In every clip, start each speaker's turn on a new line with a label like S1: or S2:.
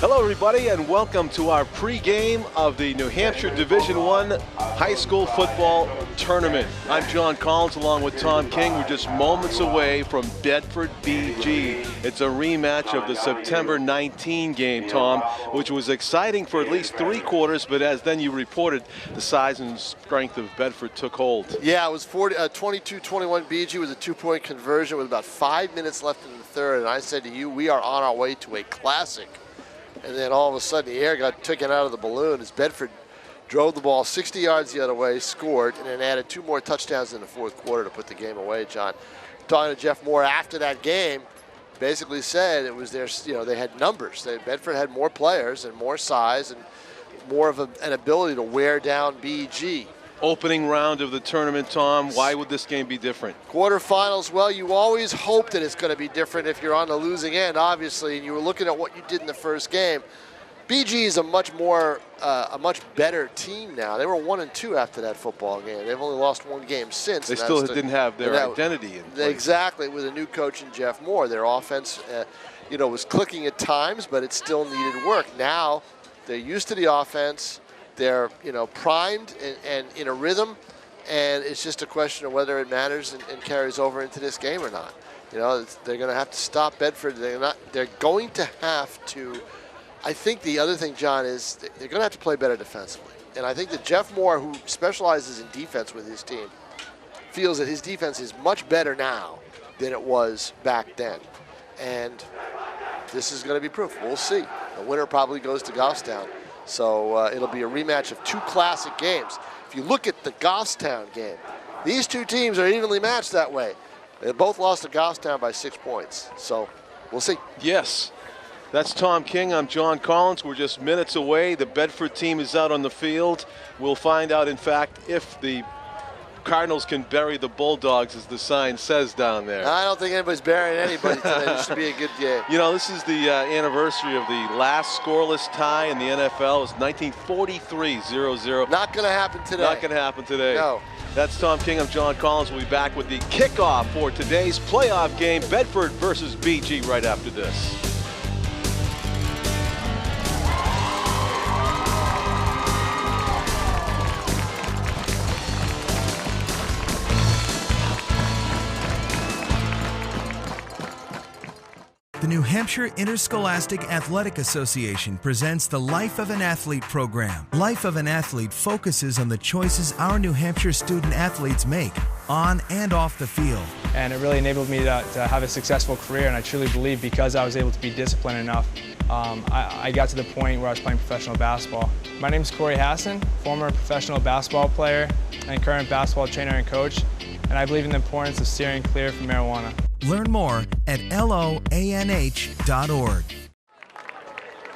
S1: Hello everybody and welcome to our pregame of the New Hampshire Division I High School Football Tournament. I'm John Collins along with Tom King. We're just moments away from Bedford BG. It's a rematch of the September 19 game, Tom, which was exciting for at least 3 quarters, but as then you reported, the size and strength of Bedford took hold.
S2: Yeah, it was 22-21 BG with a 2-point conversion with about 5 minutes left in the third, and I said to you, we are on our way to a classic. And then all of a sudden the air got taken out of the balloon as Bedford drove the ball 60 yards the other way, scored, and then added 2 more touchdowns in the fourth quarter to put the game away, John. Talking to Jeff Moore after that game, basically said it was their, they had numbers. Bedford had more players and more size and more of an ability to wear down BG.
S1: Opening round of the tournament, Tom. Why would this game be different?
S2: Quarterfinals, well, you always hope that it's going to be different if you're on the losing end, obviously, and you were looking at what you did in the first game. BG is a much better team now. They were 1-2 after that football game. They've only lost 1 game since.
S1: They still didn't have their identity in place.
S2: Exactly, with a new coach in Jeff Moore. Their offense, was clicking at times, but it still needed work. Now they're used to the offense. They're, primed and in a rhythm, and it's just a question of whether it matters and carries over into this game or not. They're going to have to stop Bedford. They're going to have to. I think the other thing, John, is they're going to have to play better defensively. And I think that Jeff Moore, who specializes in defense with his team, feels that his defense is much better now than it was back then. And this is going to be proof. We'll see. The winner probably goes to Goffstown. So it'll be a rematch of 2 classic games. If you look at the Goffstown game, these 2 teams are evenly matched that way. They both lost to Goffstown by 6 points. So we'll see.
S1: Yes. That's Tom King. I'm John Collins. We're just minutes away. The Bedford team is out on the field. We'll find out, in fact, if the Cardinals can bury the Bulldogs, as the sign says down there.
S2: I don't think anybody's burying anybody today. This should be a good game.
S1: This is the anniversary of the last scoreless tie in the NFL. It was 1943, 0-0.
S2: Not going to happen today.
S1: Not going to happen today.
S2: No.
S1: That's Tom King. I'm John Collins. We'll be back with the kickoff for today's playoff game, Bedford versus BG, right after this.
S3: The New Hampshire Interscholastic Athletic Association presents the Life of an Athlete program. Life of an Athlete focuses on the choices our New Hampshire student athletes make on and off the field.
S4: And it really enabled me to have a successful career, and I truly believe because I was able to be disciplined enough, I got to the point where I was playing professional basketball. My name is Corey Hassan, former professional basketball player and current basketball trainer and coach, and I believe in the importance of steering clear from marijuana.
S3: Learn more at loanh.org.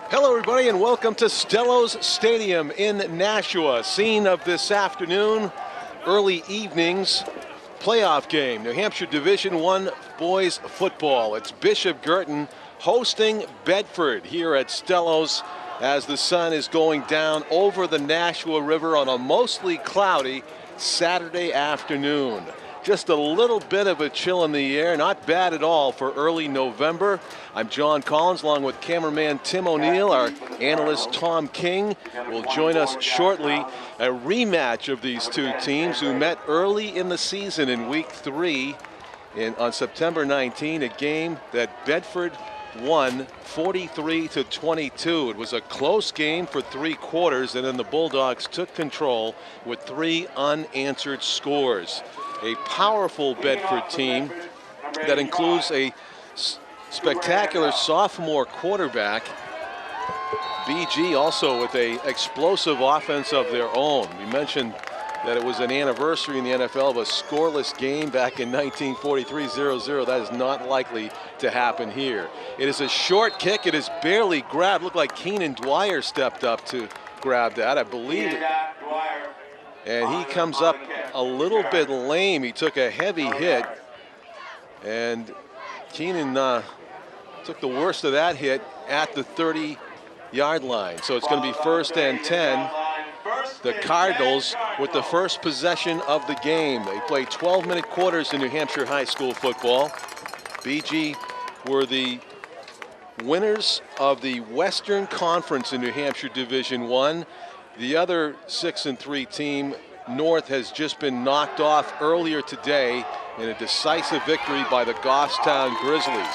S1: Hello everybody and welcome to Stellos Stadium in Nashua, scene of this afternoon, early evening's playoff game, New Hampshire Division I boys football. It's Bishop Guertin hosting Bedford here at Stellos as the sun is going down over the Nashua River on a mostly cloudy Saturday afternoon. Just a little bit of a chill in the air, not bad at all for early November. I'm John Collins along with cameraman Tim O'Neill. Our analyst Tom King will join us shortly. A rematch of these 2 teams who met early in the season in week 3 on September 19, a game that Bedford won 43-22. It was a close game for 3 quarters, and then the Bulldogs took control with 3 unanswered scores. A powerful Bedford team that includes a spectacular sophomore quarterback. BG also with an explosive offense of their own. We mentioned that it was an anniversary in the NFL of a scoreless game back in 1943, 0-0. That is not likely to happen here. It is a short kick. It is barely grabbed. Looked like Keenan Dwyer stepped up to grab that, I believe. And he comes up a little bit lame. He took a heavy hit. And Keenan took the worst of that hit at the 30-yard line. So it's going to be 1st and 10. The Cardinals with the first possession of the game. They play 12-minute quarters in New Hampshire high school football. BG were the winners of the Western Conference in New Hampshire Division I. The other 6-3 team, North, has just been knocked off earlier today in a decisive victory by the Goffstown Grizzlies.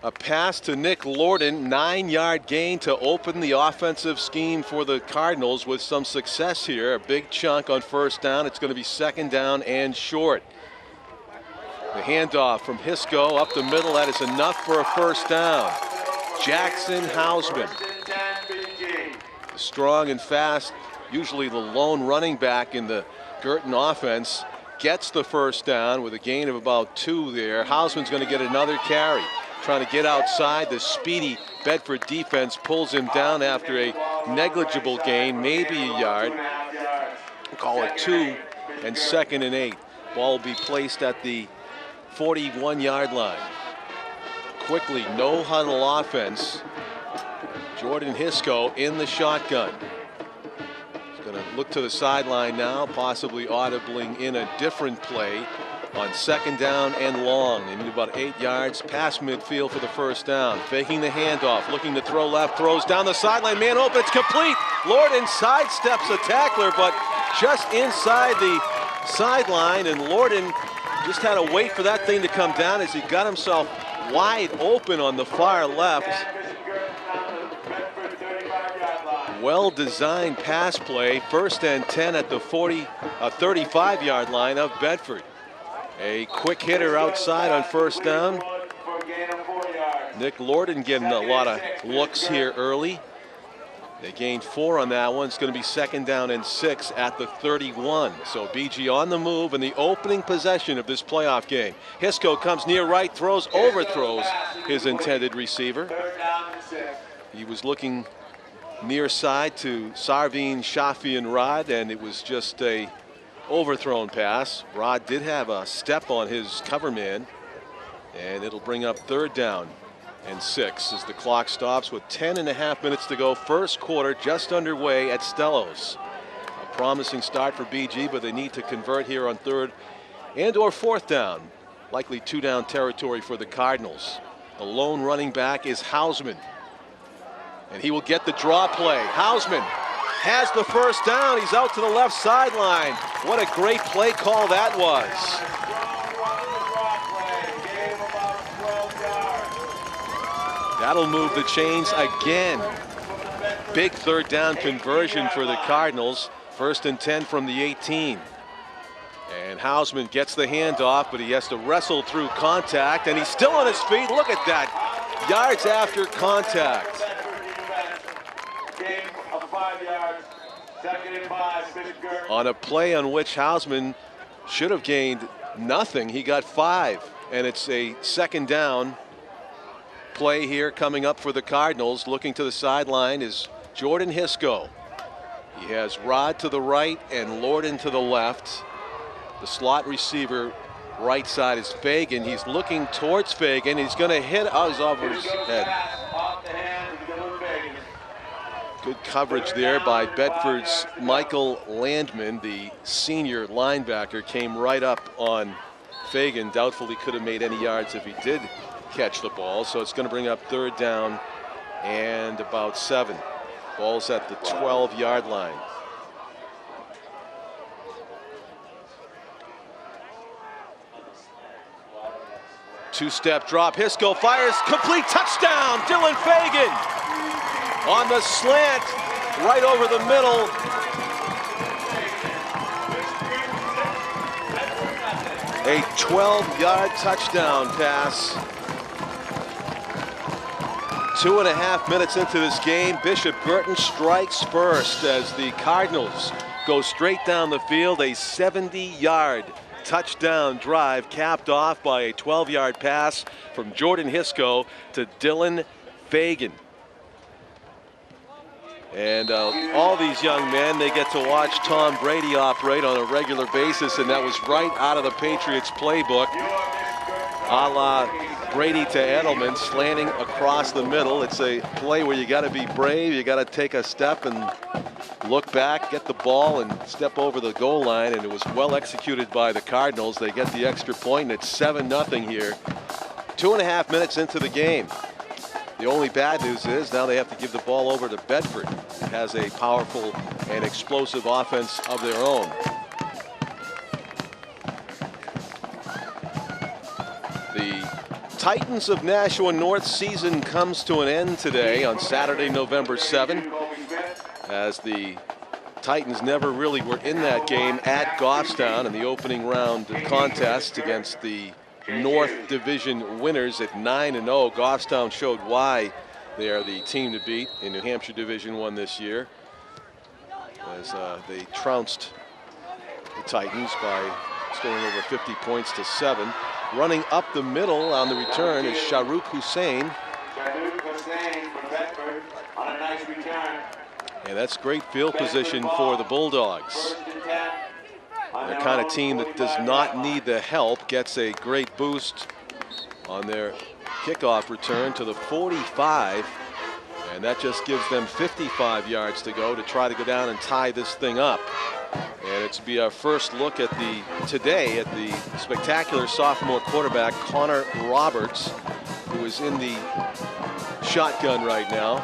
S1: A pass to Nick Lorden, 9-yard gain to open the offensive scheme for the Cardinals with some success here. A big chunk on first down. It's going to be second down and short. The handoff from Hisco up the middle. That is enough for a first down. Jackson Hausman, strong and fast, usually the lone running back in the Guertin offense, gets the first down with a gain of about 2 there. Hausman's going to get another carry. Trying to get outside. The speedy Bedford defense pulls him down after a negligible gain, maybe a yard. Call it 2 and 2nd and 8. Ball will be placed at the 41-yard line. Quickly, no huddle offense. Jordan Hisco in the shotgun. He's going to look to the sideline now, possibly audibling in a different play on second down and long. They need about 8 yards past midfield for the first down. Faking the handoff, looking to throw left, throws down the sideline, man open, it's complete. Lorden sidesteps a tackler, but just inside the sideline, and Lorden just had to wait for that thing to come down as he got himself wide open on the far left. Well-designed pass play, 1st and 10 at the 35-yard line of Bedford. A quick hitter outside on first down. Nick Lorden getting a lot of looks here early. They gained 4 on that one. It's going to be second down and 6 at the 31. So BG on the move in the opening possession of this playoff game. Hisco comes near right, overthrows his intended receiver. He was looking near side to Sarveen, Shafi, and Rod, and it was just a overthrown pass. Rod did have a step on his cover man, and it'll bring up 3rd down and 6 as the clock stops with 10.5 minutes to go. First quarter just underway at Stellos. A promising start for BG, but they need to convert here on 3rd and or 4th down. Likely 2-down territory for the Cardinals. The lone running back is Hausman, and he will get the draw play. Hausman has the first down. He's out to the left sideline. What a great play call that was. That'll move the chains again. Big 3rd down conversion for the Cardinals. 1st and 10 from the 18. And Hausman gets the handoff, but he has to wrestle through contact, and he's still on his feet. Look at that. Yards after contact. On a play on which Hausman should have gained nothing, he got 5, and it's a second down play here coming up for the Cardinals. Looking to the sideline is Jordan Hisco. He has Rod to the right and Lorden to the left. The slot receiver right side is Fagan. He's looking towards Fagan. He's going to hit. Oh, he's over his head. Good coverage there by Bedford's Michael Landman, the senior linebacker, came right up on Fagan. Doubtful he could have made any yards if he did catch the ball. So it's going to bring up 3rd down and about 7. Ball's at the 12-yard line. Two-step drop. Hisco fires. Complete touchdown. Dylan Fagan on the slant right over the middle. A 12-yard touchdown pass. 2.5 minutes into this game, Bishop Guertin strikes first as the Cardinals go straight down the field. A 70-yard touchdown drive capped off by a 12-yard pass from Jordan Hisco to Dylan Fagan. And all these young men, they get to watch Tom Brady operate on a regular basis, and that was right out of the Patriots playbook. A la Brady to Edelman, slanting across the middle. It's a play where you got to be brave, you got to take a step and look back, get the ball, and step over the goal line, and it was well executed by the Cardinals. They get the extra point, and it's 7-0 here. 2.5 minutes into the game. The only bad news is now they have to give the ball over to Bedford. It has a powerful and explosive offense of their own. The Titans of Nashua North season comes to an end today on Saturday, November 7, as the Titans never really were in that game at Goffstown in the opening round contest against the North Division winners at 9-0. Goffstown showed why they are the team to beat in New Hampshire Division 1 this year, as they trounced the Titans by scoring over 50 points to 7. Running up the middle on the return is Shahrukh Hussain.
S5: From Bedford on a nice return.
S1: And that's great field position for the Bulldogs. The kind of team that does not need the help gets a great boost on their kickoff return to the 45. And that just gives them 55 yards to go to try to go down and tie this thing up. And it's be our first look at today at the spectacular sophomore quarterback Connor Roberts, who is in the shotgun right now.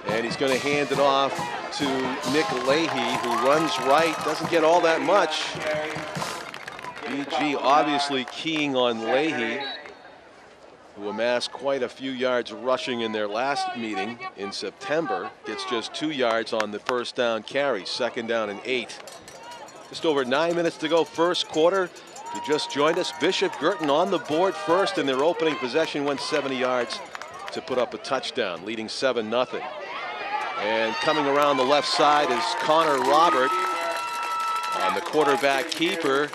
S1: And he's going to hand it off to Nick Leahy, who runs right, doesn't get all that much. BG obviously keying on Leahy, who amassed quite a few yards rushing in their last meeting in September. Gets just 2 yards on the first down carry, 2nd down and 8. Just over 9 minutes to go, first quarter. If you just joined us, Bishop Guertin on the board first in their opening possession, went 70 yards to put up a touchdown, leading 7-0. And coming around the left side is Connor Robert on the quarterback keeper.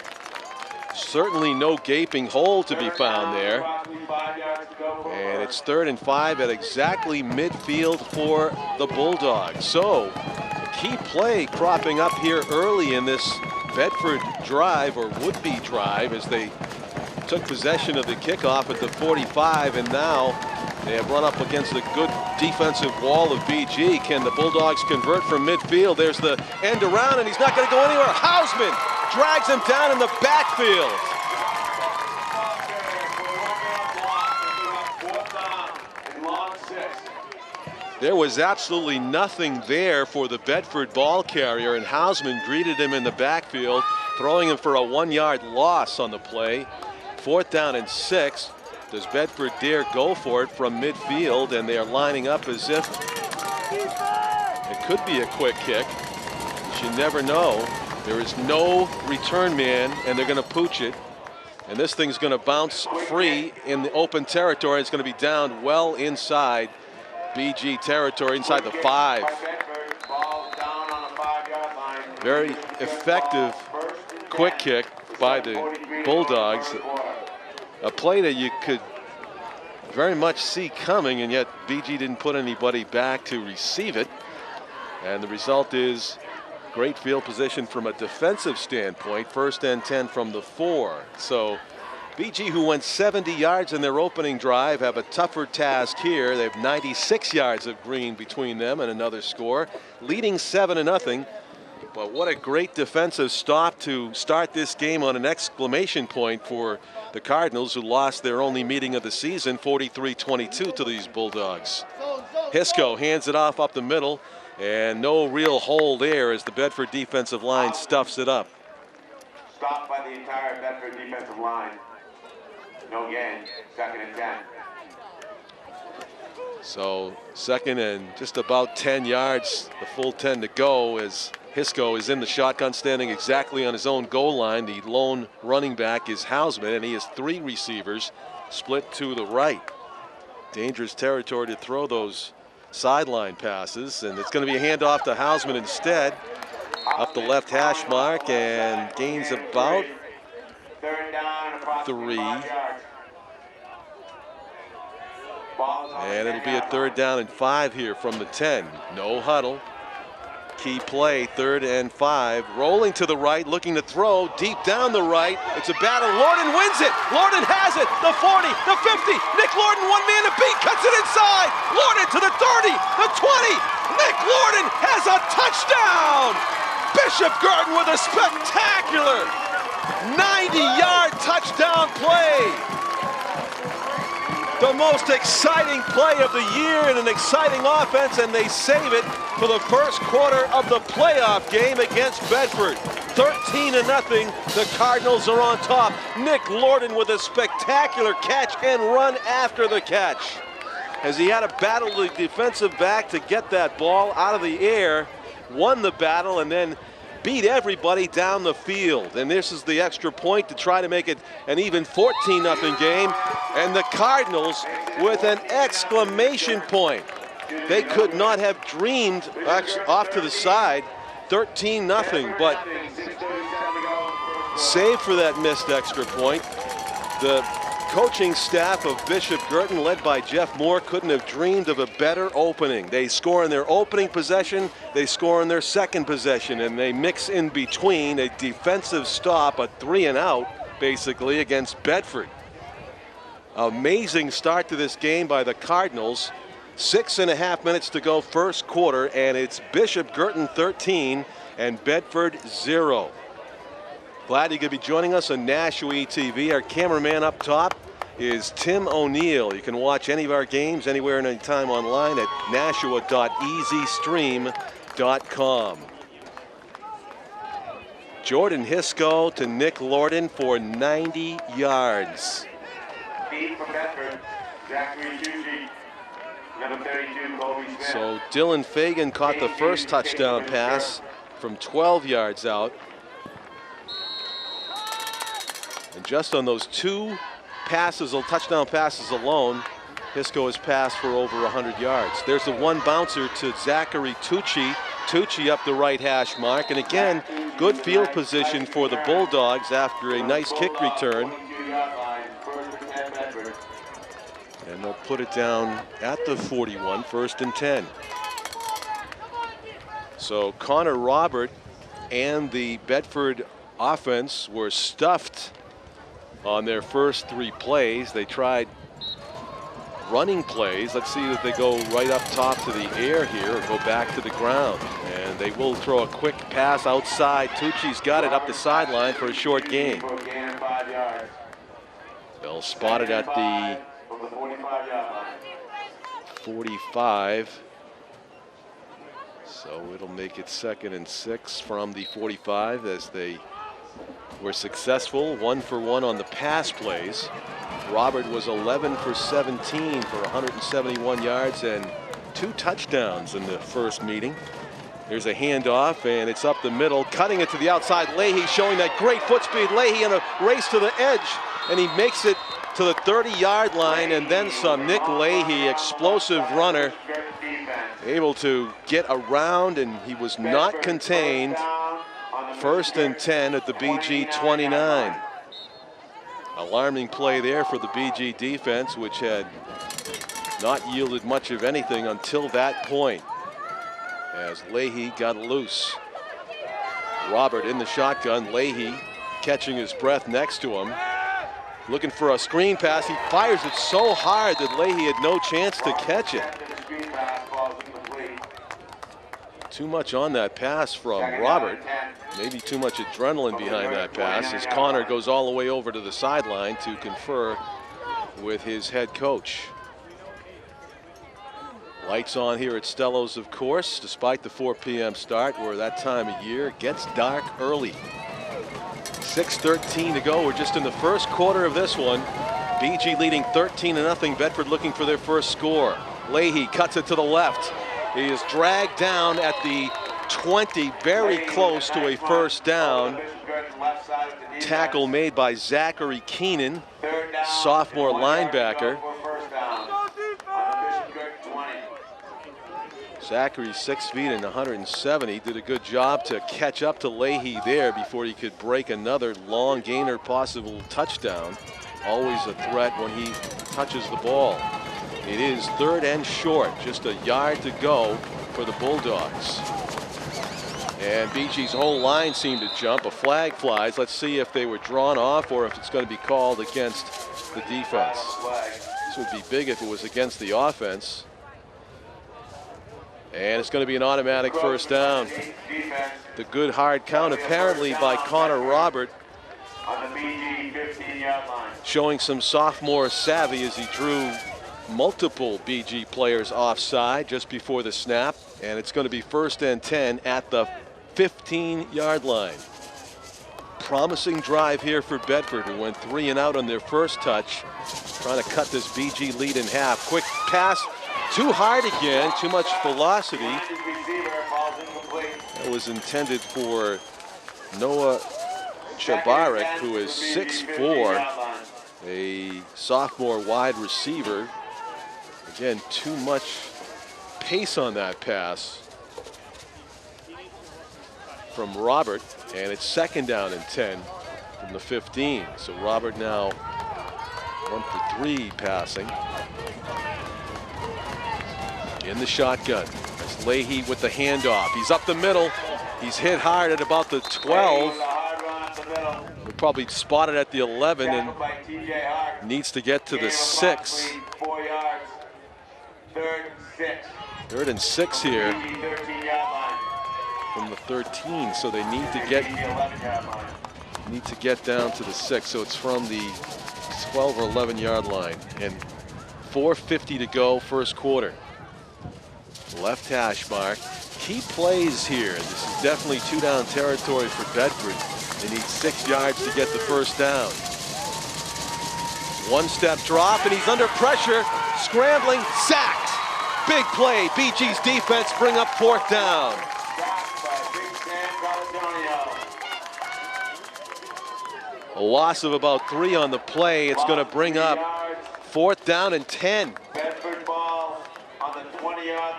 S1: Certainly no gaping hole to be found there. And it's 3rd and 5 at exactly midfield for the Bulldogs. So a key play cropping up here early in this Bedford drive, or would-be drive, as they took possession of the kickoff at the 45, and now they have run up against a good defensive wall of BG. Can the Bulldogs convert from midfield? There's the end around, and he's not going to go anywhere. Hausman drags him down in the backfield. There was absolutely nothing there for the Bedford ball carrier, and Hausman greeted him in the backfield, throwing him for a 1-yard loss on the play. 4th down and 6. Does Bedford dare go for it from midfield? And they are lining up as if it could be a quick kick. You never know. There is no return man, and they're going to pooch it. And this thing's going to bounce free in the open territory. It's going to be down well inside BG territory, inside the 5. Very effective quick kick by the Bulldogs. A play that you could very much see coming, and yet BG didn't put anybody back to receive it. And the result is great field position from a defensive standpoint. 1st and 10 from the 4. So BG, who went 70 yards in their opening drive, have a tougher task here. They have 96 yards of green between them and another score, leading 7-0. But what a great defensive stop to start this game on an exclamation point for the Cardinals, who lost their only meeting of the season, 43-22 to these Bulldogs. Hisco hands it off up the middle, and no real hole there as the Bedford defensive line stuffs it up.
S5: Stopped by the entire Bedford defensive line. No gain, 2nd and 10.
S1: So 2nd and just about 10 yards, the full 10 to go, as Hisco is in the shotgun, standing exactly on his own goal line. The lone running back is Hausman, and he has 3 receivers split to the right. Dangerous territory to throw those sideline passes, and it's going to be a handoff to Hausman instead. Up the left hash mark, and gains about 3. And it'll be a 3rd down and 5 here from the 10. No huddle. Key play, 3rd and 5. Rolling to the right, looking to throw deep down the right. It's a battle. Lorden wins it. Lorden has it. The 40, the 50. Nick Lorden, one man to beat, cuts it inside. Lorden to the 30, the 20, Nick Lorden has a touchdown! Bishop Guertin with a spectacular 90-yard touchdown play. The most exciting play of the year in an exciting offense, and they save it for the first quarter of the playoff game against Bedford. 13-0, the Cardinals are on top. Nick Lorden with a spectacular catch and run after the catch, as he had to battle the defensive back to get that ball out of the air, won the battle, and then beat everybody down the field. And this is the extra point to try to make it an even 14-0 game. And the Cardinals with an exclamation point. They could not have dreamed off to the side, 13-0, but save for that missed extra point. The coaching staff of Bishop Guertin, led by Jeff Moore, couldn't have dreamed of a better opening. They score in their opening possession, they score in their second possession, and they mix in between a defensive stop, a 3-and-out, basically, against Bedford. Amazing start to this game by the Cardinals. 6.5 minutes to go, first quarter, and it's Bishop Guertin 13 and Bedford 0. Glad you could be joining us on Nashua TV. Our cameraman up top is Tim O'Neill. You can watch any of our games anywhere and anytime online at nashua.easystream.com. Jordan Hisco to Nick Lorden for 90 yards. So Dylan Fagan caught the first touchdown pass from 12 yards out. And just on those two passes, touchdown passes alone, Hisco has passed for over 100 yards. There's the one bouncer to Zachary Tucci. Tucci up the right hash mark. And again, good field position for the Bulldogs after a nice kick return. And they'll put it down at the 41, 1st and 10. So Connor Robert and the Bedford offense were stuffed on their first 3 plays. They tried running plays. Let's see if they go right up top to the air here or go back to the ground. And they will throw a quick pass outside. Tucci's got it up the sideline for a short gain. They'll spot it at the 45. So it'll make it 2nd and 6 from the 45 as they were successful 1 for 1 on the pass plays. Robert was 11 for 17 for 171 yards and 2 touchdowns in the first meeting. There's a handoff, and it's up the middle, cutting it to the outside. Leahy showing that great foot speed. Leahy in a race to the edge, and he makes it to the 30-yard line and then some. Nick Leahy, explosive runner, able to get around, and he was not contained. 1st and 10 at the BG 29. Alarming play there for the BG defense, which had not yielded much of anything until that point, as Leahy got loose. Robert in the shotgun. Leahy catching his breath next to him, looking for a screen pass. He fires it so hard that Leahy had no chance to catch it. Too much on that pass from Robert. Maybe too much adrenaline behind that pass, as Connor goes all the way over to the sideline to confer with his head coach. Lights on here at Stellos, of course, despite the 4 p.m. start, where that time of year gets dark early. 6:13 to go. We're just in the first quarter of this one. BG leading 13-0. Bedford looking for their first score. Leahy cuts it to the left. He is dragged down at the 20, very close to a first down. Tackle made by Zachary Keenan, sophomore linebacker. Zachary, 6 feet and 170, did a good job to catch up to Leahy there before he could break another long gainer, possible touchdown. Always a threat when he touches the ball. It is 3rd and short, just a yard to go for the Bulldogs. And BG's whole line seemed to jump. A flag flies. Let's see if they were drawn off or if it's going to be called against the defense. This would be big if it was against the offense. And it's going to be an automatic first down. The good hard count apparently by Connor Robert,
S5: On the BG 15-yard line.
S1: showing some sophomore savvy as he drew multiple BG players offside just before the snap. And it's going to be 1st and 10 at the 15-yard line. Promising drive here for Bedford, who went 3 and out on their first touch, trying to cut this BG lead in half. Quick pass, too hard again, too much velocity. That was intended for Noah Chabarek, who is 6'4", a sophomore wide receiver. Again, too much pace on that pass from Robert, and it's 2nd down and 10 from the 15. So Robert now 1 for 3 passing. In the shotgun. That's Leahy with the handoff. He's up the middle. He's hit hard at about the 12. We'll probably spot it at the 11 and needs to get to the 6.
S5: 4 yards. 3rd and 6.
S1: 3rd and 6 here from the 13, so they need to get down to the 6. So it's from the 12 or 11-yard line, and 4:50 to go, first quarter. Left hash mark. Key plays here. This is definitely 2-down territory for Bedford. They need 6 yards to get the first down. 1-step drop, and he's under pressure. Scrambling, sacked. Big play. BG's defense bring up 4th down. A loss of about 3 on the play. It's going to bring up 4th down and 10.
S5: Bedford ball on the 20-yard,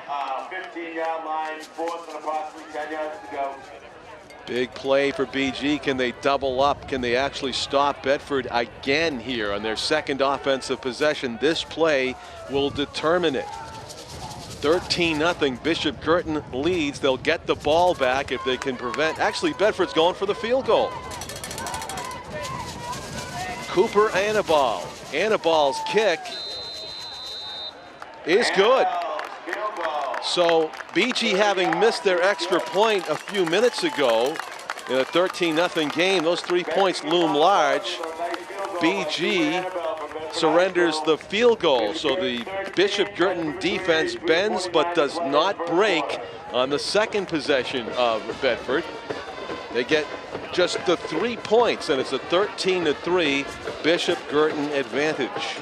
S5: 15-yard line. 4th and approximately 10 yards to go.
S1: Big play for BG. Can they double up? Can they actually stop Bedford again here on their 2nd offensive possession? This play will determine it. 13-0. Bishop Guertin leads. They'll get the ball back if they can prevent. Actually, Bedford's going for the field goal. Cooper Annabal. Annabal's kick is good. So BG, having missed their extra point a few minutes ago in a 13-0 game, those 3 points loom large. BG surrenders the field goal. So the Bishop Guertin defense bends but does not break on the 2nd possession of Bedford. They get just the 3 points, and it's a 13-3 Bishop Guertin advantage.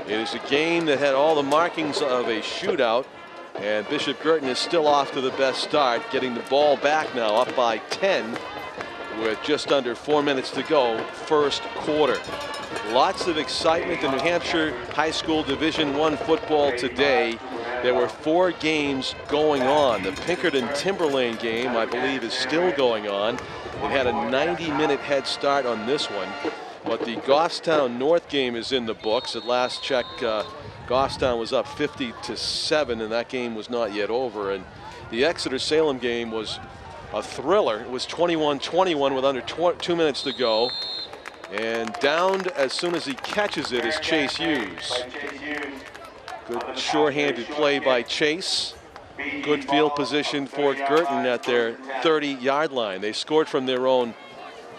S1: It is a game that had all the markings of a shootout, and Bishop Guertin is still off to the best start, getting the ball back now, up by 10 with just under 4 minutes to go, first quarter. Lots of excitement in New Hampshire High School Division I football today. There were 4 games going on. The Pinkerton-Timberlane game, I believe, is still going on. It had a 90-minute head start on this one. But the Goffstown North game is in the books. At last check, Goffstown was up 50-7, and that game was not yet over. And the Exeter-Salem game was a thriller. It was 21-21 with under 2 minutes to go. And downed as soon as he catches it is Chase Hughes. Good sure-handed play by Chase. Good field position for Guertin at their 30-yard line. They scored from their own.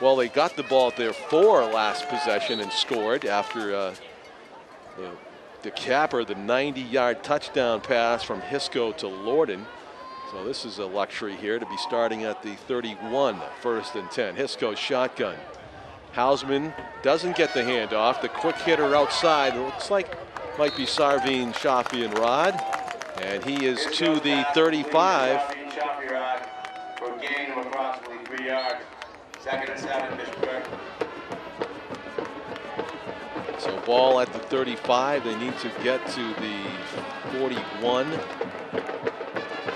S1: Well, they got the ball at their 4 last possession and scored after the capper, the 90-yard touchdown pass from Hisco to Lorden. So this is a luxury here to be starting at the 31, 1st and 10. Hisco's shotgun. Hausman doesn't get the handoff. The quick hitter outside, it looks like might be Sarveen Shafi and Rod. And he is to the 35.
S5: For a gain of approximately 3 yards. 2nd and 7, Bishop Guertin.
S1: So ball at the 35. They need to get to the 41.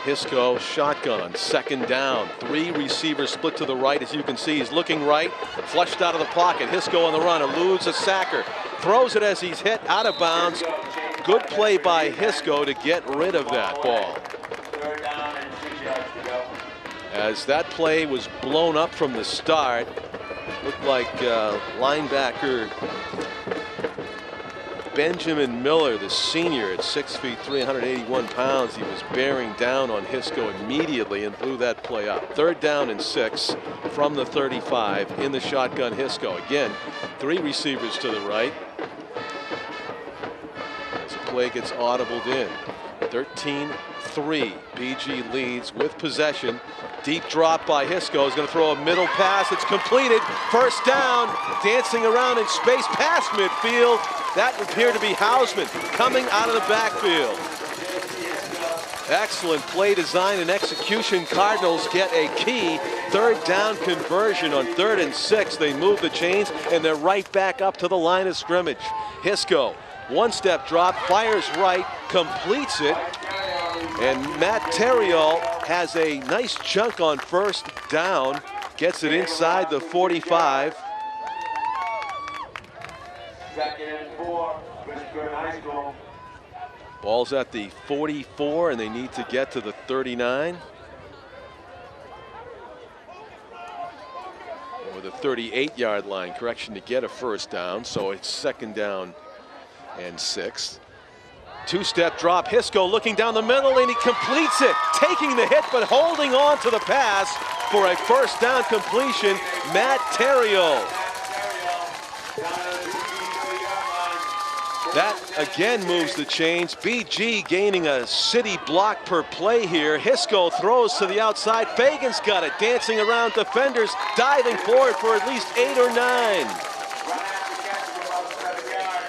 S1: Hisco shotgun, 2nd down. 3 receivers split to the right. As you can see, he's looking right, flushed out of the pocket. Hisco on the run, eludes a sacker. Throws it as he's hit out of bounds. Good play by Hisco to get rid of that ball.
S5: 3rd down and 6 yards to go.
S1: As that play was blown up from the start, looked like linebacker Benjamin Miller, the senior, at 6 feet 381 pounds. He was bearing down on Hisco immediately and blew that play up. 3rd down and 6 from the 35 in the shotgun. Hisco again, 3 receivers to the right. As the play gets audibled in. 13-3. BG leads with possession. Deep drop by Hisco. Is going to throw a middle pass. It's completed. 1st down. Dancing around in space past midfield. That would appear to be Hausman coming out of the backfield. Excellent play design and execution. Cardinals get a key 3rd down conversion on 3rd and 6. They move the chains and they're right back up to the line of scrimmage. Hisco, 1-step drop, fires right, completes it. And Matt Terriol has a nice chunk on 1st down, gets it inside the 45.
S5: 2nd and 4, Bishop Guertin High School.
S1: Ball's at the 44 and they need to get to the 39. Or the 38-yard line, correction, to get a 1st down. So it's 2nd down and 6. 2-step drop. Hisco looking down the middle and he completes it. Taking the hit but holding on to the pass for a 1st down completion. Matt Terriol. That again moves the chains. BG gaining a city block per play here. Hisco throws to the outside. Fagan's got it. Dancing around defenders. Diving forward for at least 8 or 9.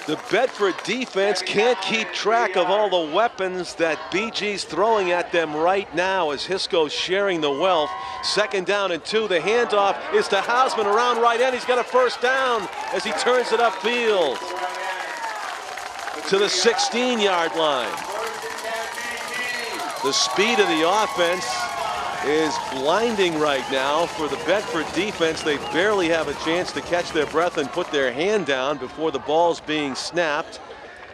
S1: The Bedford defense can't keep track of all the weapons that BG's throwing at them right now as Hisco's sharing the wealth. 2nd down and 2. The handoff is to Hausman around right end. He's got a 1st down as he turns it upfield to the 16-yard line. The speed of the offense is blinding right now for the Bedford defense. They barely have a chance to catch their breath and put their hand down before the ball's being snapped.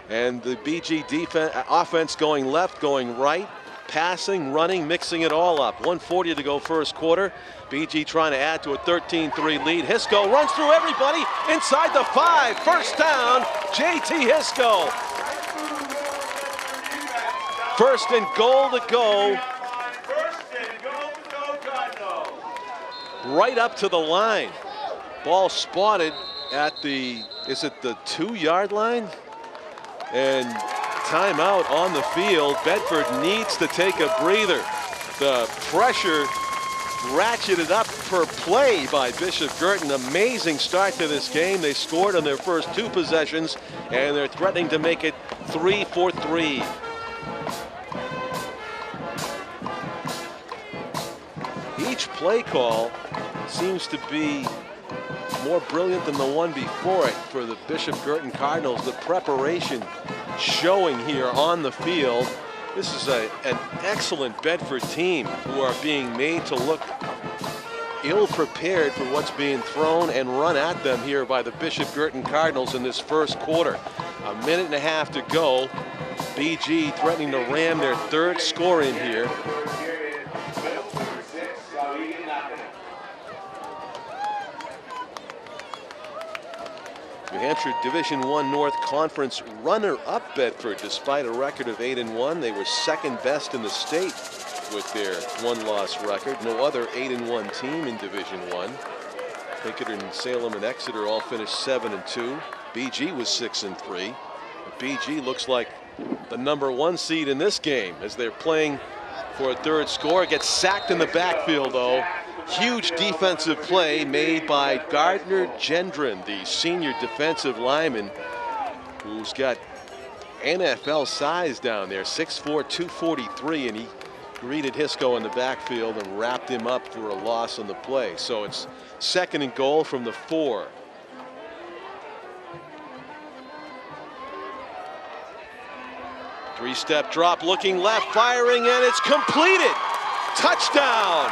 S1: And the BG defense, offense going left, going right, passing, running, mixing it all up. 1:40 to go 1st quarter. BG trying to add to a 13-3 lead. Hisco runs through everybody inside the 5. 1st down, JT Hisco. 1st and goal to go. Right up to the line. Ball spotted at the, is it the 2-yard line? And timeout on the field. Bedford needs to take a breather. The pressure ratcheted up per play by Bishop Guertin. Amazing start to this game. They scored on their first 2 possessions and they're threatening to make it 3 for 3. Each play call seems to be more brilliant than the one before it for the Bishop Guertin Cardinals. The preparation showing here on the field. This is an excellent Bedford team who are being made to look ill-prepared for what's being thrown and run at them here by the Bishop Guertin Cardinals in this 1st quarter. 1.5 minutes to go. BG threatening to ram their 3rd score in here. New Hampshire Division I North Conference runner-up Bedford, despite a record of 8-1. They were 2nd best in the state with their 1-loss record. No other 8-1 team in Division I. Pinkerton, Salem, and Exeter all finished 7-2. BG was 6-3. But BG looks like the #1 seed in this game as they're playing for a 3rd score. Gets sacked in the backfield though. Huge defensive play made by Gardner Gendron, the senior defensive lineman, who's got NFL size down there, 6'4", 243, and he greeted Hisco in the backfield and wrapped him up for a loss on the play. So it's 2nd and goal from the 4. Three-step drop, looking left, firing, and it's completed. Touchdown.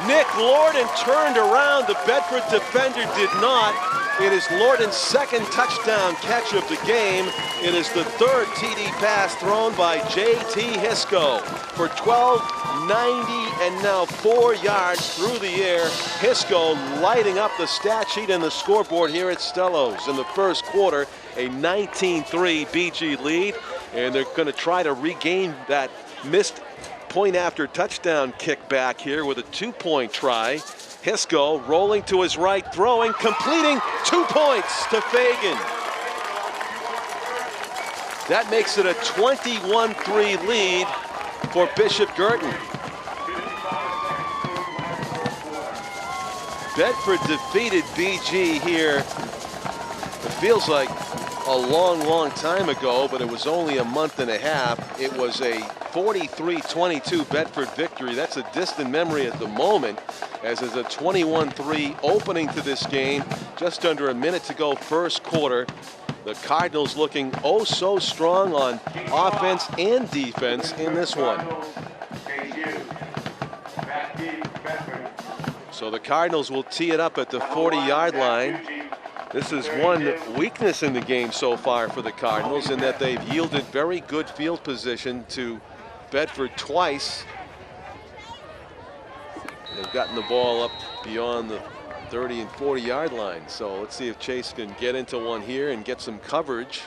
S1: Nick Lorden turned around. The Bedford defender did not. It is Lorden's second touchdown catch of the game. It is the third TD pass thrown by J.T. Hisco for 1290 and now 4 yards through the air. Hisco lighting up the stat sheet and the scoreboard here at Stellos in the first quarter. A 19-3 BG lead, and they're going to try to regain that missed point after touchdown kick back here with a 2-point try. Hisco rolling to his right, throwing, completing, 2 points to Fagan. That makes it a 21-3 lead for Bishop Guertin. Bedford defeated BG here. It feels like a long time ago, but it was only a month and a half. It was a 43-22 Bedford victory. That's a distant memory at the moment, as is a 21-3 opening to this game. Just under a minute to go, first quarter. The Cardinals looking oh so strong on offense and defense in this one. So the Cardinals will tee it up at the 40-yard line. This is one weakness in the game so far for the Cardinals, in that they've yielded very good field position to Bedford twice. They've gotten the ball up beyond the 30 and 40-yard line. So let's see if Chase can get into one here and get some coverage.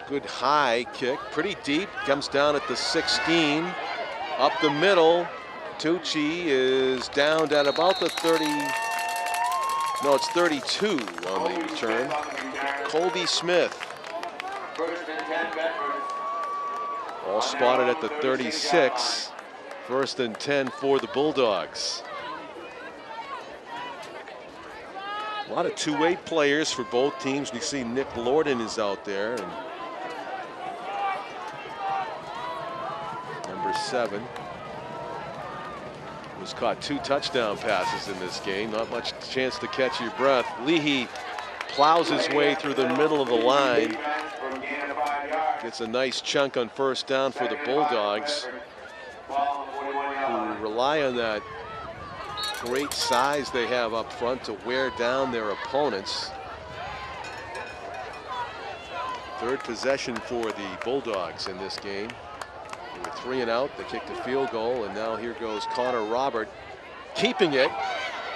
S1: Good high kick, pretty deep, comes down at the 16. Up the middle, Tucci is down at about the 30. No, it's 32 on the return. Colby Smith. All spotted at the 36. First and 10 for the Bulldogs. A lot of two-way players for both teams. We see Nick Lorden is out there. And number 7. Was caught 2 touchdown passes in this game. Not much chance to catch your breath. Leahy plows his way through the middle of the line. Gets a nice chunk on first down for the Bulldogs, who rely on that great size they have up front to wear down their opponents. Third possession for the Bulldogs in this game. They were 3 and out. They kicked a field goal, and now here goes Connor Robert, keeping it.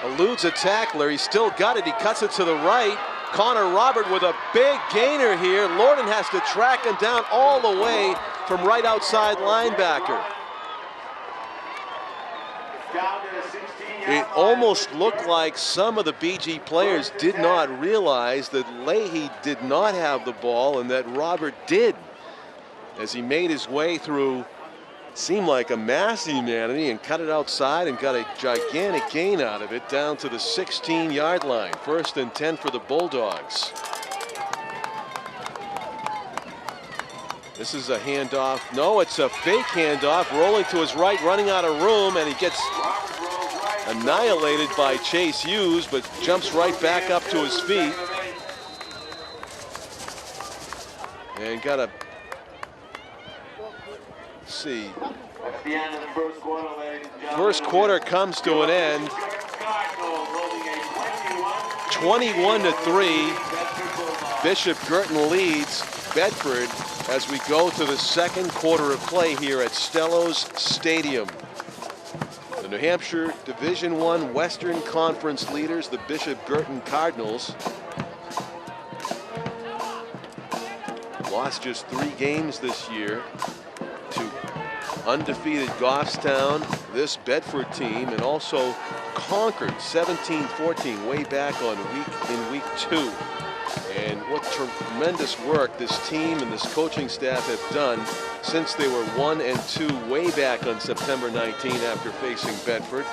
S1: Eludes a tackler. He's still got it. He cuts it to the right. Connor Robert with a big gainer here. Lorden has to track him down all the way from right outside linebacker. It almost looked like some of the BG players did not realize that Leahy did not have the ball and that Robert did, as he made his way through, seemed like a mass humanity, and cut it outside and got a gigantic gain out of it down to the 16-yard line. First and 10 for the Bulldogs. This is a handoff. No, it's a fake handoff. Rolling to his right, running out of room, and he gets annihilated by Chase Hughes, but jumps right back up to his feet. And got a, let's see. First quarter comes to an end. 21-3. Bishop Guertin leads Bedford as we go to the second quarter of play here at Stellos Stadium. The New Hampshire Division I Western Conference leaders, the Bishop Guertin Cardinals, lost just 3 games this year to undefeated Goffstown, this Bedford team, and also conquered 17-14 way back on week 2. And what tremendous work this team and this coaching staff have done since they were 1-2 way back on September 19 after facing Bedford.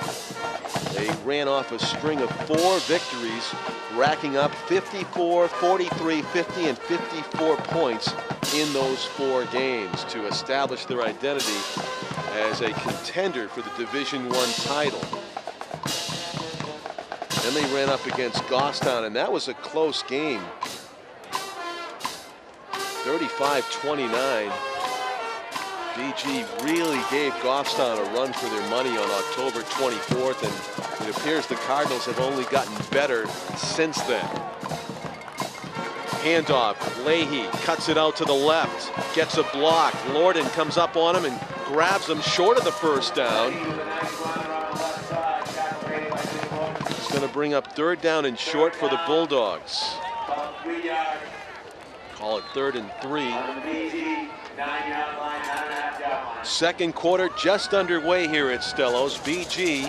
S1: They ran off a string of 4 victories, racking up 54, 43, 50, and 54 points in those 4 games to establish their identity as a contender for the Division I title. Then they ran up against Goffstown, and that was a close game. 35-29. BG really gave Goffstown a run for their money on October 24th, and it appears the Cardinals have only gotten better since then. Handoff, Leahy cuts it out to the left, gets a block. Lorden comes up on him and grabs him short of the first down. It's going to bring up third down and short for the Bulldogs. Call it 3rd and 3. Second quarter just underway here at Stellos. BG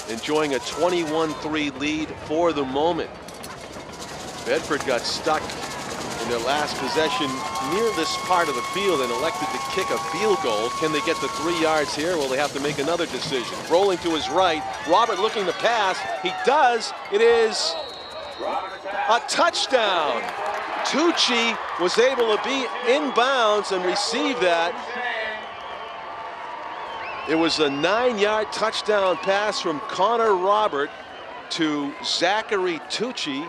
S1: enjoying a 21-3 lead for the moment. Bedford got stuck in their last possession near this part of the field and elected to kick a field goal. Can they get the 3 yards here? Well, they have to make another decision. Rolling to his right, Robert looking to pass. He does. It is a touchdown. Tucci was able to be inbounds and receive that. It was a 9-yard touchdown pass from Connor Robert to Zachary Tucci.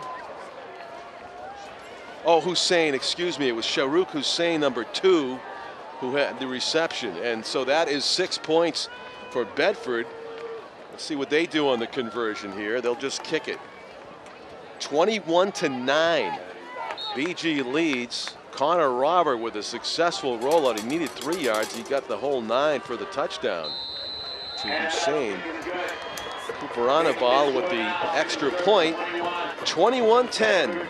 S1: Oh, Hussein, excuse me. It was Sharouk Hussein, number 2, who had the reception. And so that is 6 points for Bedford. Let's see what they do on the conversion here. They'll just kick it. 21-9. BG leads. Connor Robert with a successful rollout. He needed 3 yards. He got the whole 9 for the touchdown to Hussein. Kuparanabal with the extra point. 21-10.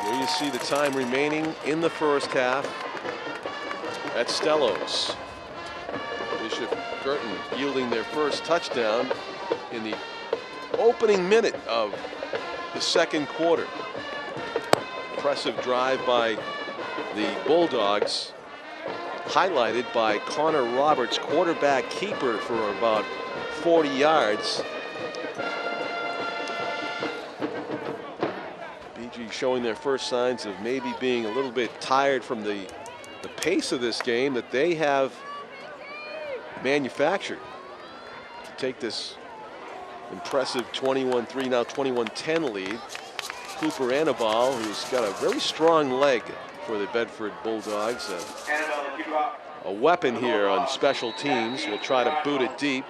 S1: Here you see the time remaining in the first half at Stellos. Bishop Guertin yielding their first touchdown in the opening minute of the second quarter. Impressive drive by the Bulldogs, highlighted by Connor Roberts, quarterback keeper, for about 40 yards. BG showing their first signs of maybe being a little bit tired from the pace of this game that they have manufactured to take this impressive 21-3, now 21-10 lead. Cooper Annabal, who's got a very strong leg for the Bedford Bulldogs. A weapon here on special teams. Will try to boot it deep.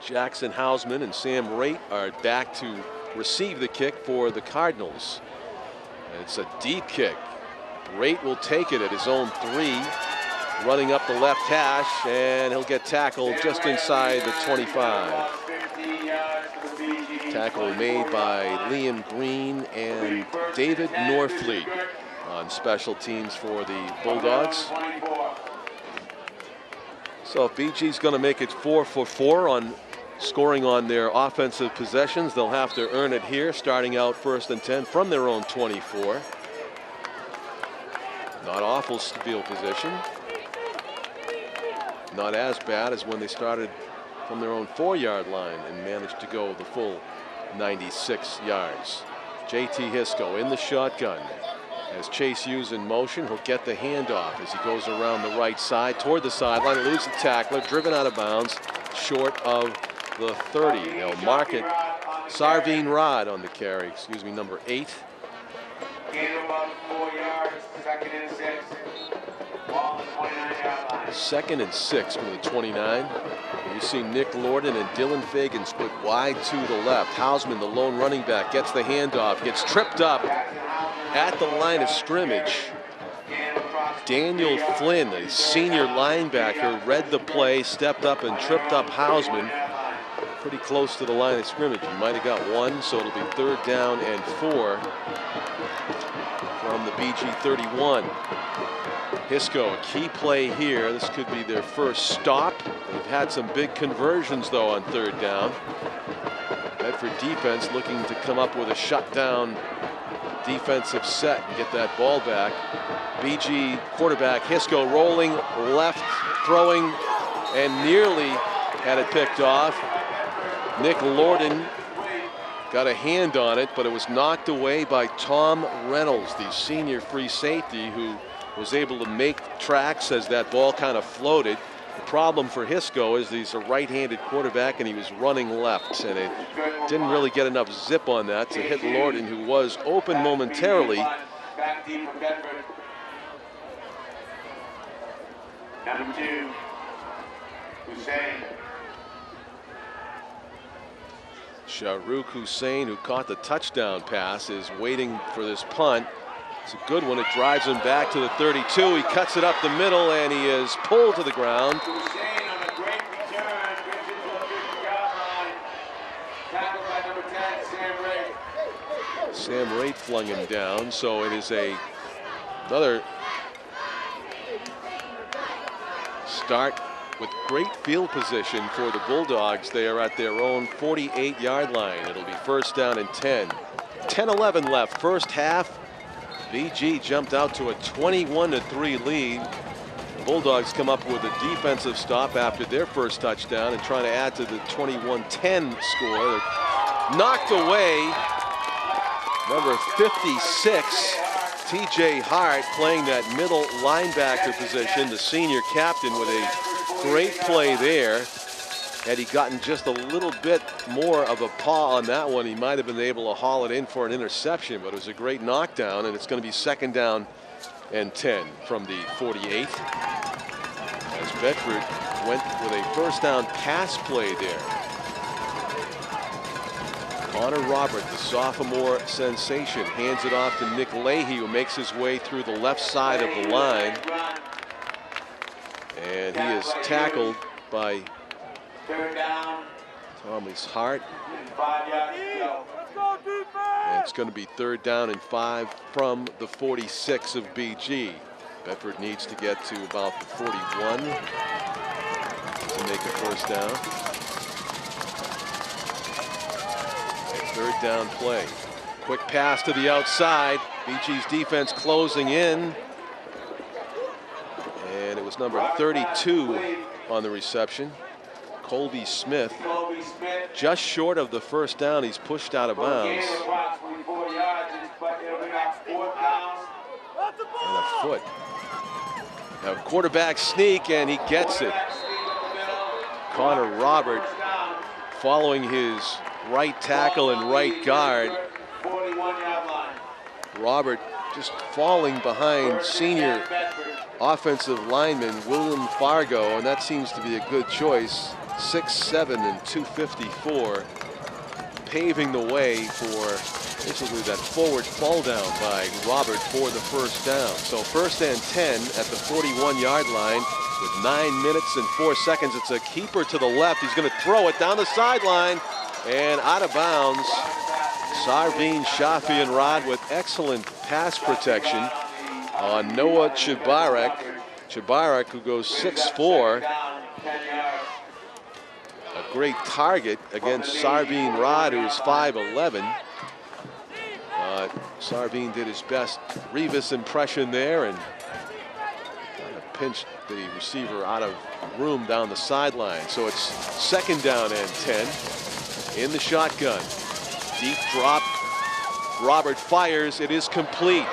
S1: Jackson Hausman and Sam Raitt are back to receive the kick for the Cardinals. And it's a deep kick. Raitt will take it at his own 3, running up the left hash, and he'll get tackled just inside the 25. Tackle made by Liam Green and David Norfleet on special teams for the Bulldogs. So if BG's going to make it 4 for 4 on scoring on their offensive possessions, they'll have to earn it here, starting out 1st and 10 from their own 24. Not awful field position. Not as bad as when they started from their own 4-yard line and managed to go the full 96 yards. JT Hisco in the shotgun. As Chase Hughes in motion, he'll get the handoff as he goes around the right side toward the sideline, eludes the tackler, driven out of bounds, short of the 30. They'll mark it. Sarveen Rod on the carry, excuse me, number 8.
S5: Gain about 4 yards, 2nd and 6. Ball on the 29-yard line.
S1: 2nd and 6 from the 29. You see Nick Lorden and Dylan Fagan split wide to the left. Hausman, the lone running back, gets the handoff, gets tripped up at the line of scrimmage. Daniel Flynn, the senior linebacker, read the play, stepped up and tripped up Hausman pretty close to the line of scrimmage. He might have got 1, so it'll be 3rd down and 4 from the BG 31. Hisco, a key play here. This could be their first stop. They've had some big conversions, though, on 3rd down. Bedford defense looking to come up with a shutdown defensive set and get that ball back. BG quarterback Hisco rolling left, throwing, and nearly had it picked off. Nick Lorden got a hand on it, but it was knocked away by Tom Reynolds, the senior free safety, who was able to make tracks as that ball kind of floated. The problem for Hisco is he's a right-handed quarterback and he was running left, and it didn't really get enough zip on that to hit Lorden, who was open momentarily
S5: back deep for Bedford. Number 2, Hussein.
S1: Shahrukh Hussein, who caught the touchdown pass, is waiting for this punt. It's a good one. It drives him back to the 32. He cuts it up the middle, and he is pulled to the ground.
S5: Hussein on a great return, gets into the 50-yard line. Tackled by number 10, Sam Ray.
S1: Sam Ray flung him down, so it is another start with great field position for the Bulldogs. They are at their own 48-yard line. It'll be first down and 10. 10-11 left, first half. BG jumped out to a 21-3 lead. The Bulldogs come up with a defensive stop after their first touchdown and trying to add to the 21-10 score. They're knocked away. Number 56, TJ Hart, playing that middle linebacker position, the senior captain, with a great play there. Had he gotten just a little bit more of a paw on that one, he might have been able to haul it in for an interception, but it was a great knockdown, and it's going to be second down and 10 from the 48. As Bedford went with a first down pass play there. Connor Robert, the sophomore sensation, hands it off to Nick Leahy, who makes his way through the left side of the line. And he is tackled by Thomas Hart.
S5: 5 yards to go.
S1: And it's going to be third down and 5 from the 46 of BG. Bedford needs to get to about the 41 to make a first down. A third down play. Quick pass to the outside. BG's defense closing in. And it was number 32 on the reception. Colby Smith, just short of the first down. He's pushed out of bounds. And a foot. Now quarterback sneak, and he gets it. Connor Robert following his right tackle and right guard. Robert just falling behind senior offensive lineman William Fargo, and that seems to be a good choice. 6'7" and 254, paving the way for basically that forward fall down by Robert for the first down. So first and 10 at the 41-yard line with 9 minutes and 4 seconds. It's a keeper to the left. He's going to throw it down the sideline and out of bounds. Sarveen Shafian-Rod with excellent pass protection on Noah Chibarak. Chibarak, who goes 6'4". A great target against Sarveen Rod, who's 5'11". Sarveen did his best Revis impression there and kind of pinched the receiver out of room down the sideline. So it's second down and 10 in the shotgun. Deep drop. Robert fires. It is complete.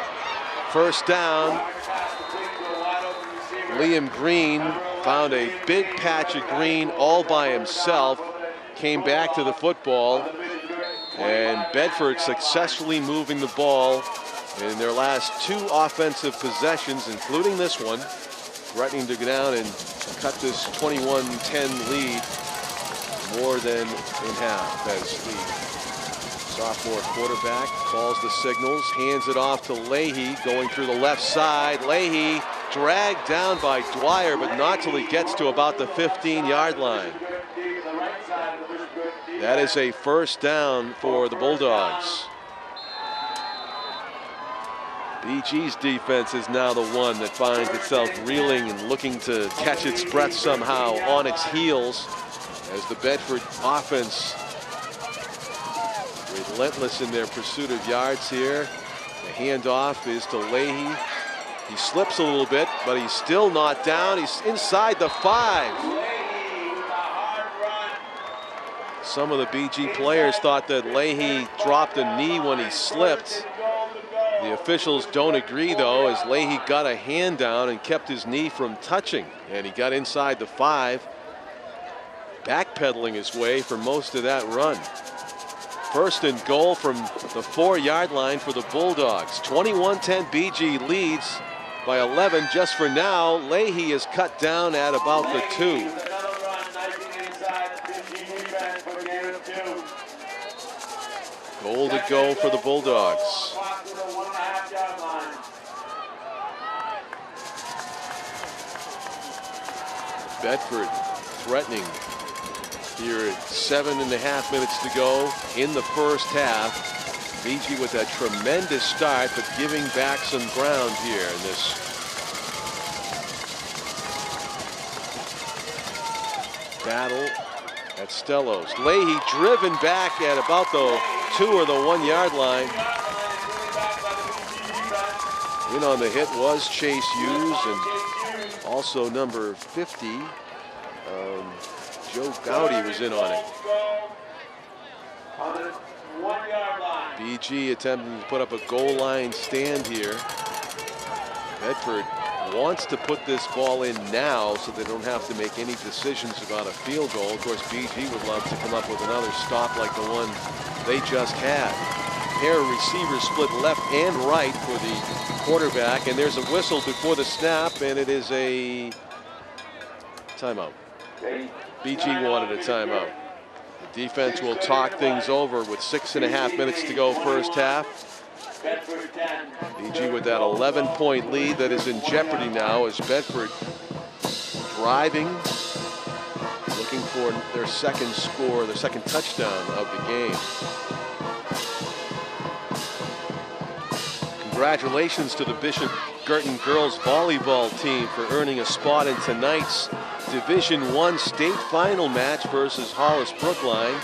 S1: First down. Liam Green found a big patch of green all by himself. Came back to the football. And Bedford successfully moving the ball in their last 2 offensive possessions, including this one, threatening to go down and cut this 21-10 lead more than in half as the sophomore quarterback calls the signals, hands it off to Leahy going through the left side. Leahy dragged down by Dwyer, but not till he gets to about the 15-yard line. That is a first down for the Bulldogs. BG's defense is now the one that finds itself reeling and looking to catch its breath somehow on its heels as the Bedford offense relentless in their pursuit of yards here. The handoff is to Leahy. He slips a little bit, but he's still not down. He's inside the 5. Some of the BG players thought that Leahy dropped a knee when he slipped. The officials don't agree, though, as Leahy got a hand down and kept his knee from touching. And he got inside the 5, backpedaling his way for most of that run. First and goal from the 4-yard line for the Bulldogs. 21-10 BG leads by 11 just for now. Leahy is cut down at about the 2. Goal to go for the Bulldogs. Bedford threatening here at 7.5 minutes to go in the first half. BG with a tremendous start, but giving back some ground here in this battle at Stellos. Leahy driven back at about the 2 or the 1-yard line. In on the hit was Chase Hughes and also number 50. Joe Gowdy was in on it. BG attempting to put up a goal line stand here. Bedford wants to put this ball in now so they don't have to make any decisions about a field goal. Of course, BG would love to come up with another stop like the one they just had. Pair of receivers split left and right for the quarterback, and there's a whistle before the snap, and it is a timeout. BG wanted a timeout. The defense will talk things over with 6.5 minutes to go first half. BG with that 11-point lead that is in jeopardy now as Bedford driving, looking for their second score, their second touchdown of the game. Congratulations to the Bishop Guertin girls volleyball team for earning a spot in tonight's Division I state final match versus Hollis Brookline.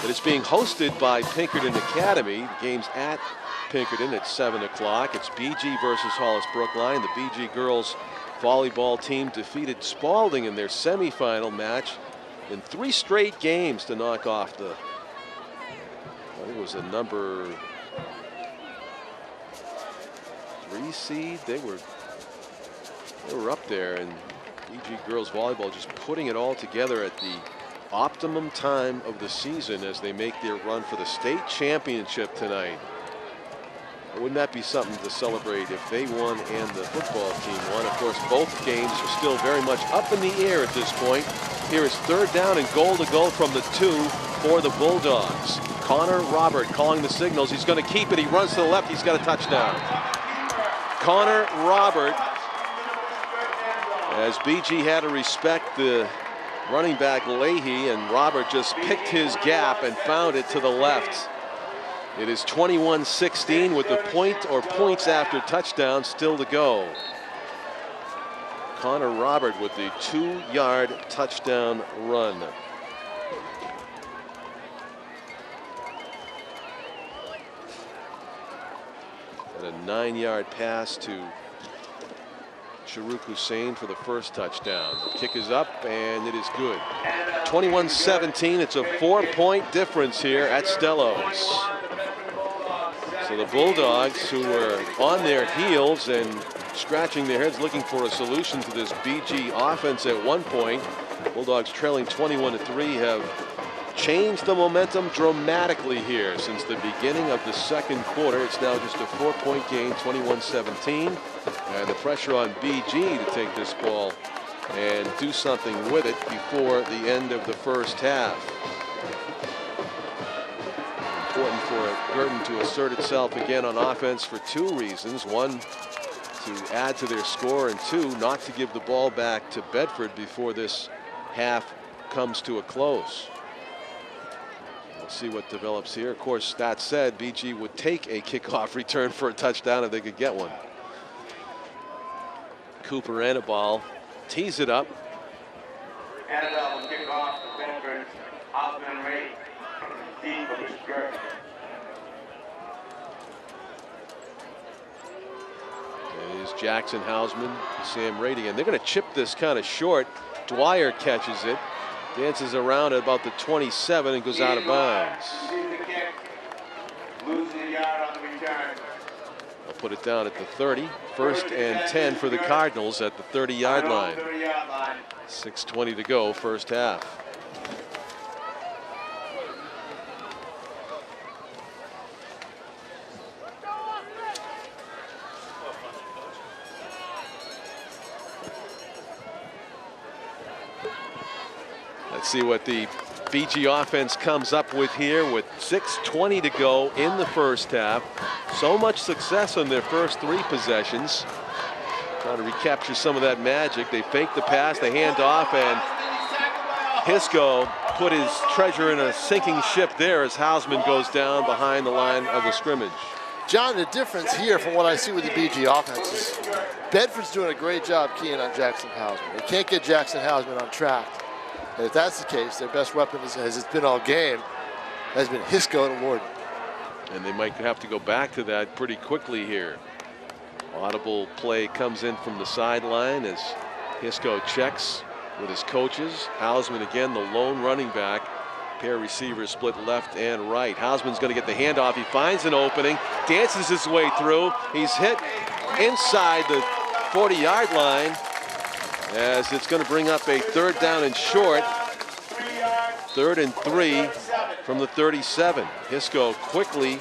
S1: It is being hosted by Pinkerton Academy. The game's at Pinkerton at 7 o'clock. It's BG versus Hollis Brookline. The BG girls volleyball team defeated Spalding in their semifinal match in 3 straight games to knock off the, I think it was the number 3 seed. They were up there, and BG girls volleyball just putting it all together at the optimum time of the season as they make their run for the state championship tonight. Wouldn't that be something to celebrate if they won and the football team won? Of course, both games are still very much up in the air at this point. Here is 3rd down and goal to go from the 2 for the Bulldogs. Connor Robert calling the signals. He's going to keep it. He runs to the left. He's got a touchdown. Connor Robert, as BG had to respect the running back Leahy, and Robert just picked his gap and found it to the left. It is 21-16 with the point or points after touchdown still to go. Connor Robert with the 2-yard touchdown run. And a 9-yard pass to Sharouk Hussein for the first touchdown. The kick is up and it is good. 21-17. It's a 4-point difference here at Stellos. So the Bulldogs, who were on their heels and scratching their heads looking for a solution to this BG offense at one point, Bulldogs trailing 21-3, have changed the momentum dramatically here since the beginning of the second quarter. It's now just a 4-point game, 21-17. And the pressure on BG to take this ball and do something with it before the end of the first half. Important for Guertin to assert itself again on offense for 2 reasons. 1, to add to their score, and 2, not to give the ball back to Bedford before this half comes to a close. We'll see what develops here. Of course, that said, BG would take a kickoff return for a touchdown if they could get one. Cooper Annabelle tees it up.
S5: Annabelle will kick off the Bedford. Osman Ray, deep for Bishop Guertin.
S1: Is Jackson Hausman, Sam Rady, and they're going to chip this kind of short. Dwyer catches it, dances around at about the 27 and goes out of bounds.
S5: Losing a yard on the return.
S1: I'll put it down at the 30. 1st and 10 for the Cardinals at the 30-yard line. 6:20 to go, first half. Let's see what the BG offense comes up with here with 6:20 to go in the first half. So much success on their first 3 possessions. Trying to recapture some of that magic. They fake the pass, they hand off, and Hisco put his treasure in a sinking ship there as Hausman goes down behind the line of the scrimmage.
S2: John, the difference here from what I see with the BG offense is Bedford's doing a great job keying on Jackson Hausman. They can't get Jackson Hausman on track. And if that's the case, their best weapon, as it's been all game, has been Hisco and Lorden.
S1: And they might have to go back to that pretty quickly here. Audible play comes in from the sideline as Hisco checks with his coaches. Hausman again, the lone running back. Pair receivers split left and right. Hausman's going to get the handoff. He finds an opening, dances his way through. He's hit inside the 40-yard line as it's going to bring up a 3rd down and short. 3rd and 3 from the 37. Hisco quickly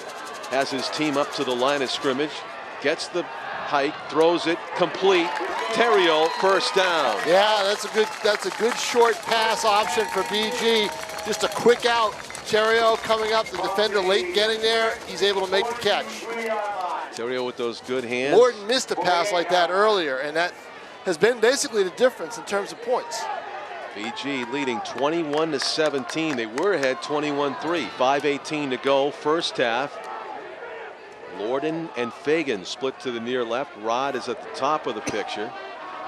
S1: has his team up to the line of scrimmage, gets the hike, throws it complete. Terrio, first down.
S2: Yeah, that's a good short pass option for BG. Just a quick out. Terrio coming up, the defender late getting there. He's able to make the catch.
S1: Terrio with those good hands.
S2: Lorden missed a pass like that earlier, and that has been basically the difference in terms of points.
S1: BG leading 21-17. They were ahead 21-3. 5:18 to go, first half. Lorden and Fagan split to the near left. Rod is at the top of the picture.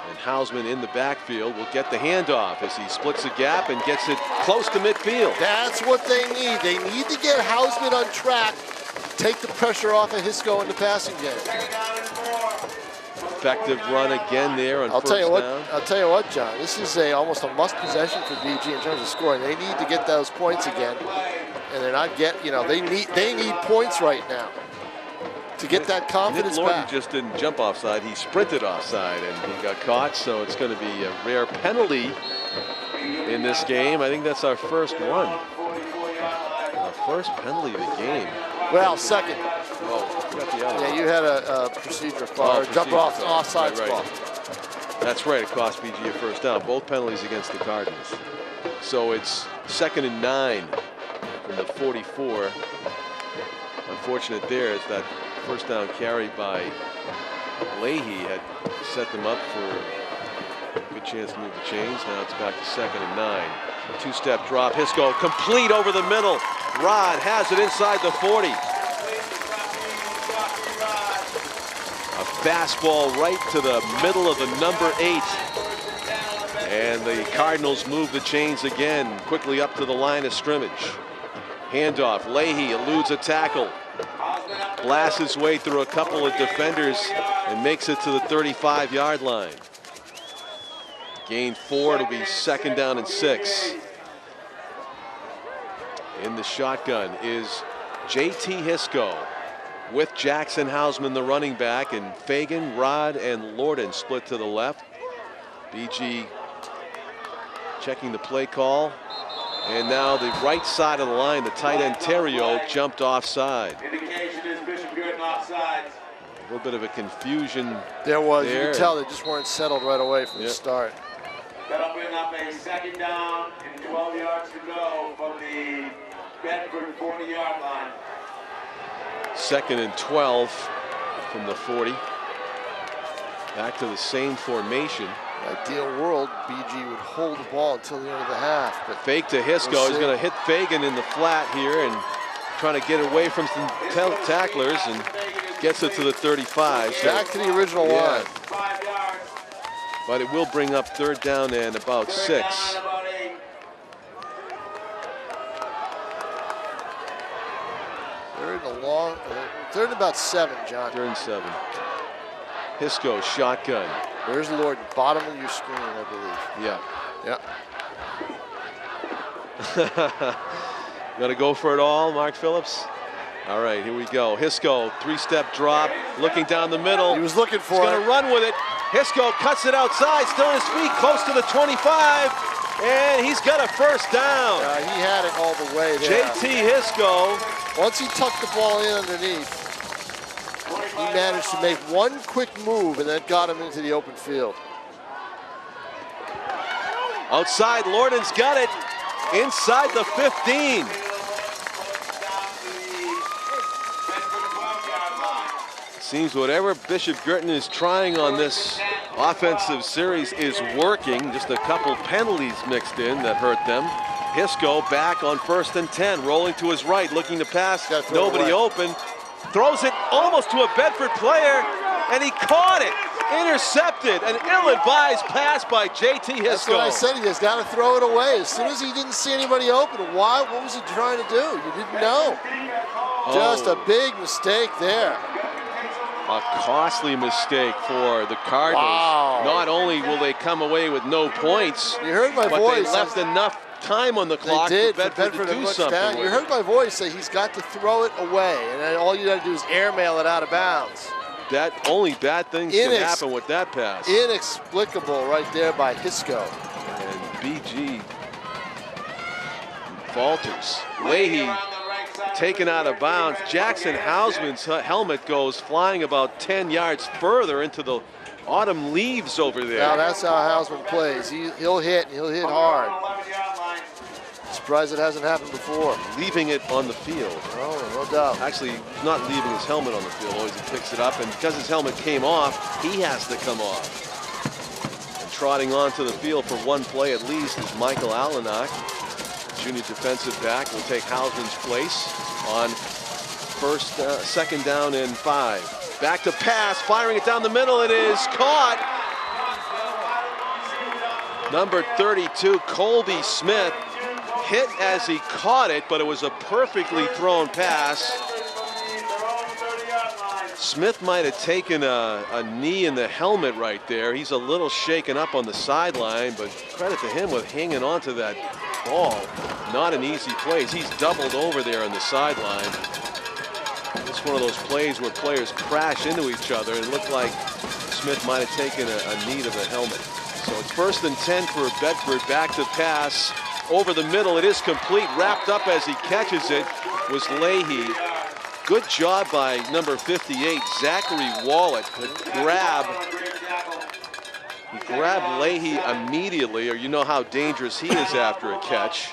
S1: And Hausman in the backfield will get the handoff as he splits the gap and gets it close to midfield.
S2: That's what they need. They need to get Hausman on track, take the pressure off of Hisco in the passing game.
S1: Effective run again there on first down.
S2: I'll tell you what, John. This is almost a must possession for BG in terms of scoring. They need to get those points again, and they're not getting. They need points right now to get that confidence
S1: Lorden
S2: back.
S1: just didn't jump offside. He sprinted offside and he got caught. So it's going to be a rare penalty in this game. I think that's our first one. Our first penalty of the game.
S2: Well, second.
S1: Oh, got the other.
S2: Yeah, you had a procedure foul, jump off offside spot.
S1: That's right. It cost BG a first down. Both penalties against the Cardinals. So it's 2nd and 9 from the 44. Unfortunate there is that first down carry by Leahy had set them up for a good chance to move the chains. Now it's back to 2nd and 9. 2-step drop. Hisco complete over the middle. Rod has it inside the 40. A fastball right to the middle of the number 8. And the Cardinals move the chains again, quickly up to the line of scrimmage. Handoff. Leahy eludes a tackle. Blasts his way through a couple of defenders and makes it to the 35-yard line. Gain 4. It'll be 2nd down and 6. In the shotgun is J.T. Hisco with Jackson Hausman, the running back, and Fagan, Rod, and Lorden split to the left. BG checking the play call. And now the right side of the line, the tight end Terrio jumped offside.
S5: Indication is Bishop Guertin offside.
S1: A little bit of a confusion
S2: There was.
S1: there.
S2: You could tell they just weren't settled right away from the start.
S5: That'll bring up a 2nd down and 12 yards to go from the Bedford 40-yard line.
S1: 2nd and 12 from the 40. Back to the same formation.
S2: Ideal world, BG would hold the ball until the end of the half. But
S1: Fake to Hisco. He's going to hit Fagan in the flat here and trying to get away from some tacklers and gets it to the 35. So
S2: back to the original line.
S5: 5 yards.
S1: But it will bring up 3rd down and about 6.
S5: About 8.
S2: Third and about 7, John.
S1: 3rd and 7. Hisco shotgun.
S2: There's Lorden, bottom of your screen, I believe.
S1: Yeah.
S2: Yeah.
S1: Gonna go for it all, Mark Phillips? All right, here we go. Hisco, 3-step drop, looking down the middle.
S2: He was looking for
S1: He's gonna run with it. Hisco cuts it outside, still on his feet, close to the 25, and he's got a first down.
S2: He had it all the way there.
S1: J.T. Hisco.
S2: Once he tucked the ball in underneath, he managed to make one quick move, and that got him into the open field.
S1: Outside, Lorden's got it. inside the 15. Seems whatever Bishop Guertin is trying on this offensive series is working. Just a couple penalties mixed in that hurt them. Hisco back on 1st and 10, rolling to his right, looking to pass. Nobody open. Throws it almost to a Bedford player, and he caught it. Intercepted. An ill-advised pass by J.T. Hisco.
S2: That's what I said. He has got to throw it away. As soon as he didn't see anybody open, what was he trying to do? You didn't know. Just a big mistake there.
S1: A costly mistake for the Cardinals.
S2: Wow.
S1: Not only will they come away with no points,
S2: You heard my
S1: but
S2: voice.
S1: they left enough time on the clock
S2: They did
S1: for Bedford to do something
S2: down. You
S1: with
S2: heard
S1: it.
S2: my voice say he's got to throw it away, and then all you got to do is airmail it out of bounds.
S1: That only bad things can happen with that pass.
S2: Inexplicable right there by Hisco.
S1: And BG falters. Leahy taken out of bounds. Jackson Hausman's helmet goes flying about 10 yards further into the autumn leaves over there.
S2: Now that's how Hausman plays. He'll hit, and he'll hit hard. Surprised it hasn't happened before.
S1: Leaving it on the field.
S2: Oh, no doubt.
S1: Actually, he's not leaving his helmet on the field. Always he picks it up, and because his helmet came off, he has to come off. And trotting onto the field for one play at least is Michael Allenak. Junior defensive back will take Hausman's place on second down and 5. Back to pass, firing it down the middle. It is caught. Number 32, Colby Smith, hit as he caught it, but it was a perfectly thrown pass. Smith might have taken a knee in the helmet right there. He's a little shaken up on the sideline, but credit to him with hanging on to that ball. Not an easy place. He's doubled over there on the sideline. It's one of those plays where players crash into each other. It looked like Smith might have taken a knee to the helmet. So it's 1st and 10 for Bedford. Back to pass. Over the middle, it is complete. Wrapped up as he catches it was Leahy. Good job by number 58, Zachary Wallet, to grab. He grabbed Leahy immediately, or you know how dangerous he is after a catch.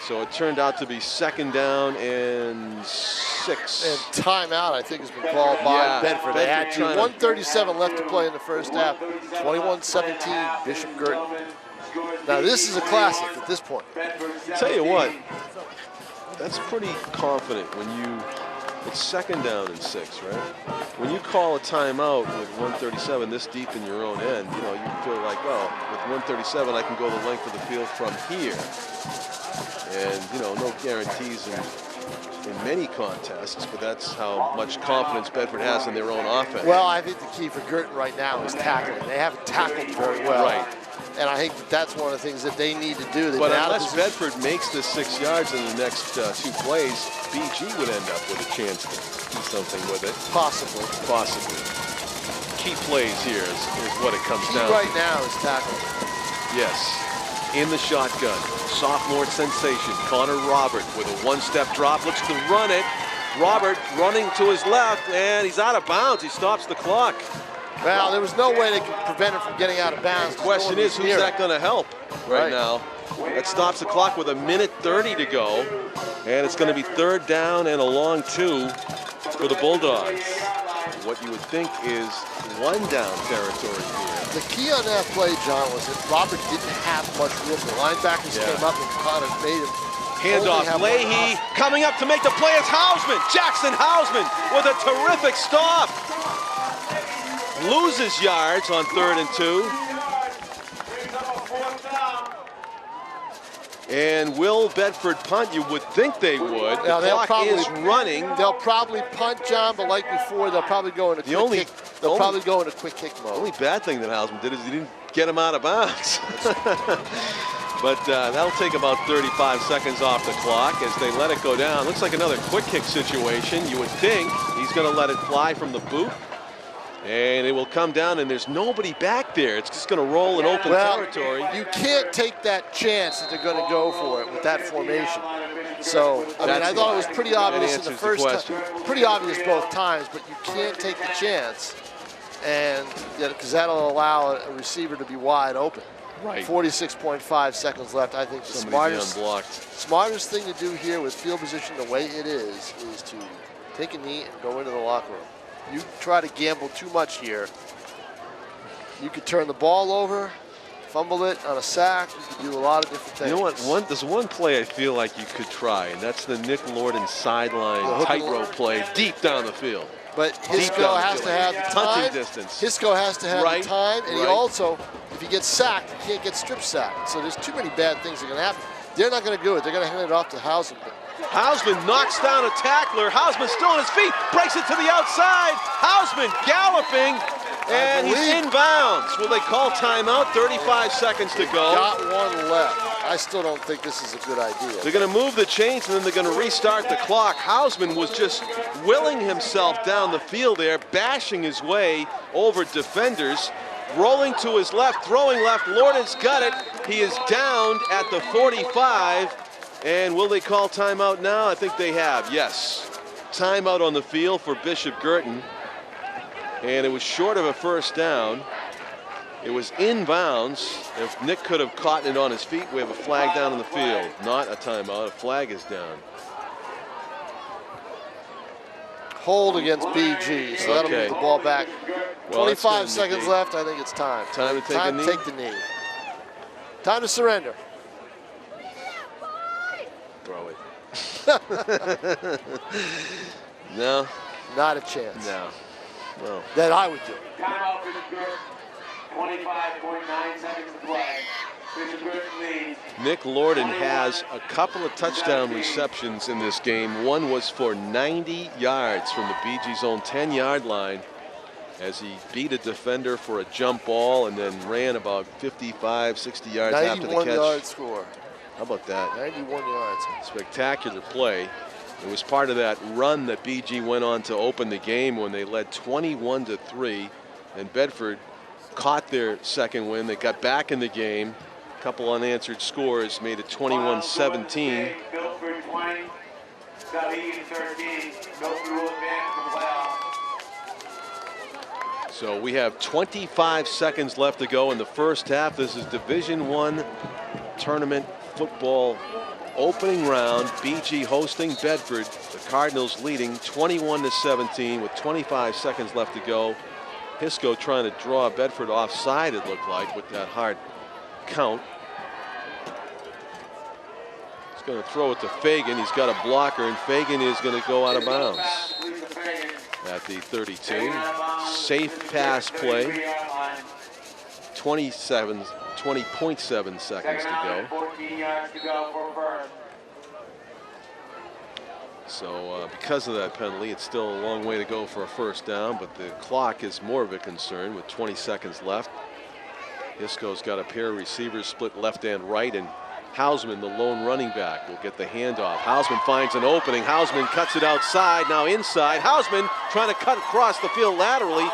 S1: So it turned out to be 2nd down and 6.
S2: And timeout, I think, has been called by Bedford. They had 1:37 left to play in the first half. 21-17, Bishop Guertin. Now this is a classic at this point.
S1: Tell you what, that's pretty confident when it's 2nd down and 6, right? When you call a timeout with 1:37 this deep in your own end, you know, you feel like, well, with 1:37 I can go the length of the field from here. And, you know, no guarantees in many contests, but that's how much confidence Bedford has in their own offense.
S2: Well, I think the key for Guertin right now is tackling. They haven't tackled very well.
S1: Right.
S2: And I think that's one of the things that they need to do.
S1: But unless Bedford makes the 6 yards in the next 2 plays, BG would end up with a chance to do something with it.
S2: Possibly.
S1: Possibly. Key plays here is what it comes down to.
S2: Right now is tackling.
S1: Yes. In the shotgun, sophomore sensation, Connor Robert with a one-step drop, looks to run it. Robert running to his left, and he's out of bounds. He stops the clock.
S2: Well, there was no way they could prevent him from getting out of bounds.
S1: The question is, who's that going to help right now? That stops the clock with 1:30 to go, and it's going to be 3rd down and a long 2 for the Bulldogs. What you would think is 1-down territory here.
S2: The key on that play, John, was that Robert didn't have much room. The linebackers came up and kind of made him.
S1: Handoff, Leahy coming up to make the play. It's Hausman, Jackson Hausman with a terrific stop. Loses yards on 3rd and 2. And will Bedford punt? You would think they would.
S2: Now,
S1: the clock is running.
S2: They'll probably punt, John, but like before, they'll probably go in a quick kick. They'll probably go in a quick kick mode.
S1: The only bad thing that Hausman did is he didn't get him out of bounds. But that'll take about 35 seconds off the clock as they let it go down. Looks like another quick kick situation. You would think he's going to let it fly from the boot. And it will come down, and there's nobody back there. It's just going to roll in open territory.
S2: You can't take that chance that they're going to go for it with that formation. So, I mean, I thought it was pretty obvious in the first time. Pretty obvious both times, but you can't take the chance, and because that'll allow a receiver to be wide open.
S1: Right.
S2: 46.5 seconds left. I think the smartest thing to do here with field position the way it is to take a knee and go into the locker room. You try to gamble too much here, you could turn the ball over, fumble it on a sack. You could do a lot of different things.
S1: You know what? There's one play I feel like you could try, and that's the Nick Lorden sideline tightrope play deep down the field.
S2: But Hisco has to have the time.
S1: Punching distance.
S2: Hisco has to have the time, and he
S1: right.
S2: also, if he gets sacked, he can't get strip sacked. So there's too many bad things that are going to happen. They're not going to do it. They're going to hand it off to Hausman.
S1: Hausman knocks down a tackler. Hausman still on his feet, breaks it to the outside. Hausman galloping, and he's inbounds. Will they call timeout? 35 seconds to go.
S2: Got one left. I still don't think this is a good idea.
S1: They're going to move the chains, and then they're going to restart the clock. Hausman was just willing himself down the field there, bashing his way over defenders, rolling to his left, throwing left. Lorden's got it. He is downed at the 45. And will they call timeout now? I think they have, yes. Timeout on the field for Bishop Guertin. And it was short of a first down. It was inbounds. If Nick could have caught it on his feet, we have a flag down in the field. Not a timeout, a flag is down.
S2: Hold against BG, so that'll move the ball back.
S1: Well,
S2: 25 seconds left, I think it's time.
S1: Time to take a knee?
S2: Take the knee. Time to surrender.
S1: Throw it. No.
S2: Not a chance.
S1: No. No.
S2: That I would do.
S5: Timeout for the group. 25.9 seconds to play. Bishop Guertin leads.
S1: Nick Lorden has a couple of touchdown receptions in this game. One was for 90 yards from the BG's own 10-yard line as he beat a defender for a jump ball and then ran about 55, 60 yards after the catch.
S2: 91-yard score.
S1: How about that?
S2: 91 yards.
S1: Spectacular play. It was part of that run that BG went on to open the game when they led 21-3, and Bedford caught their second win. They got back in the game. A couple unanswered scores made it 21-17.
S5: Bedford 20, Dalhousie 13. Bedford will advance to the playoffs.
S1: So we have 25 seconds left to go in the first half. This is Division I tournament football opening round. BG hosting Bedford. The Cardinals leading 21-17 with 25 seconds left to go. Hisco trying to draw Bedford offside, it looked like, with that hard count. He's going to throw it to Fagan. He's got a blocker, and Fagan is going to go out of bounds at the 32. Safe pass play. 20.7 seconds to go.
S5: 14 yards to go for first.
S1: So because of that penalty, it's still a long way to go for a first down, but the clock is more of a concern with 20 seconds left. Hisco's got a pair of receivers split left and right, and Hausman, the lone running back, will get the handoff. Hausman finds an opening. Hausman cuts it outside, now inside. Hausman trying to cut across the field laterally.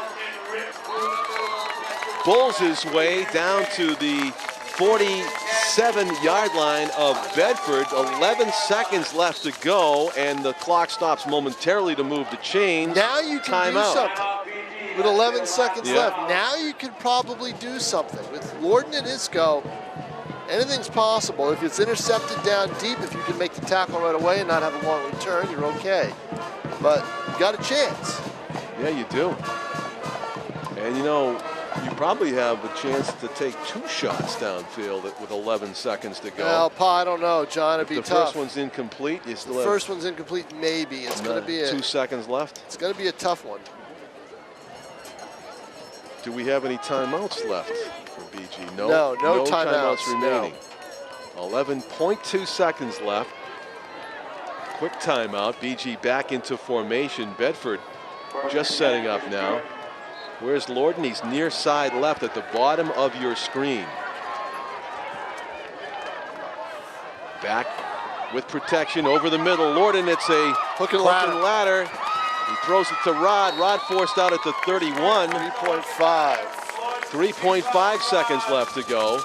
S1: Bulls his way down to the 47-yard line of Bedford. 11 seconds left to go, and the clock stops momentarily to move the chains.
S2: Now you can do something. With 11 seconds left, now you could probably do something. With Lorden and Hisco, anything's possible. If it's intercepted down deep, if you can make the tackle right away and not have a long return, you're okay. But you got a chance.
S1: Yeah, you do. And you know, you probably have a chance to take two shots downfield with 11 seconds to go.
S2: Well, Pa, I don't know, John. It'd be tough.
S1: The first one's incomplete. You still
S2: the first one's incomplete, maybe. It's going to be
S1: 2 seconds left.
S2: It's going to be a tough one.
S1: Do we have any timeouts left for BG?
S2: No timeouts
S1: remaining. 11.2 seconds left. Quick timeout. BG back into formation. Bedford just setting up now. Where's Lorden? He's near side left at the bottom of your screen. Back with protection over the middle. Lorden, it's a
S2: hook and ladder.
S1: He throws it to Rod. Rod forced out at the 31.
S2: 3.5.
S1: 3.5 seconds left to go.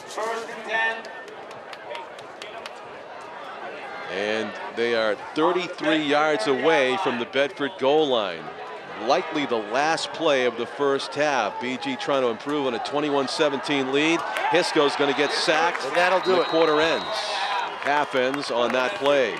S5: First and 10.
S1: And they are 33 yards away from the Bedford goal line. likely the last play of the first half. BG trying to improve on a 21-17 lead. Hisco's going to get sacked.
S2: And that'll do
S1: the
S2: it.
S1: Quarter ends. Half ends on that play.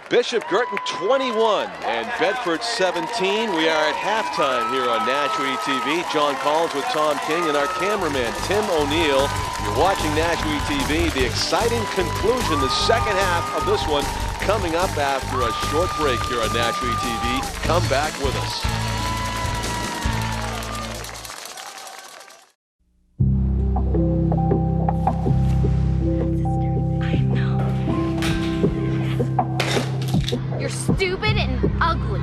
S1: Bishop Guertin 21 and Bedford 17. We are at halftime here on Nashua TV. John Collins with Tom King and our cameraman Tim O'Neill. You're watching Nashua TV. The exciting conclusion, the second half of this one, coming up after a short break here on Nashua TV. Come back with us.
S6: You're stupid and ugly.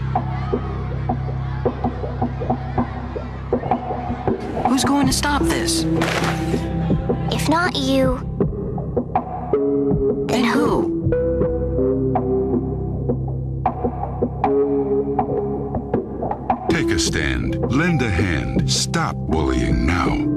S7: Who's going to stop this?
S8: If not you,
S7: And who?
S9: Take a stand. Lend a hand. Stop bullying now.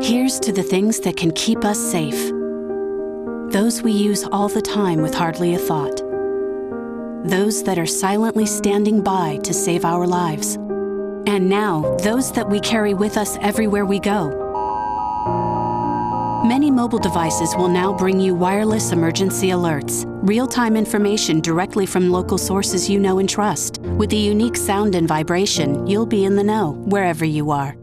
S10: Here's to the things that can keep us safe. Those we use all the time with hardly a thought. Those that are silently standing by to save our lives. And now, those that we carry with us everywhere we go. Many mobile devices will now bring you wireless emergency alerts, real-time information directly from local sources you know and trust. With the unique sound and vibration, you'll be in the know wherever you are.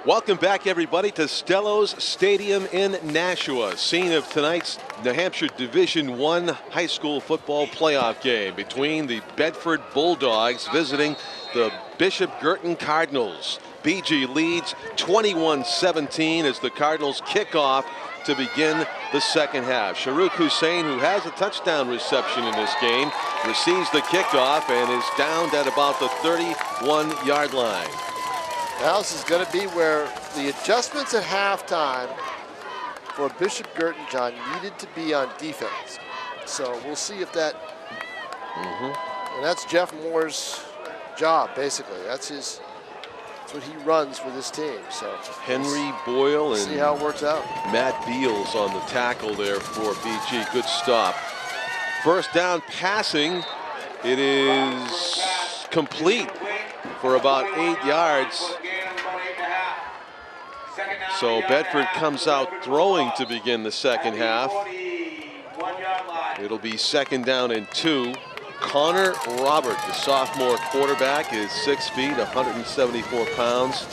S1: Welcome back, everybody, to Stellos Stadium in Nashua, scene of tonight's New Hampshire Division I high school football playoff game between the Bedford Bulldogs visiting the Bishop Guertin Cardinals. BG leads 21-17 as the Cardinals kick off to begin the second half. Sharouk Hussein, who has a touchdown reception in this game, receives the kickoff and is downed at about the 31-yard line.
S2: Now this is going to be where the adjustments at halftime for Bishop Guertin, John, needed to be on defense. So we'll see if that, and that's Jeff Moore's job, basically. That's what he runs for this team. So
S1: Henry Boyle and
S2: see how it works out.
S1: Matt Beals on the tackle there for BG. Good stop. First down passing. It is complete for about 8 yards. So Bedford comes out throwing to begin the second half. It'll be second down and 2. Connor Robert, the sophomore quarterback, is 6 feet, 174 pounds,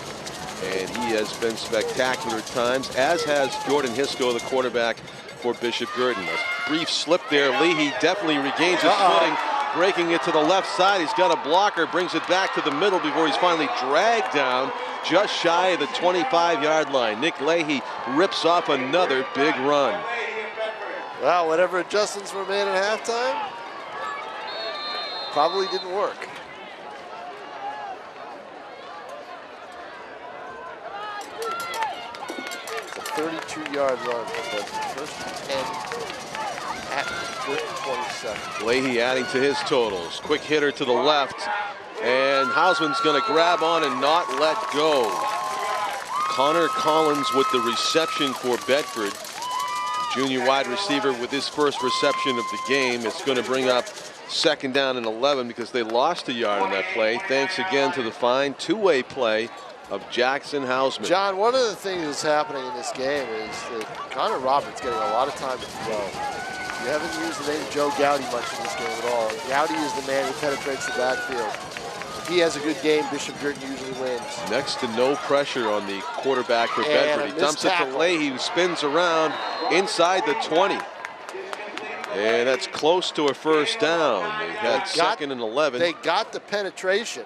S1: and he has been spectacular at times, as has Jordan Hisco, the quarterback for Bishop Guertin. A brief slip there. Leahy definitely regains his footing, breaking it to the left side. He's got a blocker, brings it back to the middle before he's finally dragged down just shy of the 25-yard line. Nick Leahy rips off another big run.
S2: Well, whatever adjustments were made at halftime probably didn't work. It's a 32-yard run for the first 10 at 27.
S1: Leahy adding to his totals. Quick hitter to the left, and Hausman's going to grab on and not let go. Connor Collins with the reception for Bedford. Junior wide receiver with his first reception of the game. It's going to bring up second down and 11 because they lost a yard on that play. Thanks again to the fine two-way play of Jackson Hausman.
S2: John, one of the things that's happening in this game is that Connor Roberts getting a lot of time to throw. You haven't used the name Joe Gowdy much in this game at all. Gowdy is the man who penetrates the backfield. If he has a good game, Bishop Guertin usually wins. Next
S1: to no pressure on the quarterback for Bedford. He dumps it to Leahy, who spins around inside the 20. And that's close to a first down. They had second and 11. They got the penetration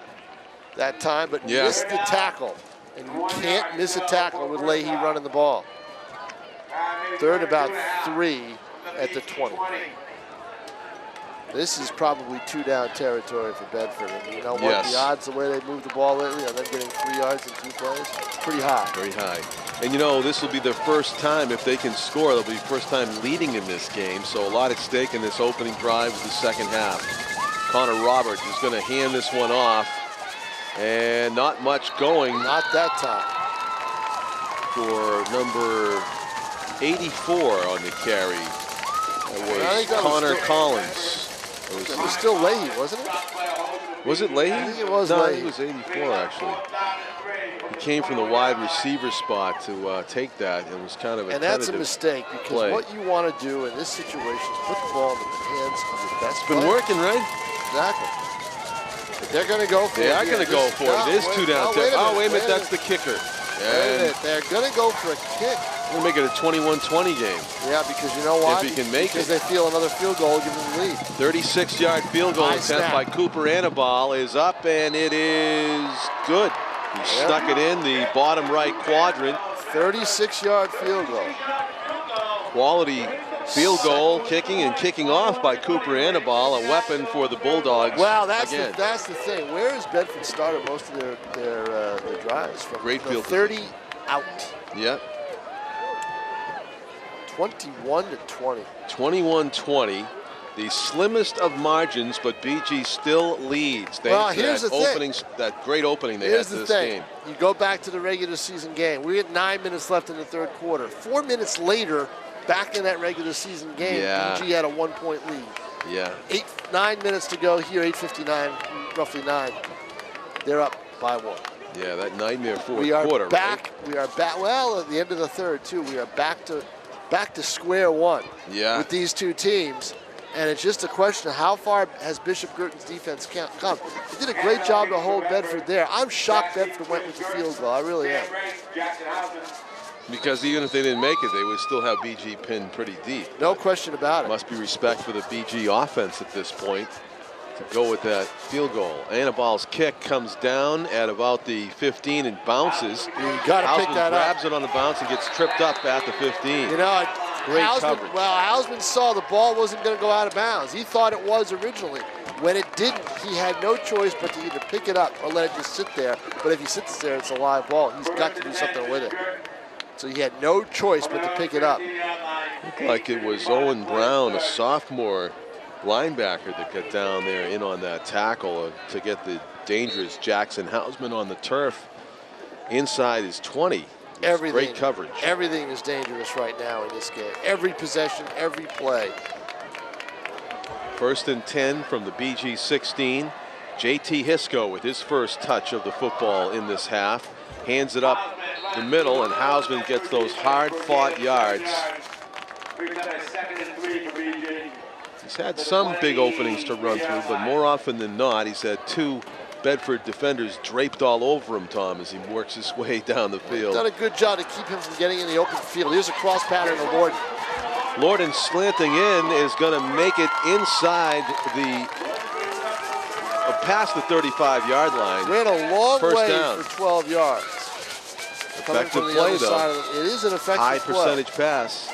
S1: that time, but missed the tackle. And you can't miss a tackle with Leahy running the ball. Third about 3 at the 20. This is probably 2-down territory for Bedford. And you know what? The odds, the way they move the ball lately, on them getting 3 yards in 2 plays, it's pretty high. Very high. And you know, this will be their first time, if they can score, they'll be first time leading in this game. So a lot at stake in this opening drive of the second half. Connor Roberts is going to hand this one off. And not much going. Not that time. For number 84 on the carry. That was Connor Collins. It was still Leahy, wasn't it? Was it Leahy? I think it was Leahy. He was 84, actually. He came from the wide receiver spot to take that. It was kind of a that's a mistake, because what you want to do in this situation is put the ball in the hands of your best player. It's been working, right? Exactly. But they're going to go for it. They are going to go for it. It is 2-down. Oh, wait a minute. That's the kicker. They're going to go for a kick. We're going to make it a 21-20 game. Yeah, because you know why? If he can make it. Because they feel another field goal will give them the lead. 36-yard field goal attempt by Cooper Anibal is up, and it is good. He stuck it in the bottom right quadrant. 36-yard field goal. Quality field goal, kicking off by Cooper Anibal, a weapon for the Bulldogs. Well, that's the thing. Where has Bedford started most of their drives from? Great field 30 out. Yep. 21-20. 21-20. The slimmest of margins, but BG still leads.
S2: Well, here's the thing.
S1: That great opening they
S2: Here's
S1: had to
S2: the
S1: this
S2: thing.
S1: game.
S2: You go back to the regular season game. We had 9 minutes left in the third quarter. 4 minutes later, back in that regular season game, BG had a 1-point lead.
S1: Yeah.
S2: 9 minutes to go here, 8:59, roughly 9. They're up by 1.
S1: Yeah, that nightmare fourth
S2: We are
S1: quarter,
S2: back.
S1: right?
S2: We are back. Well, at the end of the third, too, we are back to square one with these two teams. And it's just a question of how far has Bishop Guertin's defense come. They did a great job to hold Bedford there. I'm shocked Bedford went with the field goal. I really am.
S1: Because even if they didn't make it, they would still have BG pinned pretty deep.
S2: No question about it.
S1: Must be respect for the BG offense at this point to go with that field goal. Anabal's kick comes down at about the 15 and bounces.
S2: You got to pick that up.
S1: Grabs it on the bounce and gets tripped up at the 15.
S2: You know,
S1: great coverage.
S2: Well, Hausman saw the ball wasn't going to go out of bounds. He thought it was originally. When it didn't, he had no choice but to either pick it up or let it just sit there. But if he sits there, it's a live ball. He's got to do something with it. So he had no choice but to pick it up.
S1: Looked like it was Owen Brown, a sophomore linebacker, that got down there in on that tackle to get the dangerous Jackson Hausman on the turf inside his 20.
S2: Everything,
S1: great coverage.
S2: Everything is dangerous right now in this game. Every possession, every play.
S1: 1st and 10 from the BG 16. JT Hisco with his first touch of the football in this half. Hands it up the middle, and Hausman gets those hard-fought yards. He's had some big openings to run through, but more often than not, he's had 2 Bedford defenders draped all over him, Tom, as he works his way down the field.
S2: Done a good job to keep him from getting in the open field. Here's a cross pattern to Lorden.
S1: Lorden slanting in is going to make it inside past the 35-yard line.
S2: Ran a long way
S1: down.
S2: for 12 yards.
S1: Effective play, though.
S2: It is an effective
S1: high
S2: play.
S1: Percentage pass.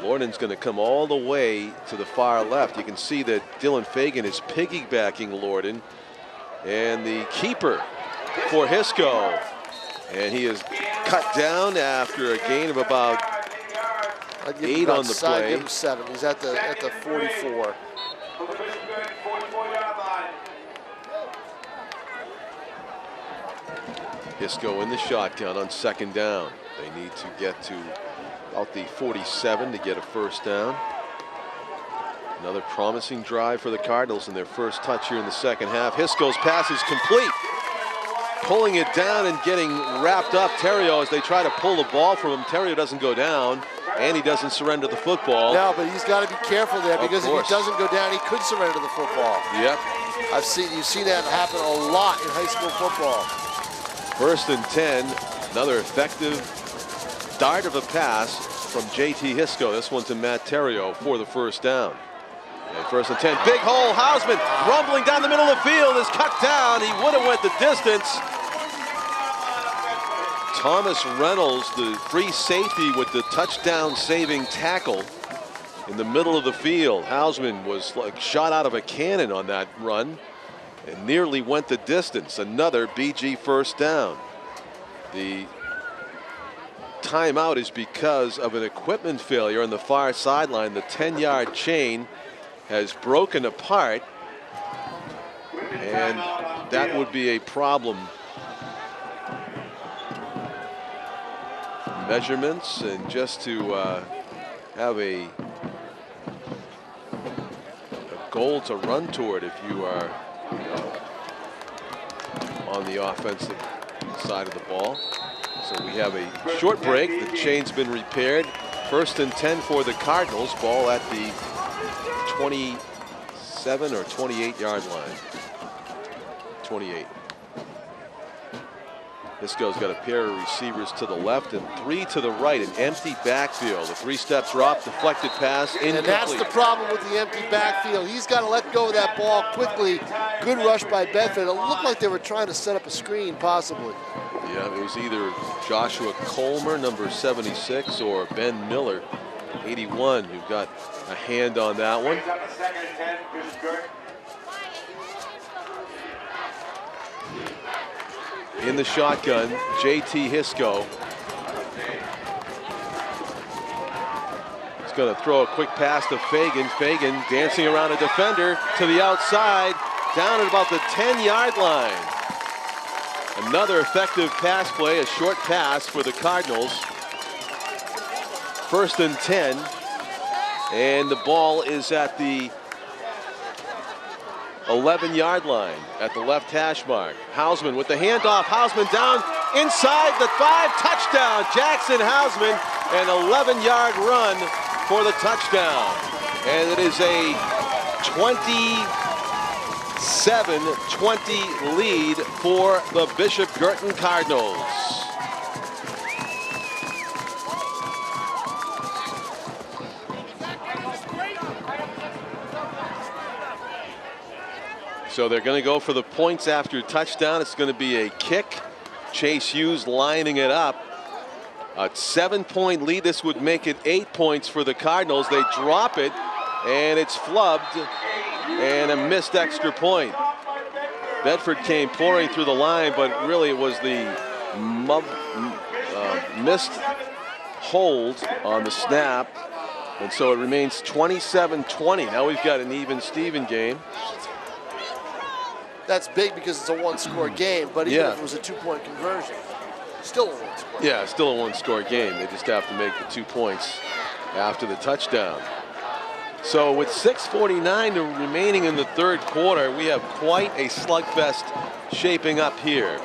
S1: Lorden's going to come all the way to the far left. You can see that Dylan Fagan is piggybacking Lorden. And the keeper for Hisco. And he is cut down after a gain of about 8 on the play.
S2: I'd give him 7. He's at the 44.
S1: Hisco in the shotgun on 2nd down. They need to get to about the 47 to get a first down. Another promising drive for the Cardinals in their first touch here in the second half. Hisco's pass is complete. Pulling it down and getting wrapped up. Terrio, as they try to pull the ball from him. Terrio doesn't go down, and he doesn't surrender the football.
S2: No, but he's got to be careful there, because if he doesn't go down, he could surrender the football.
S1: Yep.
S2: You've seen that happen a lot in high school football.
S1: 1st and 10. Another effective dart of a pass from JT Hisco. This one to Matt Terrio for the first down. And 1st and 10. Big hole. Hausman rumbling down the middle of the field is cut down. He would have went the distance. Thomas Reynolds, the free safety, with the touchdown saving tackle in the middle of the field. Hausman was like shot out of a cannon on that run and nearly went the distance. Another BG first down. The timeout is because of an equipment failure on the far sideline. The 10-yard chain has broken apart, and that would be a problem. Measurements, and just to have a goal to run toward if you are on the offensive side of the ball. So we have a short break. The chain's been repaired. 1st and 10 for the Cardinals. Ball at the 27 or 28-yard line. 28. Hisco's got a pair of receivers to the left and 3 to the right. An empty backfield. A 3-step drop, deflected pass, incomplete.
S2: And that's the problem with the empty backfield. He's got to let go of that ball quickly. Good rush by Bedford. It looked like they were trying to set up a screen, possibly.
S1: Yeah, it was either Joshua Colmer, number 76, or Ben Miller, 81, who got a hand on that one. In the shotgun, JT Hisco. He's going to throw a quick pass to Fagan. Fagan dancing around a defender to the outside, down at about the 10-yard line. Another effective pass play, a short pass for the Cardinals. 1st and 10, and the ball is at the 11-yard line at the left hash mark. Hausman with the handoff. Hausman down inside the 5, touchdown. Jackson Hausman, an 11-yard run for the touchdown. And it is a 27-20 lead for the Bishop Guertin Cardinals. So they're going to go for the points after touchdown. It's going to be a kick. Chase Hughes lining it up. A 7-point lead. This would make it 8 points for the Cardinals. They drop it, and it's flubbed, and a missed extra point. Bedford came pouring through the line, but really it was the missed hold on the snap, and so it remains 27-20. Now we've got an even-Steven game.
S2: That's big because it's a one-score game, but even if it was a 2-point conversion, still a one-score.
S1: Yeah, still a one-score game. They just have to make the 2 points after the touchdown. So with 6:49 remaining in the third quarter, we have quite a slugfest shaping up here,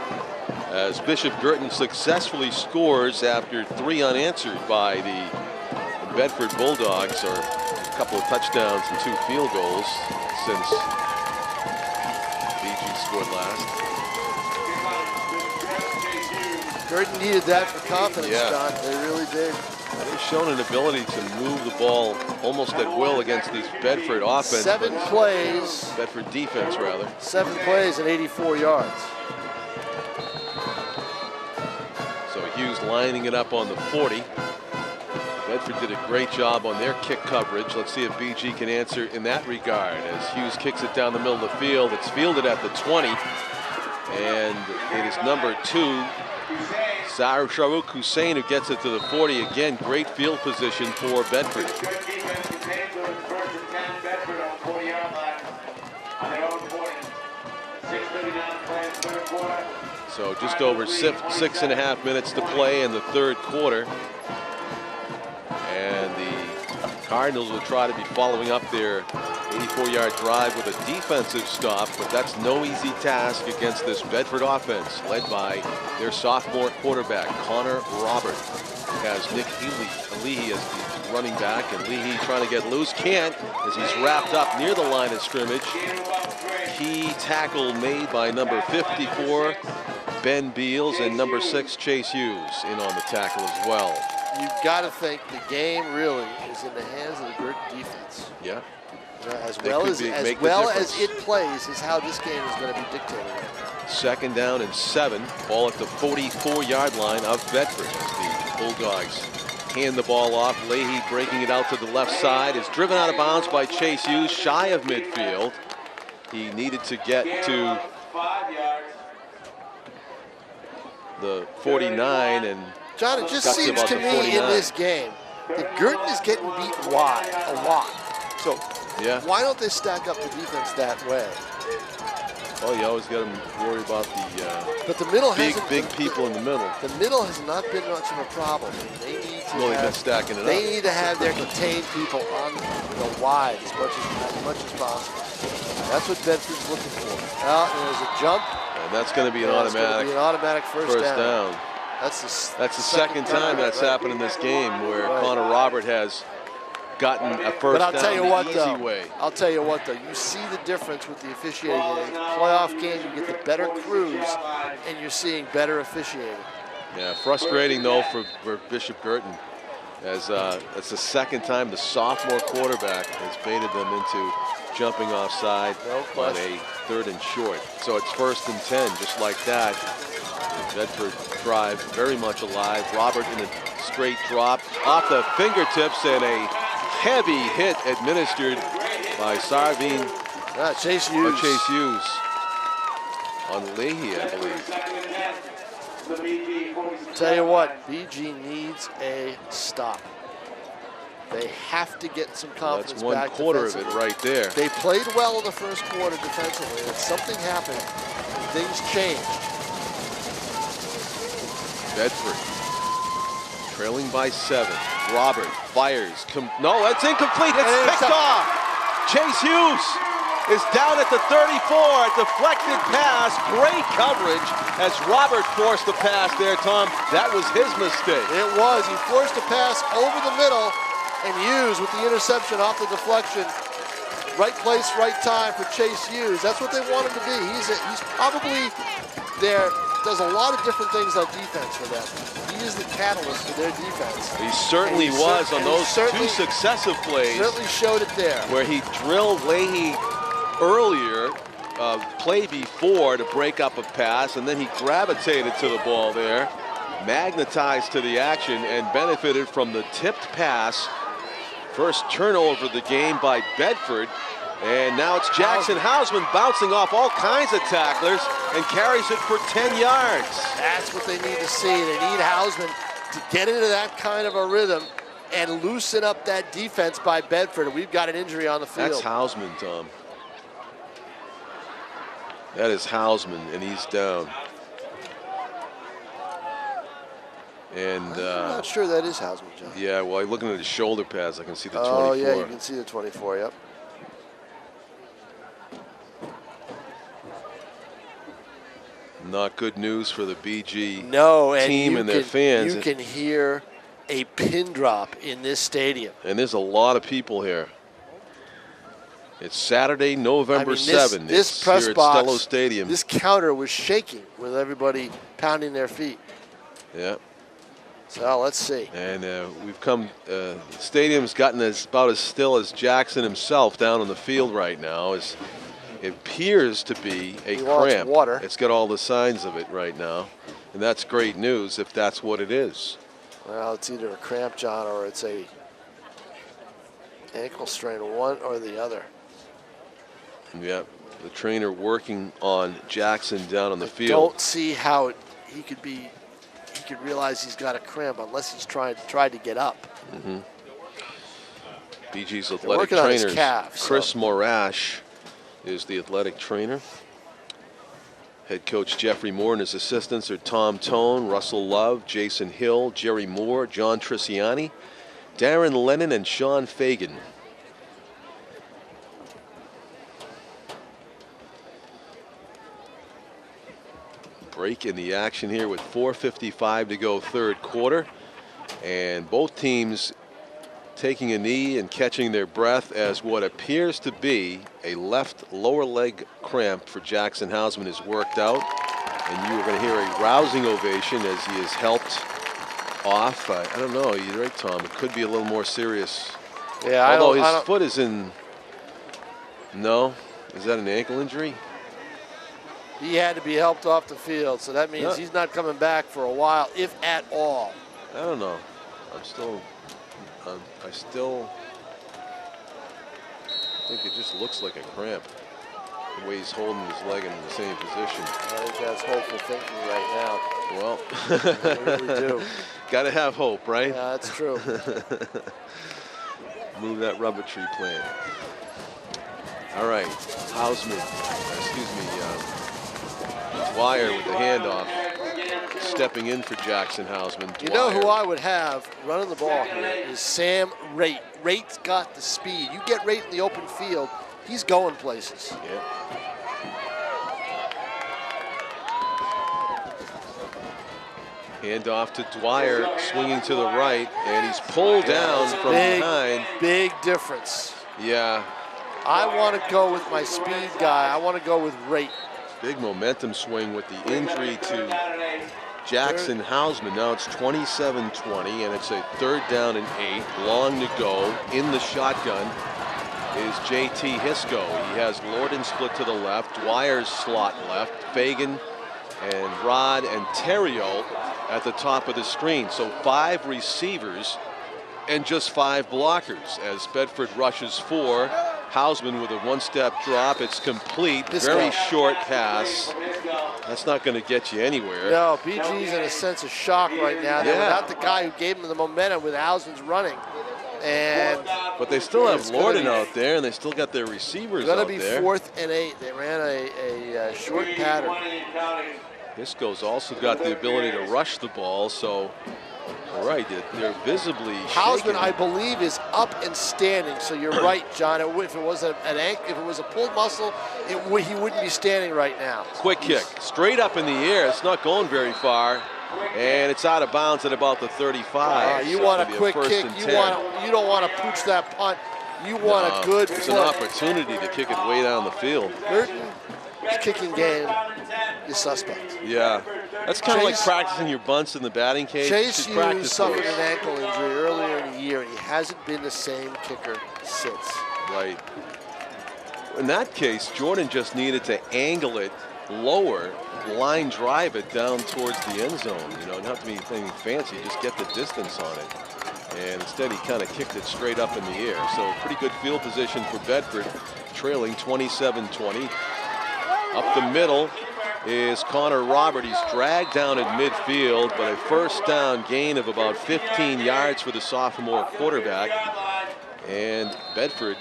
S1: as Bishop Guertin successfully scores after 3 unanswered by the Bedford Bulldogs, or a couple of touchdowns and 2 field goals since scored last.
S2: Guertin needed that for confidence, John. They really did.
S1: They've shown an ability to move the ball almost at will against this Bedford offense.
S2: 7 plays.
S1: Bedford defense, rather.
S2: 7 plays and 84 yards.
S1: So Hughes lining it up on the 40. Bedford did a great job on their kick coverage. Let's see if BG can answer in that regard, as Hughes kicks it down the middle of the field. It's fielded at the 20, and it is number 2, Sharouk Hussein, who gets it to the 40. Again, great field position for Bedford. So just over 6.5 minutes to play in the third quarter. And the Cardinals will try to be following up their 84-yard drive with a defensive stop, but that's no easy task against this Bedford offense, led by their sophomore quarterback, Connor Robert. Has Nick Leahy as the running back, and Leahy trying to get loose, can't, as he's wrapped up near the line of scrimmage. Key tackle made by number 54, Ben Beals, and number 6, Chase Hughes, in on the tackle as well.
S2: You've got to think the game really is in the hands of the Guertin defense.
S1: Yeah.
S2: As well as it plays is how this game is going to be dictated.
S1: 2nd down and 7. Ball at the 44-yard line of Bedford, as the Bulldogs hand the ball off. Leahy breaking it out to the left side is driven out of bounds by Chase Hughes, shy of midfield. He needed to get to the 49, and
S2: John, it just seems to me in this game that Guertin is getting beat wide a lot. So why don't they stack up the defense that way?
S1: Well, you always got to worry about
S2: the middle
S1: big people in the middle.
S2: The middle has not been much of a problem. They need to
S1: been stacking it up.
S2: They need to have their contained people on wide as much as possible. That's what Bedford's looking for. Now there's a jump.
S1: And that's going to be an automatic
S2: first down.
S1: That's the second time that's happened in this game, where Connor Robert has gotten a first down the easy way.
S2: I'll tell you what, though. You see the difference with the officiating. In a playoff game, you get the better crews, and you're seeing better officiating.
S1: Yeah, frustrating, though, for Bishop Guertin, as it's the second time the sophomore quarterback has baited them into jumping offside on a 3rd and short. So it's 1st and 10, just like that. Bedford drive very much alive. Robert in a straight drop off the fingertips, and a heavy hit administered by Sarveen.
S2: Chase Hughes.
S1: Chase Hughes on Leahy, I believe.
S2: Tell you what, BG needs a stop. They have to get some confidence
S1: That's
S2: back.
S1: 1/4 of it right there.
S2: They played well in the first quarter defensively, and something happened. Things changed.
S1: Bedford trailing by 7. Robert fires. No, that's incomplete. It's picked off. Chase Hughes is down at the 34. A deflected pass. Great coverage as Robert forced the pass there, Tom. That was his mistake.
S2: It was. He forced a pass over the middle, and Hughes with the interception off the deflection. Right place, right time for Chase Hughes. That's what they want him to be. He's probably there. Does a lot of different things on defense for them. He is the catalyst for their defense.
S1: He certainly was on those 2 successive plays.
S2: Certainly showed it there.
S1: Where he drilled Leahy earlier, play before to break up a pass, and then he gravitated to the ball there, magnetized to the action, and benefited from the tipped pass. First turnover of the game by Bedford. And now it's Jackson Hausman bouncing off all kinds of tacklers and carries it for 10 yards.
S2: That's what they need to see. They need Hausman to get into that kind of a rhythm and loosen up that defense by Bedford. And we've got an injury on the field.
S1: That's Hausman, Tom. That is Hausman, and he's down. And
S2: I'm not sure that is Hausman, John.
S1: Yeah, well, looking at his shoulder pads, I can see the 24.
S2: Oh, yeah, you can see the 24, yep.
S1: Not good news for the BG
S2: team
S1: and their fans.
S2: You can hear a pin drop in this stadium.
S1: And there's a lot of people here. It's Saturday, November 7th.
S2: This press box,
S1: Stellos Stadium.
S2: This counter was shaking with everybody pounding their feet.
S1: Yeah.
S2: So let's see.
S1: And we've come, the stadium's gotten about as still as Jackson himself down on the field right now. It appears to be a cramp.
S2: Water.
S1: It's got all the signs of it right now. And that's great news if that's what it is.
S2: Well, it's either a cramp, John, or it's a ankle strain, one or the other.
S1: Yeah, the trainer working on Jackson down on the field.
S2: Don't see how he could realize he's got a cramp unless he's tried to get up.
S1: Mm-hmm. BG's athletic trainer, Chris Morash, is the athletic trainer. Head coach Jeffrey Moore and his assistants are Tom Tone, Russell Love, Jason Hill, Jerry Moore, John Triciani, Darren Lennon, and Sean Fagan. Break in the action here with 4:55 to go, third quarter. And both teams taking a knee and catching their breath as what appears to be a left lower leg cramp for Jackson Hausman is worked out. And you are going to hear a rousing ovation as he is helped off. I don't know, you're right, Tom. It could be a little more serious.
S2: Yeah,
S1: although his foot is in. No? Is that an ankle injury?
S2: He had to be helped off the field, so that means he's not coming back for a while, if at all.
S1: I don't know. I still think it just looks like a cramp. The way he's holding his leg in the same position.
S2: I think that's hopeful thinking right now.
S1: Well,
S2: I really do.
S1: Got to have hope, right?
S2: Yeah, that's true.
S1: Move that rubber tree plant. All right, Dwyer with the handoff, stepping in for Jackson Hausman.
S2: You know who I would have running the ball here is Sam Raitt. Rait's got the speed. You get Raitt in the open field, he's going places.
S1: Yeah. Handoff to Dwyer, swinging to the right, and he's pulled down from behind.
S2: Big difference.
S1: Yeah.
S2: I want to go with my speed guy. I want to go with Raitt.
S1: Big momentum swing with the injury to Jackson Hausman. Now it's 27-20, and it's a 3rd down and 8. Long to go. In the shotgun is J.T. Hisco. He has Lorden split to the left, Dwyer's slot left, Fagan and Rod and Terrio at the top of the screen. So 5 receivers and just 5 blockers as Bedford rushes 4. Hausman with a one-step drop. It's complete. Very short pass. That's not going to get you anywhere.
S2: No, BG's in a sense of shock right now. They're without the guy who gave him the momentum with Hausman's running.
S1: But they still have Lorden out there, and they still got their receivers out there.
S2: It's going to be 4th and 8. They ran a short pattern.
S1: Bisco's also got the ability to rush the ball, so right, they're visibly
S2: Hausman,
S1: shaken.
S2: I believe, is up and standing. So you're right, John. If it was if it was a pulled muscle, he wouldn't be standing right now.
S1: Quick kick, straight up in the air. It's not going very far, and it's out of bounds at about the 35.
S2: You
S1: so
S2: want a quick kick. You don't want to pooch that punt. You want a good
S1: It's
S2: foot.
S1: an opportunity to kick it way down the field.
S2: Guertin's kicking game is suspect.
S1: Yeah, that's kind of like practicing your bunts in the batting cage.
S2: Chase Hughes suffered an ankle injury earlier in the year, and he hasn't been the same kicker since.
S1: Right. In that case, Jordan just needed to angle it lower, line drive it down towards the end zone. You know, not to be anything fancy, just get the distance on it. And instead, he kind of kicked it straight up in the air. So pretty good field position for Bedford, trailing 27-20. Up the middle is Connor Robert. He's dragged down at midfield, but a first down gain of about 15 yards for the sophomore quarterback. And Bedford,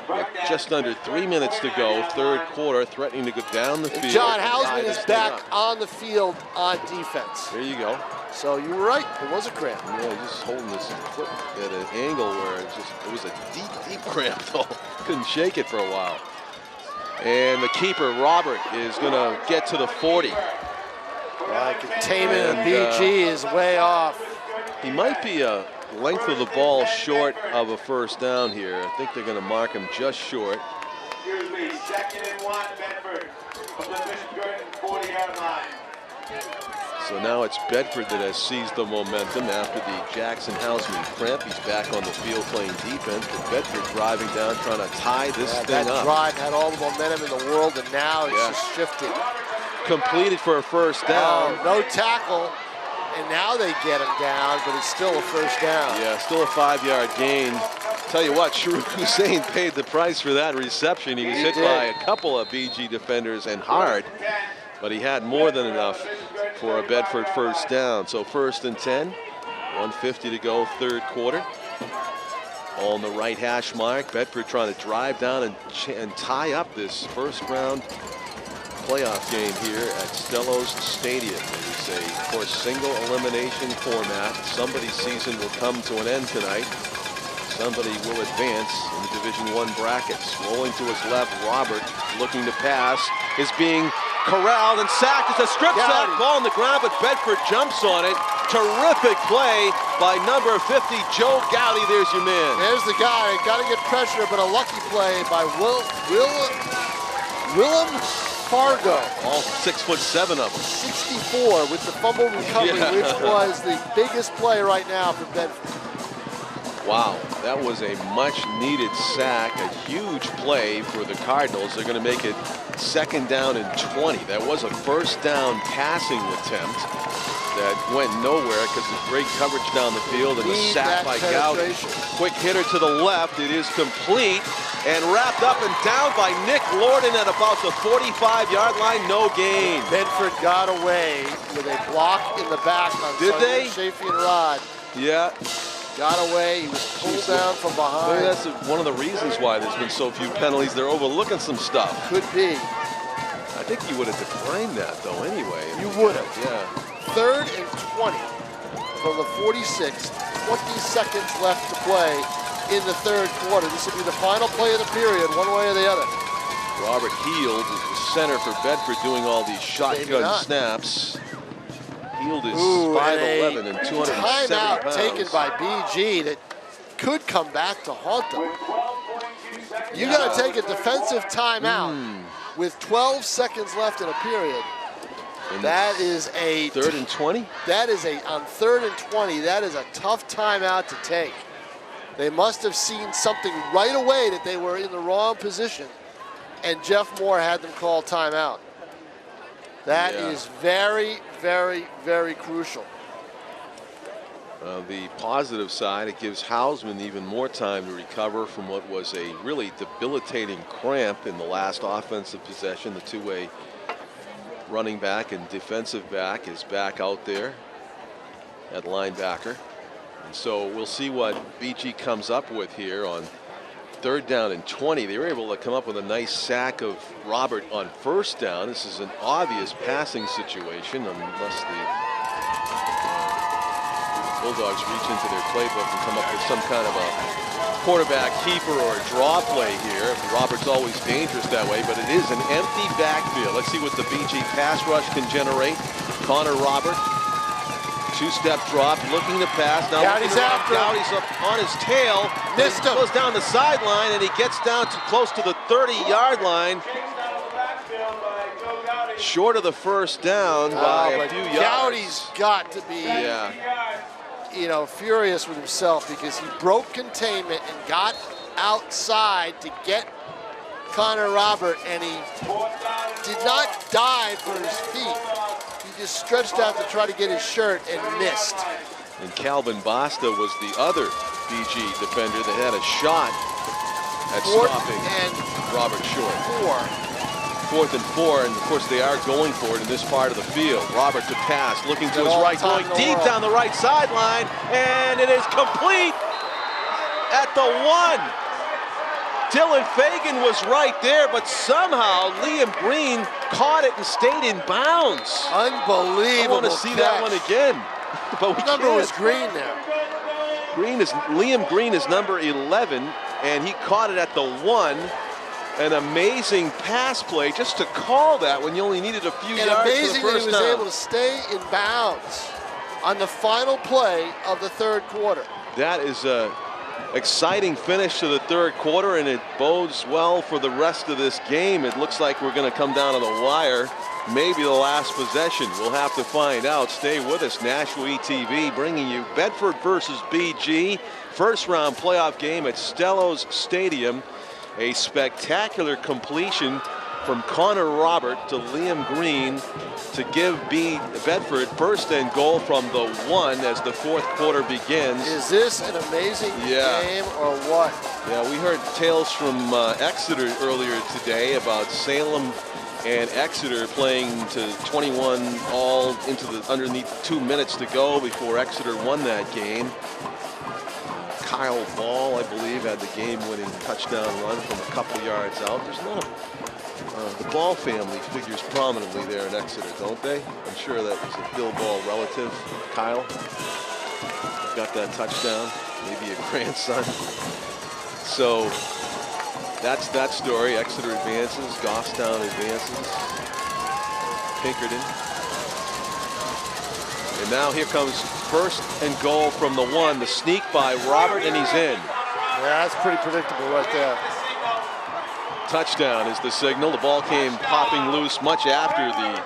S1: with just under 3 minutes to go, third quarter, threatening to go down the field.
S2: John Hausman is back on the field on defense.
S1: There you go.
S2: So you were right, it was a cramp.
S1: Yeah, just holding his foot at an angle where it was a deep cramp though. Couldn't shake it for a while. And the keeper, Robert, is going to get to the 40.
S2: Containment of BG is way off.
S1: He might be a length of the ball short of a first down here. I think they're going to mark him just short.
S5: Excuse me, 2nd and 1, Bedford, from the Bishop Guertin 40-yard line.
S1: So now it's Bedford that has seized the momentum after the Jackson Hausman cramp. He's back on the field playing defense, but Bedford driving down, trying to tie this thing up.
S2: That drive had all the momentum in the world, and now it's just shifted.
S1: Completed for a first down.
S2: No tackle, and now they get him down, but it's still a first down.
S1: Yeah, still a 5-yard gain. Tell you what, Sharif Hussein paid the price for that reception. He was hit by a couple of BG defenders and hard, but he had more than enough for a Bedford first down. So 1st and 10, 1:50 to go, third quarter. On the right hash mark, Bedford trying to drive down and tie up this first round playoff game here at Stellos Stadium. It is a, of course, single elimination format. Somebody's season will come to an end tonight. Somebody will advance in the Division I brackets. Rolling to his left, Robert looking to pass, is being corralled and sacked. It's a strip sack, ball on the ground, but Bedford jumps on it. Terrific play by number 50, Joe Gowdy. There's your man.
S2: There's the guy. Got to get pressure, but a lucky play by Willem Fargo.
S1: All 6'7" of them.
S2: 64 with the fumble recovery, which was the biggest play right now for Bedford.
S1: Wow, that was a much-needed sack, a huge play for the Cardinals. They're going to make it 2nd down and 20. That was a first down passing attempt that went nowhere because of great coverage down the field and the sack by Gowdy. Quick hitter to the left. It is complete and wrapped up and down by Nick Lorden at about the 45-yard line. No gain.
S2: Bedford got away with a block in the back on Shafee and Rod.
S1: Yeah.
S2: Got away, he was pulled down from behind.
S1: Maybe that's one of the reasons why there's been so few penalties. They're overlooking some stuff.
S2: Could be.
S1: I think you would have declined that, though, anyway.
S2: You would have.
S1: Yeah.
S2: 3rd and 20 from the 46. 20 seconds left to play in the third quarter. This will be the final play of the period, one way or the other.
S1: Robert Heald is the center for Bedford doing all these shotgun snaps. Heald is 5'11" and 270
S2: timeout
S1: pounds.
S2: taken by BG that could come back to haunt them. You got to take a defensive timeout with 12 seconds left in a period.
S1: And
S2: that is a
S1: 3rd and 20.
S2: That is on 3rd and 20. That is a tough timeout to take. They must have seen something right away that they were in the wrong position, and Jeff Moore had them call timeout. That is very, very, very crucial.
S1: The positive side, it gives Hausman even more time to recover from what was a really debilitating cramp in the last offensive possession. The two-way running back and defensive back is back out there at linebacker. And so we'll see what BG comes up with here on 3rd down and 20. They were able to come up with a nice sack of Robert on 1st down. This is an obvious passing situation unless the Bulldogs reach into their playbook and come up with some kind of a quarterback keeper or a draw play here. Robert's always dangerous that way, but it is an empty backfield. Let's see what the BG pass rush can generate. Connor Robert, 2-step drop, looking to pass. Now
S2: Gowdy's after him.
S1: Gowdy's up on his tail.
S2: Missed him.
S1: Goes down the sideline, and he gets down to close to the 30-yard line. Short of the 1st down by a few yards.
S2: Gowdy's got to be, you know, furious with himself because he broke containment and got outside to get Connor Robert, and he did not dive for his feet. He just stretched out to try to get his shirt and missed.
S1: And Calvin Basta was the other BG defender that had a shot at stopping Robert short. 4th and 4, and of course they are going for it in this part of the field. Robert to pass, looking to his right, going deep down the right sideline, and it is complete at the 1. Dylan Fagan was right there, but somehow Liam Green caught it and stayed in bounds.
S2: Unbelievable.
S1: I want to see that one again. But
S2: what number was Green there?
S1: Liam Green is number 11, and he caught it at the 1. An amazing pass play just to call that when you only needed a few yards for the
S2: amazing that
S1: first
S2: he was
S1: down.
S2: able to stay in bounds on the final play of the 3rd quarter.
S1: That is a exciting finish to the 3rd quarter, and it bodes well for the rest of this game. It looks like we're going to come down to the wire. Maybe the last possession. We'll have to find out. Stay with us. Nashua TV bringing you Bedford versus BG. 1st round playoff game at Stellos Stadium. A spectacular completion from Connor Robert to Liam Green to give Bedford 1st and goal from the 1 as the 4th quarter begins.
S2: Is this an amazing game or what?
S1: Yeah, we heard tales from Exeter earlier today about Salem and Exeter playing to 21 all into the underneath 2 minutes to go before Exeter won that game. Kyle Ball, I believe, had the game-winning touchdown run from a couple yards out. There's a lot of the Ball family figures prominently there in Exeter, don't they? I'm sure that was a Bill Ball relative, Kyle. Got that touchdown, maybe a grandson. So that's that story. Exeter advances, Goffstown advances, Pinkerton. And now here comes 1st and goal from the 1. The sneak by Robert, and he's in.
S2: Yeah, that's pretty predictable right there.
S1: Touchdown is the signal. The ball came popping loose much after the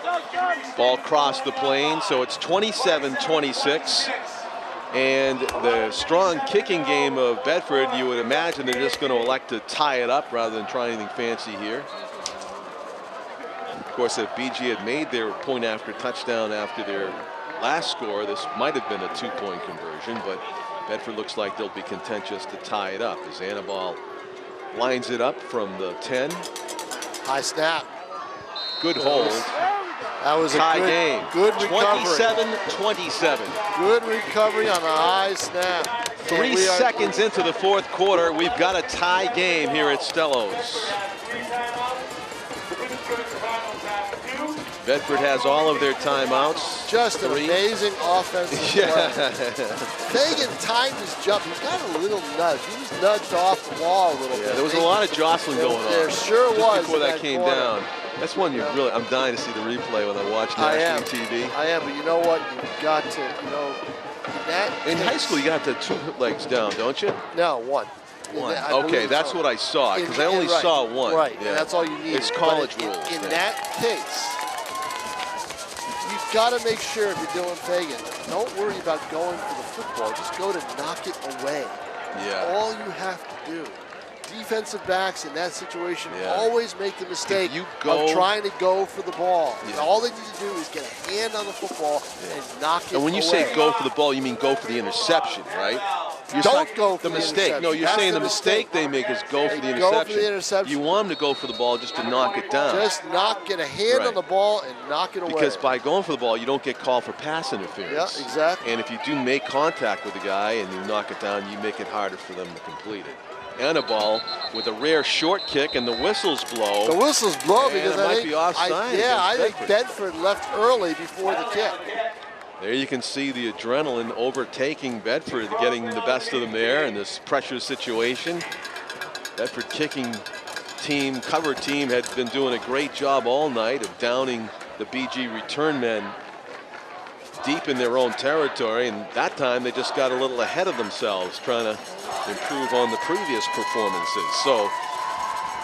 S1: ball crossed the plane. So it's 27-26. And the strong kicking game of Bedford, you would imagine they're just going to elect to tie it up rather than try anything fancy here. Of course, if BG had made their point after touchdown after their last score, this might have been a 2-point conversion, but Bedford looks like they'll be content just to tie it up as Annabelle lines it up from the 10.
S2: High snap.
S1: Good hold.
S2: That was
S1: tie
S2: a
S1: game.
S2: Good recovery.
S1: 27-27.
S2: Good recovery on a high snap.
S1: 3 seconds into the 4th quarter, we've got a tie game here at Stellos. Bedford has all of their timeouts.
S2: Just an amazing offensive play. Fagan timed his jump. He's got a little nudge. He was nudged off the wall a little bit.
S1: There was a lot of jostling going on.
S2: There sure
S1: just
S2: was.
S1: Before that came down. That's one I'm dying to see the replay when I watch Nashua TV.
S2: I am, but you know what? You've got to,
S1: in high school, you have to have 2 legs down, don't you?
S2: No, 1.
S1: Okay, that's what I saw, because I only saw 1.
S2: Right,
S1: yeah.
S2: and that's all you need.
S1: It's college rules.
S2: In that case, you've got to make sure if you're doing Fagan, don't worry about going for the football. Just go to knock it away.
S1: Yeah.
S2: All you have to do. Defensive backs in that situation always make the mistake of trying to go for the ball. Yeah. All they need to do is get a hand on the football and knock it away.
S1: And when you say go for the ball, you mean go for the interception, right?
S2: Don't go for
S1: the mistake. No, you're saying the mistake they make is go for the interception.
S2: Go for the interception.
S1: You want them to go for the ball just to knock it down.
S2: Just get a hand on the ball and knock it away.
S1: Because by going for the ball, you don't get called for pass interference.
S2: Yeah, exactly.
S1: And if you do make contact with the guy and you knock it down, you make it harder for them to complete it. And a ball with a rare short kick, and the whistles blow.
S2: The whistles blow because
S1: I think, be offside.
S2: I think Bedford left early before the kick.
S1: There you can see the adrenaline overtaking Bedford, getting the best of them there in this pressure situation. Bedford kicking team, cover team, had been doing a great job all night of downing the BG return men deep in their own territory, and that time they just got a little ahead of themselves trying to improve on the previous performances. So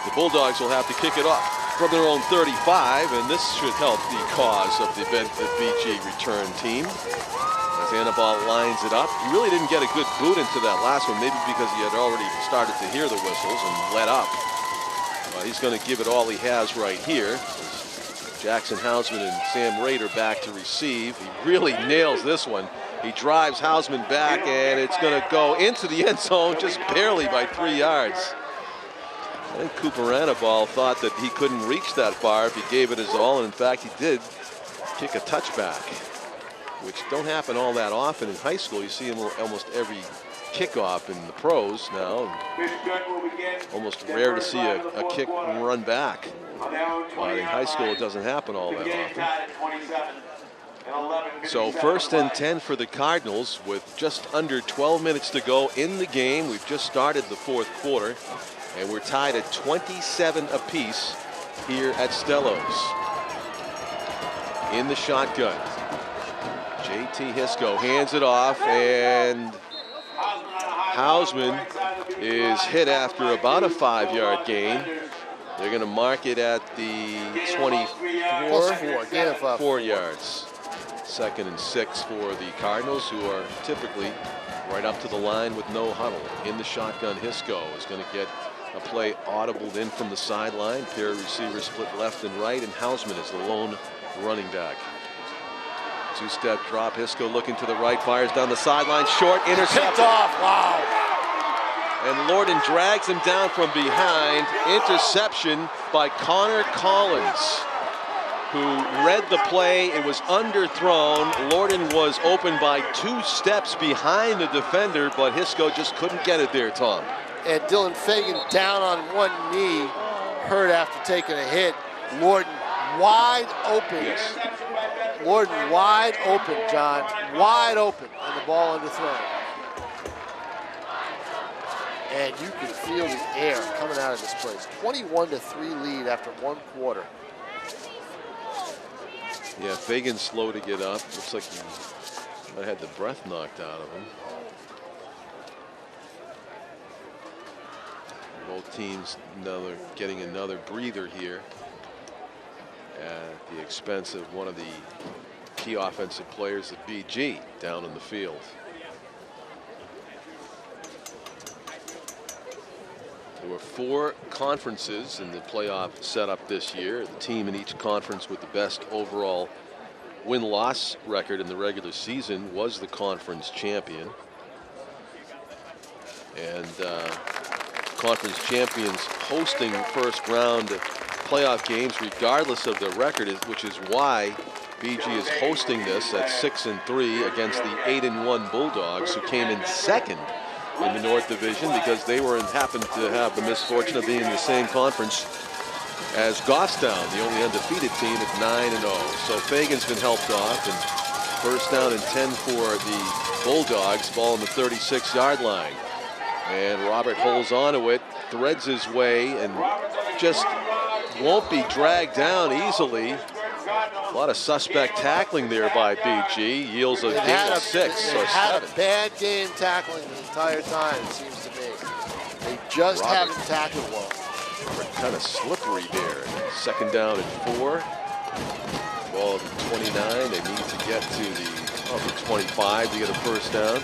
S1: the Bulldogs will have to kick it off from their own 35, and this should help the cause of the BG return team. As Anibal lines it up, he really didn't get a good boot into that last one, maybe because he had already started to hear the whistles and let up. He's going to give it all he has right here. Jackson Hausman and Sam Rader back to receive. He really nails this one. He drives Hausman back, and it's going to go into the end zone just barely by 3 yards. I think Cooper Anibal thought that he couldn't reach that far if he gave it his all, and in fact he did kick a touchback, which don't happen all that often in high school. You see him almost every kickoff in the pros now. Almost rare to see a kick run back. But in high school it doesn't happen all that often. So 1st and 10 for the Cardinals with just under 12 minutes to go in the game. We've just started the 4th quarter, and we're tied at 27 apiece here at Stellos. In the shotgun, JT Hisco hands it off, and Hausman is hit after about a 5-yard gain. They're going to mark it at the 24, 4 yards. 2nd and 6 for the Cardinals, who are typically right up to the line with no huddle. In the shotgun, Hisco is going to get a play audibled in from the sideline. Pair of receivers split left and right, and Hausman is the lone running back. 2-step drop. Hisco looking to the right, fires down the sideline, short, intercepted.
S2: Picked off. Wow.
S1: And Lorden drags him down from behind. Interception by Connor Collins, who read the play. It was underthrown. Lorden was open by 2 steps behind the defender, but Hisco just couldn't get it there, Tom.
S2: And Dylan Fagan down on one knee, hurt after taking a hit. Lorden wide open.
S1: Yes.
S2: Lorden wide open, John. Wide open, and the ball underthrown. And you can feel the air coming out of this place. 21-3 lead after 1 quarter.
S1: Yeah, Fagan's slow to get up. Looks like he might have had the breath knocked out of him. Both teams getting another breather here at the expense of one of the key offensive players at BG down in the field. There were 4 conferences in the playoff setup this year. The team in each conference with the best overall win-loss record in the regular season was the conference champion. And conference champions hosting first round playoff games regardless of the record, which is why BG is hosting this at 6-3 against the 8-1 Bulldogs, who came in 2nd in the North Division because they happened to have the misfortune of being in the same conference as Goffstown, the only undefeated team at 9-0. So Fagan's been helped off, and 1st down and 10 for the Bulldogs, ball on the 36-yard line. And Robert holds on to it, threads his way, and just won't be dragged down easily. A lot of suspect tackling there by BG. Yields a gain of 6.
S2: They had a bad game tackling the entire time, it seems to me. They just haven't tackled well.
S1: Kind of slippery there. 2nd down and 4. Ball at the 29. They need to get to the 25 to get a 1st down.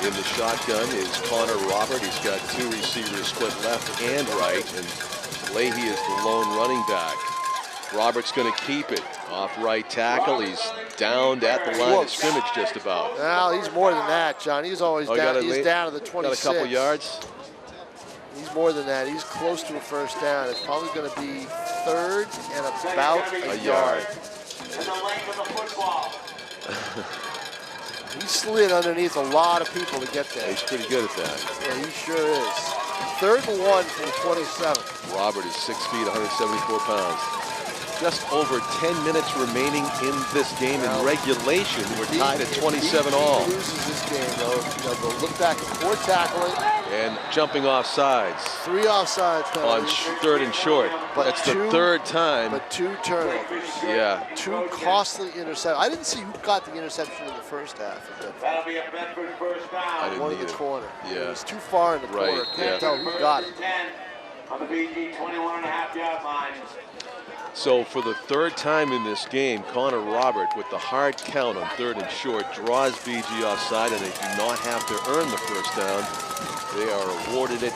S1: In the shotgun is Connor Robert. He's got 2 receivers split left and right, and Leahy is the lone running back. Robert's going to keep it. Off right tackle. He's downed at the line of scrimmage just about.
S2: Well, he's more than that, John. He's always down. He's down to the 26.
S1: Got a couple yards.
S2: He's more than that. He's close to a first down. It's probably going to be third and about a yard. He slid underneath a lot of people to get there.
S1: He's pretty good at that.
S2: Yeah, he sure is. 3rd and 1 from the 27.
S1: Robert is 6 feet, 174 pounds. Just over 10 minutes remaining in this game in regulation. We're tied at 27 all.
S2: If he loses this game, though, they'll look back at 4 tackling.
S1: And jumping off sides.
S2: 3 offsides penalties.
S1: On 3rd and short.
S2: But
S1: that's the 3rd time.
S2: But 2 turnovers.
S1: Yeah.
S2: 2 costly interceptions. I didn't see who got the interception in the first half.
S5: That'll be a Bedford first down.
S2: One in the corner.
S1: Yeah.
S2: It was too far in the corner. Can't tell who got it.
S5: On the BG 21.5-yard line.
S1: So for the 3rd time in this game, Connor Robert with the hard count on 3rd and short draws BG offside, and they do not have to earn the first down. They are awarded it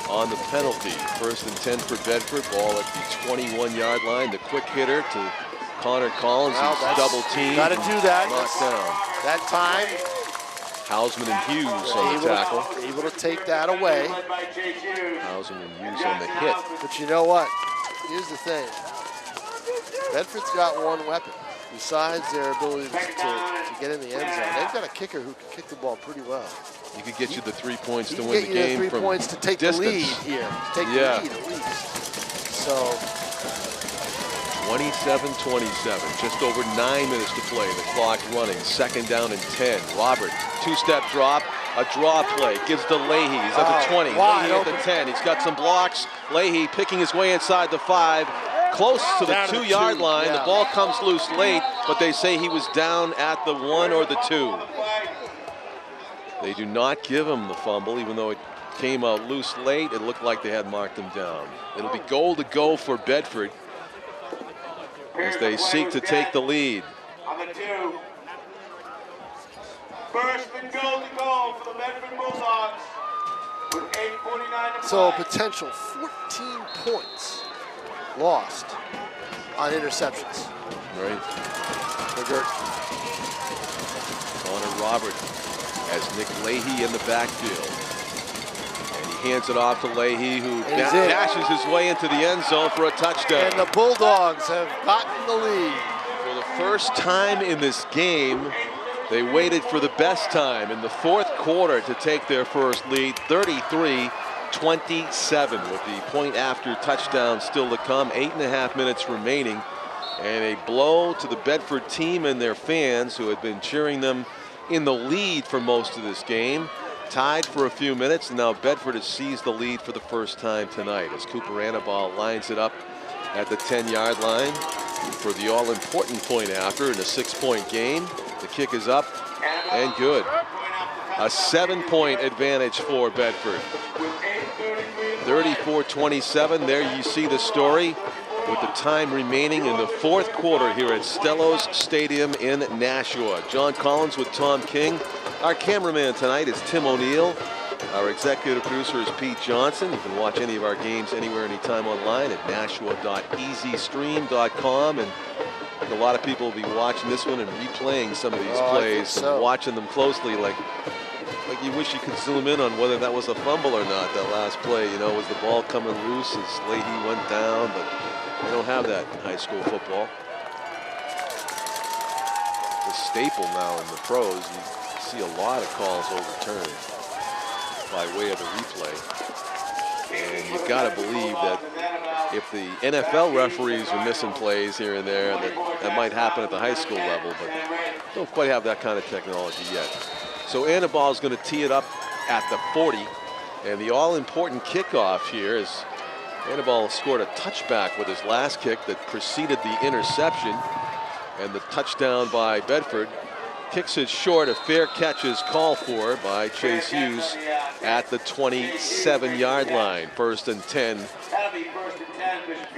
S1: on the penalty. 1st and 10 for Bedford. Ball at the 21-yard line. The quick hitter to Connor Collins. He's double teamed.
S2: Got to do that.
S1: Knocked down.
S2: That time.
S1: Hausman and Hughes on the tackle.
S2: Able to take that away.
S1: Hausman and Hughes on the hit.
S2: But you know what? Here's the thing. Bedford's got one weapon. Besides their ability to get in the end zone, they've got a kicker who can kick the ball pretty well.
S1: He could get you the 3 points to win the game.
S2: Get you the 3 points to take
S1: distance.
S2: the lead here. Take the lead at least. So
S1: 27-27, just over 9 minutes to play. The clock running. 2nd down and 10. Robert, 2-step drop, a draw play. Gives to Leahy. He's at the 20. Leahy at the 10. He's got some blocks. Leahy picking his way inside the 5. Close to the 2-yard line. The ball comes loose late, but they say he was down at the 1 or the 2. They do not give him the fumble, even though it came out loose late. It looked like they had marked him down. It'll be goal to go for Bedford as they seek to take the lead.
S5: On the 2. 1st and goal to go for the Bedford Bulldogs with 8:49 to
S2: So a
S5: play.
S2: potential 14 points lost on interceptions.
S1: Right.
S2: For Guertin.
S1: Connor Robert has Nick Leahy in the backfield. And he hands it off to Leahy, who dashes his way into the end zone for a touchdown.
S2: And the Bulldogs have gotten the lead.
S1: For the first time in this game, they waited for the best time in the 4th quarter to take their first lead, 33-27, with the point after touchdown still to come. 8.5 minutes remaining, and a blow to the Bedford team and their fans who had been cheering them in the lead for most of this game. Tied for a few minutes, and now Bedford has seized the lead for the first time tonight as Cooper Annabelle lines it up at the 10-yard line for the all-important point after in a 6-point game. The kick is up and good. A 7-point advantage for Bedford. 34-27. There you see the story with the time remaining in the 4th quarter here at Stellos Stadium in Nashua. John Collins with Tom King. Our cameraman tonight is Tim O'Neill. Our executive producer is Pete Johnson. You can watch any of our games anywhere, anytime online at nashua.easystream.com. And I think a lot of people will be watching this one and replaying some of these plays and watching them closely, like you wish you could zoom in on whether that was a fumble or not, that last play. You know, was the ball coming loose as Leahy went down? But they don't have that in high school football. The staple now in the pros, you see a lot of calls overturned by way of the replay. And you've got to believe that if the NFL referees are missing plays here and there, that might happen at the high school level, but don't quite have that kind of technology yet. So Annabelle is going to tee it up at the 40, and the all-important kickoff here is Annabelle scored a touchback with his last kick that preceded the interception, and the touchdown by Bedford. Kicks it short. A fair catch is called for by Chase Hughes at the 27-yard line. 1st and 10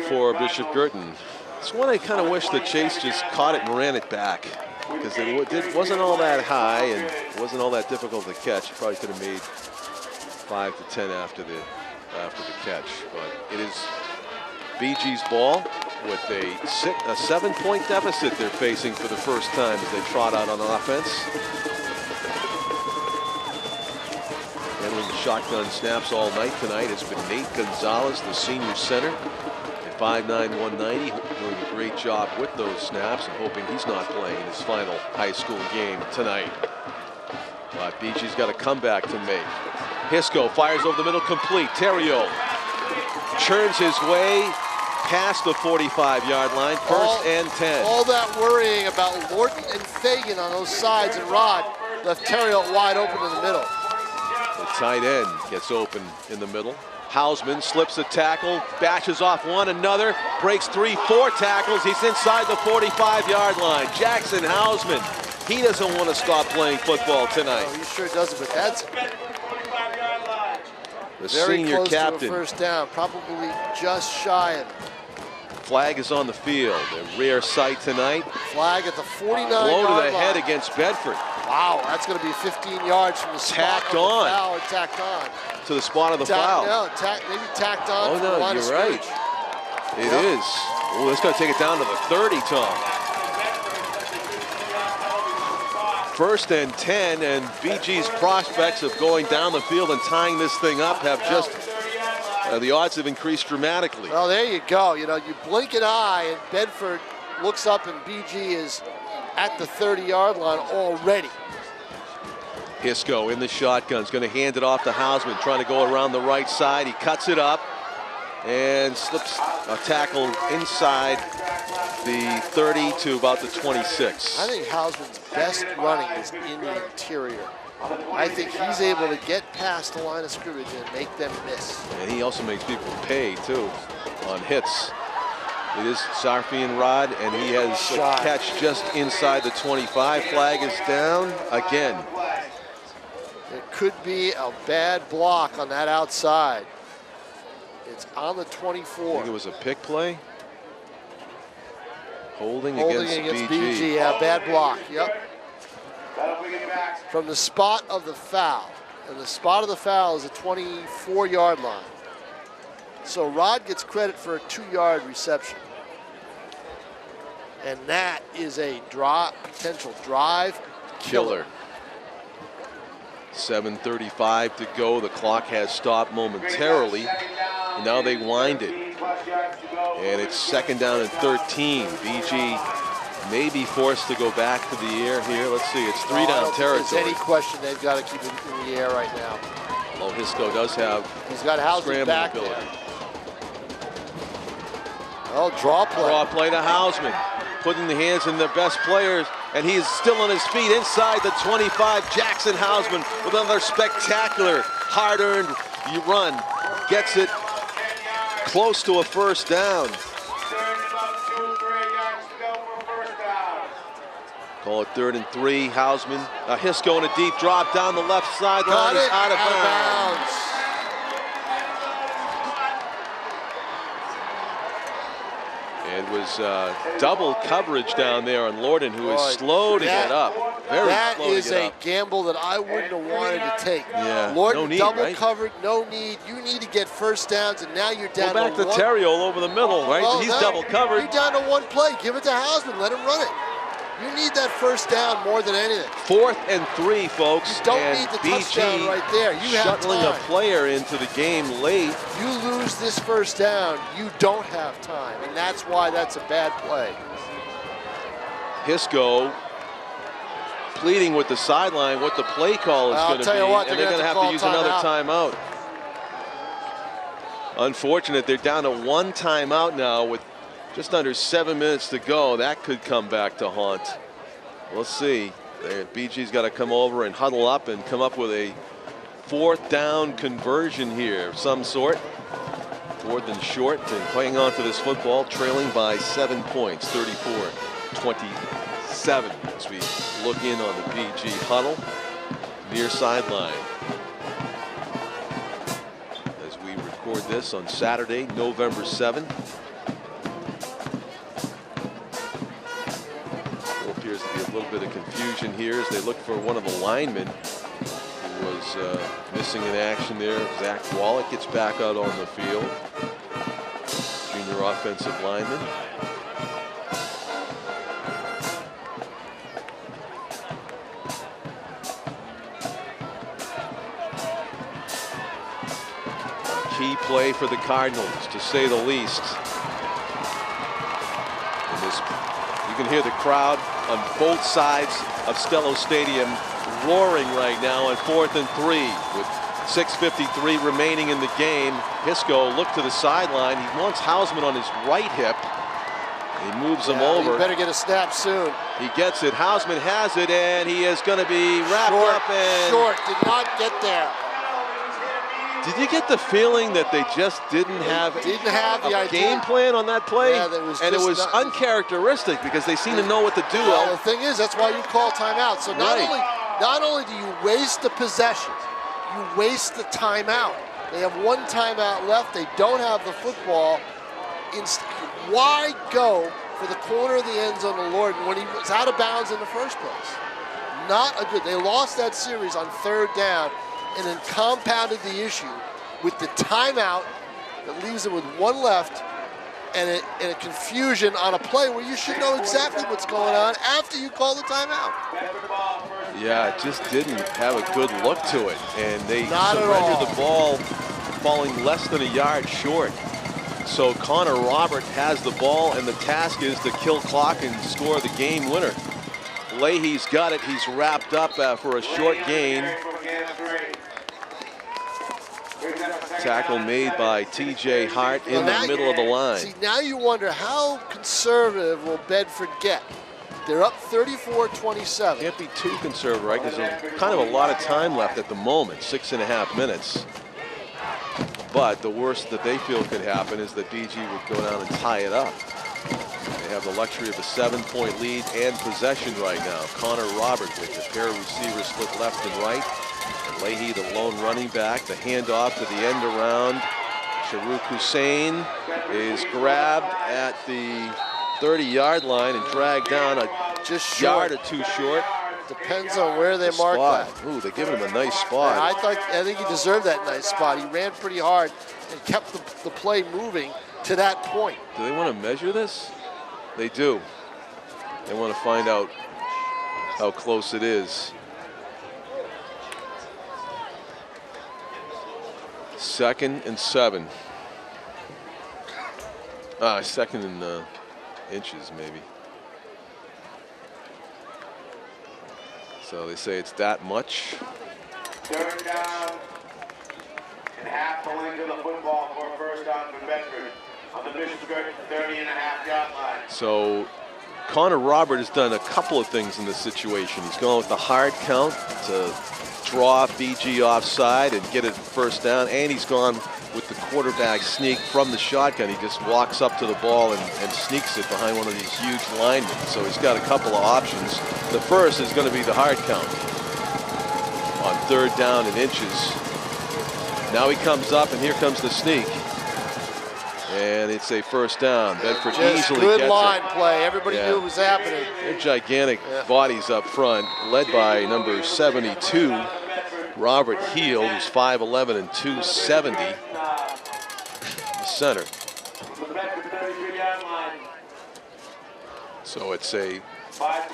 S1: for Bishop Guertin. It's one I kind of wish that Chase just caught it and ran it back, because it wasn't all that high and it wasn't all that difficult to catch. He probably could have made 5 to 10 after the catch, but it is BG's ball with a 7-point deficit they're facing for the first time as they trot out on offense. Handling the shotgun snaps all night tonight has been Nate Gonzalez, the senior center. At 5'9", 190, doing a great job with those snaps and hoping he's not playing his final high school game tonight. But BG's got a comeback to make. Hisco fires over the middle, complete. Terrio churns his way past the 45-yard line, first and 10.
S2: All that worrying about Lorton and Fagan on those sides, and Rod left Terrio wide open in the middle.
S1: The tight end gets open in the middle. Hausman slips a tackle, bashes off one another, breaks 3-4 tackles. He's inside the 45-yard line. Jackson Hausman, he doesn't want to stop playing football tonight.
S2: No, he sure doesn't, but that's
S1: the
S2: very
S1: senior
S2: close
S1: captain.
S2: to a first down, probably just shy of it.
S1: Flag is on the field. A rare sight tonight.
S2: Flag at the 49-yard
S1: Blow to the
S2: line.
S1: head against Bedford.
S2: Wow, that's going to be 15 yards from the spot
S1: Tacked
S2: of the
S1: on.
S2: foul, or tacked on.
S1: To the spot of the foul.
S2: No, maybe tacked on.
S1: Oh
S2: from the
S1: no,
S2: line of
S1: you're right.
S2: scrimmage.
S1: It is. Oh, it's going to take it down to the 30, Tom. First and 10, and BG's prospects of going down the field and tying this thing up have just, the odds have increased dramatically.
S2: Well, there you go. You know, you blink an eye and Bedford looks up and BG is at the 30-yard line already.
S1: Hisco in the shotgun is going to hand it off to Hausman, trying to go around the right side. He cuts it up and slips a tackle inside the 30 to about the 26.
S2: I think Hausman's best running is in the interior. I think he's able to get past the line of scrimmage and make them miss.
S1: And he also makes people pay, too, on hits. It is Sarfian Rod, and he has a catch just inside the 25. Flag is down again.
S2: It could be a bad block on that outside. It's on the 24.
S1: I think it was a pick play. Holding
S2: against BG. Yeah, bad block. Yep. From the spot of the foul. And the spot of the foul is a 24-yard line. So Rod gets credit for a 2-yard reception. And that is a potential drive killer.
S1: 7:35 to go. The clock has stopped momentarily. And now they wind it. And it's second down and 13. BG may be forced to go back to the air here. Let's see, it's 3-down territory.
S2: There's any question they've got to keep it in the air right now.
S1: Well, Hisco does have
S2: He's got Hausman back
S1: ability.
S2: there. Oh, draw play.
S1: Draw play to Hausman, putting the hands in their best players, and he is still on his feet inside the 25. Jackson Hausman with another spectacular, hard-earned run. Gets it close to a first down. Call it 3rd and 3. Hausman, Hisco in a deep drop down the left sideline. He's out of bounds. It was double coverage down there on Lorden, who is slow to get up.
S2: That is a gamble that I wouldn't have wanted to take.
S1: Yeah,
S2: Lorden
S1: no need,
S2: double
S1: right?
S2: covered, no need. You need to get first downs, and now you're down
S1: Go back to
S2: one.
S1: Terrio over the middle, right?
S2: Well,
S1: He's
S2: no,
S1: double covered.
S2: You're down to one play. Give it to Hausman. Let him run it. You need that first down more than anything.
S1: 4th and 3, folks.
S2: You don't
S1: and
S2: need the
S1: BG
S2: touchdown right there. You have
S1: shuttling
S2: time.
S1: a player into the game late.
S2: You lose this first down, you don't have time, and that's why that's a bad play.
S1: Hisco pleading with the sideline what the play call is going to be, and they're going to have to use another timeout. Unfortunate, they're down to one timeout now with just under 7 minutes to go. That could come back to haunt. We'll see. BG's got to come over and huddle up and come up with a 4th down conversion here of some sort. 4th and short, and playing on to this football, trailing by 7 points, 34-27, as we look in on the BG huddle near sideline. As we record this on Saturday, November 7th. There appears to be a little bit of confusion here as they look for one of the linemen who was missing in action there. Zach Wallach gets back out on the field. Junior their offensive linemen. A key play for the Cardinals, to say the least. And this, you can hear the crowd on both sides of Stellos Stadium roaring right now on 4th and 3 with 6:53 remaining in the game. Hisco looked to the sideline. He wants Hausman on his right hip. He moves him over.
S2: He better get a snap soon.
S1: He gets it. Hausman has it, and he is going to be wrapped up. And
S2: Short did not get there.
S1: Did you get the feeling that they just didn't have
S2: the
S1: game plan on that play?
S2: Yeah,
S1: and it was uncharacteristic because they seem to know what to do.
S2: Well, the thing is, that's why you call timeout. So not only do you waste the possessions, you waste the timeout. They have one timeout left. They don't have the football. Why go for the corner of the end zone to Lorden when he was out of bounds in the first place? Not a good. They lost that series on 3rd down and then compounded the issue with the timeout that leaves them with one left and a confusion on a play where you should know exactly what's going on after you call the timeout.
S1: Yeah, it just didn't have a good look to it, and they
S2: surrendered
S1: the ball falling less than a yard short. So Connor Robert has the ball, and the task is to kill clock and score the game winner. Leahy's got it. He's wrapped up for a short gain. Tackle made by T.J. Hart in the middle of the line.
S2: See, now you wonder how conservative will Bedford get. They're up 34-27.
S1: Can't be too conservative, right? Because there's kind of a lot of time left at the moment, 6.5 minutes. But the worst that they feel could happen is that BG would go down and tie it up. They have the luxury of a 7-point lead and possession right now. Connor Robert with the pair of receivers split left and right. And Leahy, the lone running back, the handoff to the end around. Sharouk Hussein is grabbed at the 30-yard line and dragged down a yard or two short.
S2: Depends on where they mark that.
S1: Ooh, they're giving him a nice spot.
S2: I think he deserved that nice spot. He ran pretty hard and kept the play moving to that point.
S1: Do they want to measure this? They do. They want to find out how close it is. 2nd and 7. 2nd and inches, maybe. So they say it's that much.
S5: 3rd down and half the length of the football for a first down for Bedford on the Bishop Guertin 30.5-yard line.
S1: So Connor Robert has done a couple of things in this situation. He's gone with the hard count to draw BG offside and get it first down, and he's gone with the quarterback sneak from the shotgun. He just walks up to the ball and sneaks it behind one of these huge linemen. So he's got a couple of options. The first is going to be the hard count on 3rd down and inches. Now he comes up, and here comes the sneak. And it's a first down. Bedford easily
S2: good
S1: gets
S2: line
S1: it.
S2: play. Everybody knew what was happening.
S1: They're gigantic bodies up front, led by number 72, Robert Heald, who's 5'11" and 270. The center. So it's a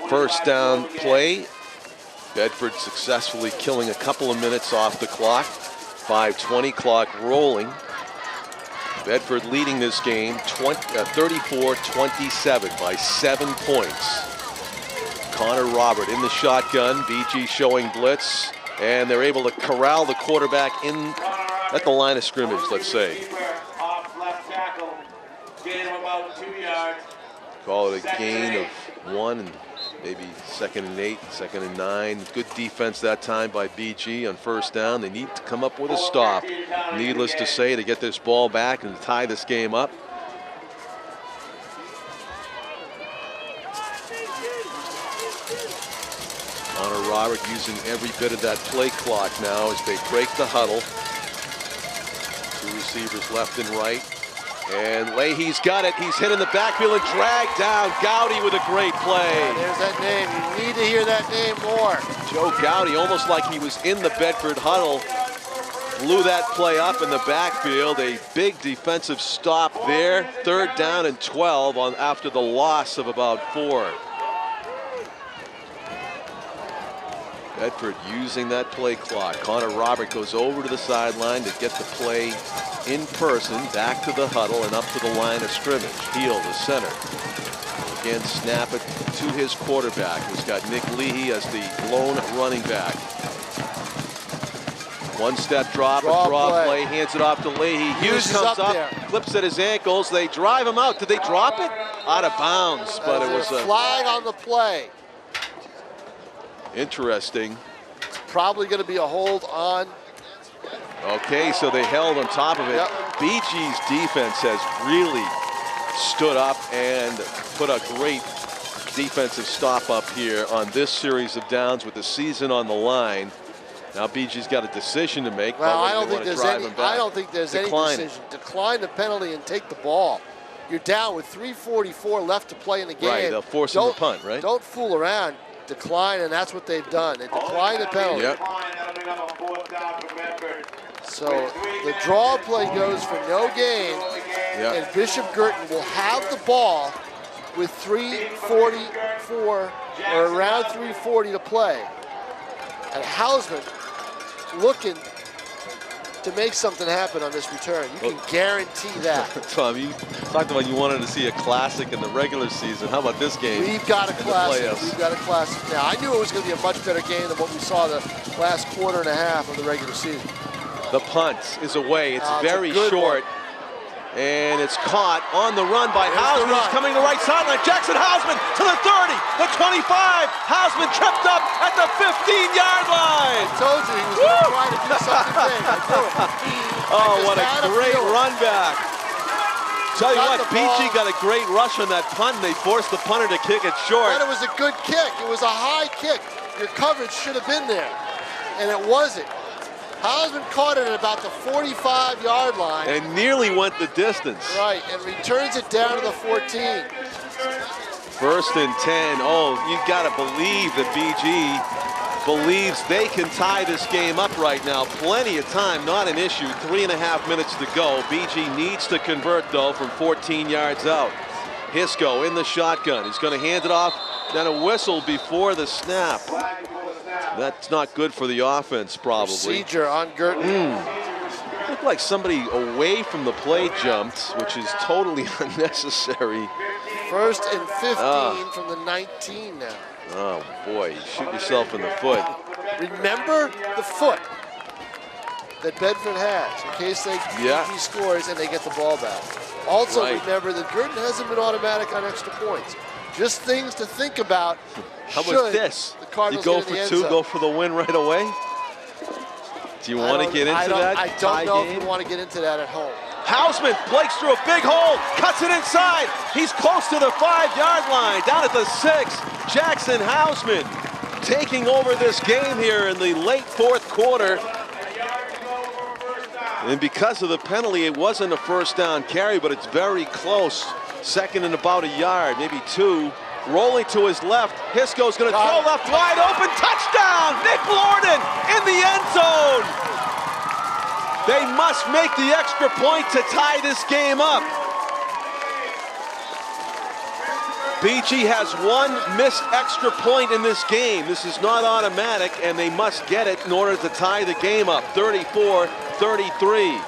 S1: first down play. Bedford successfully killing a couple of minutes off the clock. 5:20 clock rolling. Bedford leading this game 34-27 by 7 points. Connor Robert in the shotgun, BG showing blitz, and they're able to corral the quarterback in at the line of scrimmage, let's say.
S5: Off left tackle, gain of about 2 yards.
S1: Call it a gain of 1 and maybe 2nd and 8, 2nd and 9. Good defense that time by BG on first down. They need to come up with a stop. Needless to say, to get this ball back and tie this game up. Connor Robert using every bit of that play clock now as they break the huddle. 2 receivers left and right. And Leahy's got it. He's hit in the backfield and dragged down. Gowdy with a great play.
S2: There's that name. You need to hear that name more.
S1: Joe Gowdy, almost like he was in the Bedford huddle. blew that play up in the backfield. A big defensive stop there. 3rd down and 12 after the loss of about 4. Bedford using that play clock. Connor Robert goes over to the sideline to get the play in person, back to the huddle and up to the line of scrimmage. Heel to center. Again, snap it to his quarterback, who's got Nick Leahy as the lone running back. One step drop, a draw play, hands it off to Leahy. Hughes comes up, clips at his ankles. They drive him out. Did they drop it? Out of bounds, but it was a
S2: flag on the play.
S1: Interesting.
S2: It's probably going to be a hold on.
S1: Okay, so they held on top of it.
S2: Yep.
S1: BG's defense has really stood up and put a great defensive stop up here on this series of downs with the season on the line. Now BG's got a decision to make.
S2: Well, I don't think there's any decision. Decline the penalty and take the ball. You're down with 3:44 left to play in the game.
S1: Right, they'll force him to punt, right?
S2: Don't fool around. Decline, and that's what they've done. They decline the penalty.
S1: Yep.
S2: So the draw play goes for no gain, and Bishop Guertin will have the ball with 3:44 or around 3:40 to play. And Hausman looking to make something happen on this return. You can guarantee that.
S1: Tom, you talked about you wanted to see a classic in the regular season. How about this game?
S2: We've got a classic. We've got a classic now. I knew it was going to be a much better game than what we saw the last quarter and a half of the regular season.
S1: The punt is away. It's very short. And it's caught on the run by Hausman. He's coming to the right sideline. Jackson Hausman to the 30, the 25. Hausman tripped up at the 15-yard line.
S2: I told you he was going to try to do something big. I knew it.
S1: Oh, what a great run back. Tell you what, BG got a great rush on that punt. They forced the punter to kick it short.
S2: And it was a good kick. It was a high kick. Your coverage should have been there, and it wasn't. Hausman caught it at about the 45-yard line.
S1: And nearly went the distance.
S2: Right, and returns it down to the 14.
S1: 1st and 10. Oh, you got to believe that BG believes they can tie this game up right now. Plenty of time, not an issue. 3.5 minutes to go. BG needs to convert, though, from 14 yards out. Hisco in the shotgun. He's going to hand it off. Then a whistle before the snap. That's not good for the offense, probably.
S2: Procedure on Guertin.
S1: Looked like somebody away from the play jumped, which is totally unnecessary.
S2: 1st and 15 from the 19 now.
S1: Oh, boy, you shoot yourself in the foot.
S2: Remember the foot that Bedford has in case BG scores and they get the ball back. Also remember that Guertin hasn't been automatic on extra points. Just things to think about.
S1: How about this? You go for 2, go for the win right away? Do you want to get into that?
S2: I don't know if you want to get into that at home.
S1: Hausman breaks through a big hole, cuts it inside. He's close to the 5-yard line, down at the 6. Jackson Hausman taking over this game here in the late 4th quarter. And because of the penalty, it wasn't a 1st down carry, but it's very close. 2nd and about a yard, maybe 2. Rolling to his left. Hisco's going to throw left wide open. Touchdown! Nick Lorden in the end zone. They must make the extra point to tie this game up. BG has 1 missed extra point in this game. This is not automatic, and they must get it in order to tie the game up. 34-33.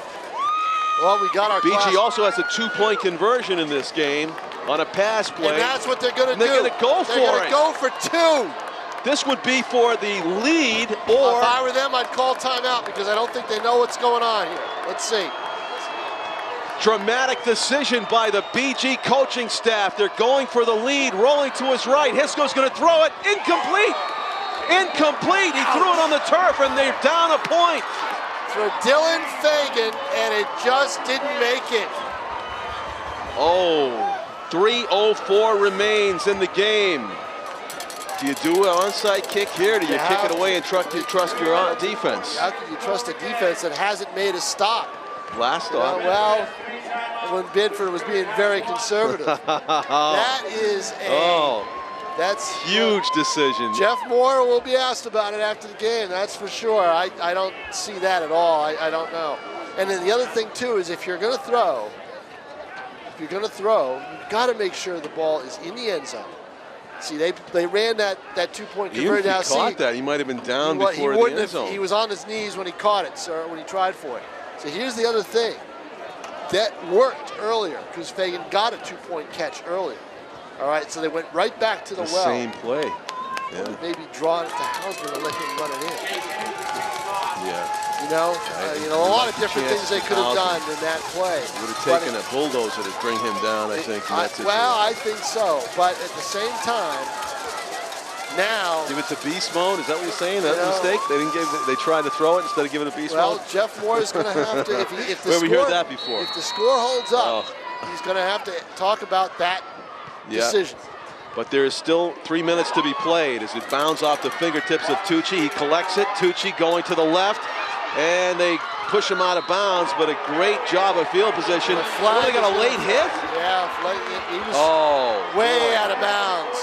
S2: Well, we got our
S1: BG also has a 2-point conversion in this game on a pass play.
S2: And that's what they're going to do.
S1: They're going to go for it.
S2: They're going to go for 2.
S1: This would be for the lead, or...
S2: If I were them, I'd call timeout because I don't think they know what's going on here. Let's see.
S1: Dramatic decision by the BG coaching staff. They're going for the lead, rolling to his right. Hisco's going to throw it. Incomplete. Incomplete. He threw it on the turf, and they're down a point.
S2: For Dylan Fagan, and it just didn't make it.
S1: Oh, 3:04 remains in the game. Do you do an onside kick here? Do you kick it away and trust your defense?
S2: How can you trust a defense that hasn't made a stop?
S1: Last stop.
S2: Well, when Bedford was being very conservative. That is a That's
S1: huge decision.
S2: Jeff Moore will be asked about it after the game, that's for sure. I don't see that at all. I don't know. And then the other thing, too, is if you're going to throw, you've got to make sure the ball is in the end zone. See, they ran that 2-point conversion.
S1: Even if he caught that, he might have been down before the end zone.
S2: He was on his knees when he caught it, sir, when he tried for it. So here's the other thing. That worked earlier because Fagan got a 2-point catch earlier. All right, so they went right back to the well.
S1: Same play. Yeah.
S2: Maybe draw it to Hausman and let him run it in.
S1: Yeah.
S2: You know, a lot of different things they could have done in that play.
S1: Would have taken a bulldozer to bring him down, I think.
S2: Well, I think so. But at the same time, now
S1: give it to beast mode. Is that what you're saying? That was a mistake. They tried to throw it instead of giving it to beast mode.
S2: Well, Jeff Moore is going to have to. If the
S1: Where
S2: score,
S1: we heard that before.
S2: If the score holds up, he's going to have to talk about that decision.
S1: But there's still 3 minutes to be played as it bounds off the fingertips of Tucci. He collects it. Tucci going to the left, and they push him out of bounds. But a great job of field position. They got a late hit.
S2: Yeah, he was way out of bounds.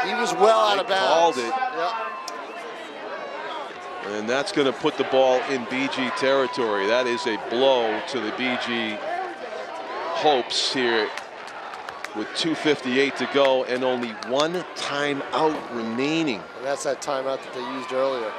S2: He was well out of bounds.
S1: Called it. Yep. And that's going to put the ball in BG territory. That is a blow to the BG hopes here with 2:58 to go and only one timeout remaining.
S2: And that's that timeout that they used earlier.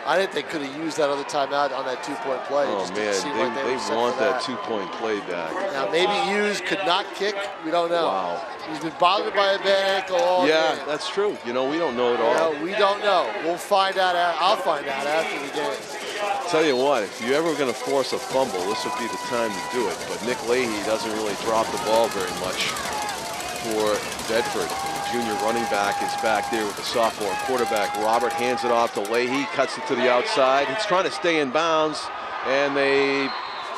S2: I didn't think they could have used that other timeout on that 2-point play.
S1: Oh man, they want that 2-point play back.
S2: Now maybe Hughes could not kick. We don't know.
S1: Wow.
S2: He's been bothered by a bad ankle all game.
S1: Yeah, that's true. You know, we don't know it all.
S2: No, we don't know. We'll find out. I'll find out after the game.
S1: Tell you what, if you're ever going to force a fumble, this would be the time to do it. But Nick Leahy doesn't really drop the ball very much for Bedford. The junior running back is back there with the sophomore quarterback. Robert hands it off to Leahy, cuts it to the outside. He's trying to stay in bounds, and they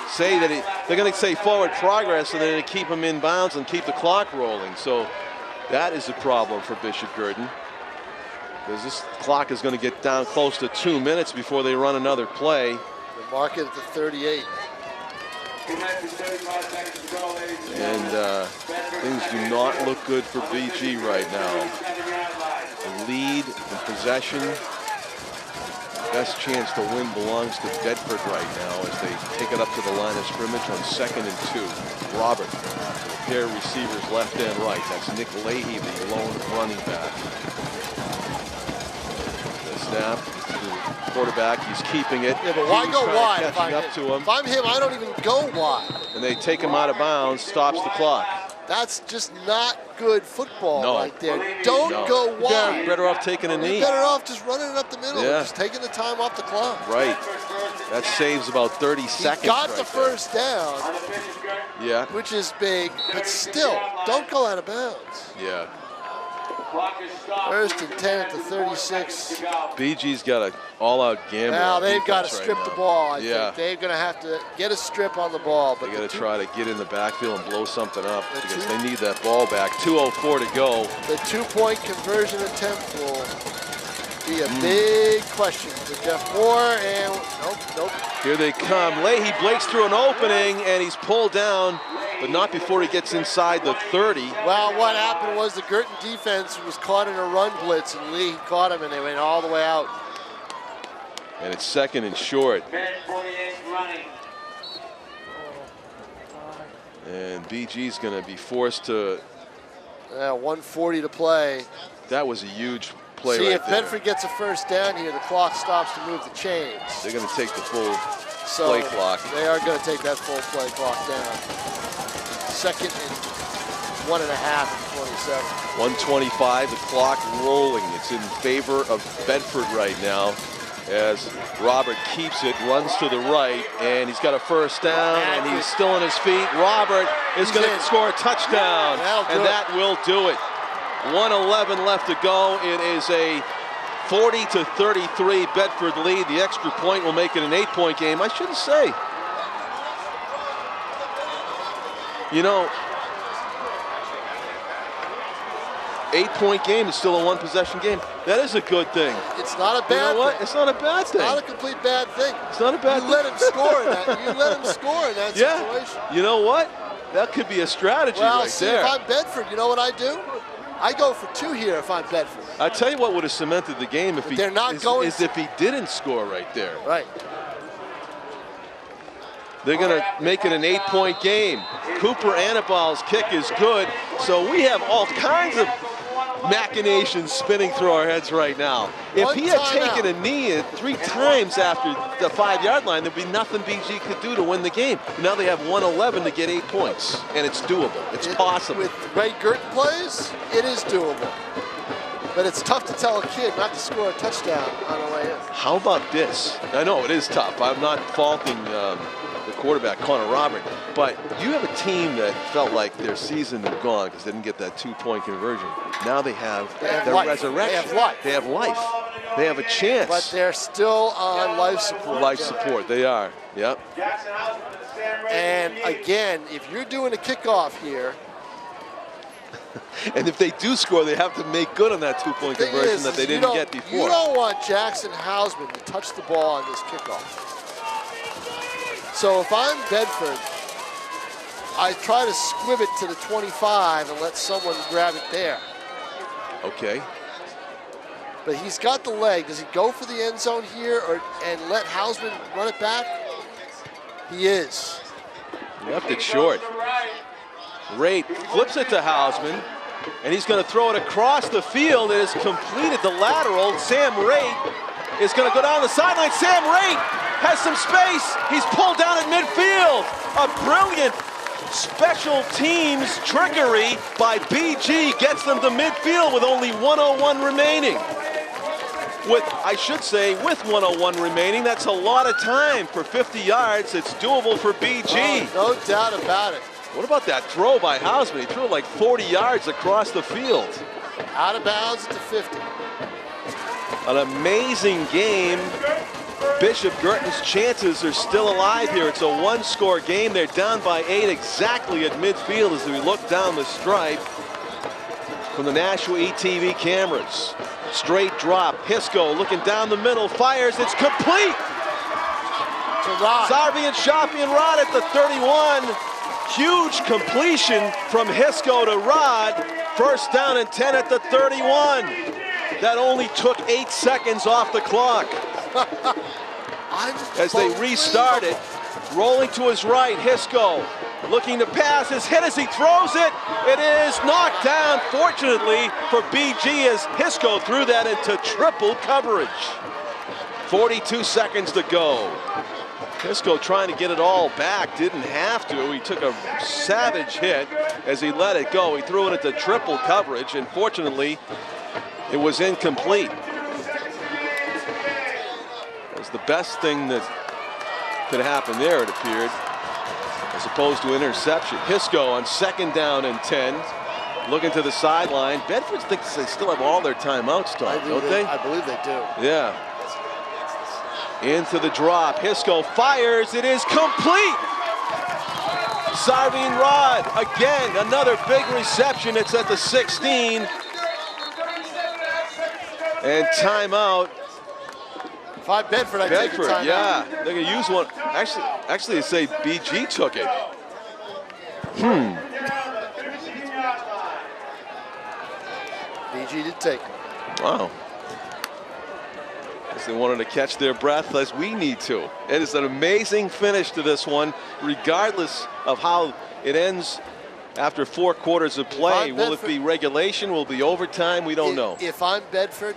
S1: say that they're going to say forward progress, and they're going to keep him in bounds and keep the clock rolling. So that is a problem for Bishop Guertin, because this clock is going to get down close to 2 minutes before they run another play.
S2: They mark it at the 38.
S1: And things do not look good for BG right now. The lead in possession, best chance to win belongs to Bedford right now as they take it up to the line of scrimmage on 2nd and 2. Robert, a pair of receivers left and right. That's Nick Leahy, the lone running back. The snap. Quarterback, he's keeping it.
S2: Yeah, but why go wide if I'm
S1: him?
S2: If I'm him, I don't even go wide.
S1: And they take him out of bounds, stops the clock.
S2: That's just not good football right there. Don't go wide.
S1: You're better off taking a knee.
S2: You're better off just running it up the middle. Yeah. Just taking the time off the clock.
S1: Right. That saves about 30 seconds.
S2: He got the first down.
S1: Yeah.
S2: Which is big, but still, don't go out of bounds.
S1: Yeah.
S2: First and 10 at the 36.
S1: BG's got an all-out gamble.
S2: Now they've got to strip the ball. I
S1: think
S2: they're going to have to get a strip on the ball. But
S1: they got to try to get in the backfield and blow something up because they need that ball back. 2:04 to go.
S2: The 2-point conversion attempt will be a big question for Jeff Moore. And nope.
S1: Here they come. Leahy breaks through an opening and he's pulled down, but not before he gets inside the 30.
S2: Well, what happened was the Guertin defense was caught in a run blitz, and Leahy caught him, and they went all the way out.
S1: And it's 2nd and short. And BG's going to be forced to...
S2: 1:40 to play.
S1: That was a huge play
S2: See,
S1: right
S2: if
S1: there.
S2: Bedford gets a first down here, the clock stops to move the chains.
S1: They're going to take the full play clock.
S2: They are going to take that full play clock down. 2nd and 1.5 and 27.
S1: 1:25, the clock rolling. It's in favor of Bedford right now as Robert keeps it, runs to the right, and he's got a first down, and he's still on his feet. Robert is going to score a touchdown, and that will do it. 1:11 left to go. It is a 40-33 Bedford lead. The extra point will make it an 8-point game. I shouldn't say. You know, 8-point game is still a 1-possession game. That is a good thing.
S2: It's not a bad thing.
S1: It's not a bad thing.
S2: It's not a complete bad thing.
S1: It's not a bad thing.
S2: You let him score in that. You let him score in that situation.
S1: You know what? That could be a strategy
S2: well,
S1: right
S2: see,
S1: there.
S2: if I'm Bedford, you know what I do? I go for 2 here if I'm Bedford.
S1: I tell you what would have cemented the game if
S2: they're not going
S1: is if he didn't score right there.
S2: Right.
S1: They're going to make it an 8-point game. Cooper Anibal's kick is good, so we have all kinds of machinations spinning through our heads right now. If he had taken a knee 3 times after the 5-yard line, there'd be nothing BG could do to win the game. Now they have 111 to get 8 points, and it's doable. It's possible.
S2: With the way Guertin plays, it is doable. But it's tough to tell a kid not to score a touchdown on the way in.
S1: How about this? I know it is tough. I'm not faulting the quarterback, Connor Robert, but you have a team that felt like their season was gone because they didn't get that 2-point conversion. Now they have their resurrection.
S2: They have life.
S1: They have life. They have a chance.
S2: But they're still on life support.
S1: Life support, they are. Yep.
S2: And again, if you're doing a kickoff here,
S1: and if they do score, they have to make good on that 2-point conversion that they didn't get before.
S2: You don't want Jackson Hausman to touch the ball on this kickoff. So if I'm Bedford, I try to squib it to the 25 and let someone grab it there.
S1: Okay.
S2: But he's got the leg. Does he go for the end zone here and let Hausman run it back? He is.
S1: Left it short. Raitt flips it to Hausman, and he's going to throw it across the field. It has completed the lateral. Sam Raitt is going to go down the sideline. Sam Raitt has some space. He's pulled down at midfield. A brilliant special teams trickery by BG gets them to midfield with only 1:01 remaining. I should say, with 1:01 remaining, that's a lot of time for 50 yards. It's doable for BG.
S2: Oh, no doubt about it.
S1: What about that throw by Hausman? He threw it like 40 yards across the field.
S2: Out of bounds at the 50.
S1: An amazing game. Bishop Guertin's chances are still alive here. It's a 1-score game. They're down by 8 exactly at midfield as we look down the stripe from the Nashua ETV cameras. Straight drop. Hisco looking down the middle. Fires. It's complete. Sarvi and Shafi and Rod at the 31. Huge completion from Hisco to Rod. First down and 10 at the 31. That only took 8 seconds off the clock. As they restart it, rolling to his right, Hisco looking to pass, is hit as he throws it. It is knocked down, fortunately for BG, as Hisco threw that into triple coverage. 42 seconds to go. Hisco trying to get it all back, didn't have to. He took a savage hit as he let it go. He threw it into triple coverage, and fortunately, it was incomplete. It was the best thing that could happen there, it appeared, as opposed to interception. Hisco on 2nd down and 10, looking to the sideline. Bedford thinks they still have all their timeouts, Tom, don't they?
S2: I believe they do.
S1: Yeah. Into the drop. Hisco fires. It is complete. Sarveen Rod again, another big reception. It's at the 16. And timeout.
S2: If I'm Bedford, I take a timeout.
S1: Yeah, they're gonna use one. Actually, they say BG took it.
S2: BG did take it.
S1: Wow. Guess they wanted to catch their breath as we need to. It is an amazing finish to this one, regardless of how it ends after 4 quarters of play. Will it be regulation? Will it be overtime? We don't know.
S2: If I'm Bedford,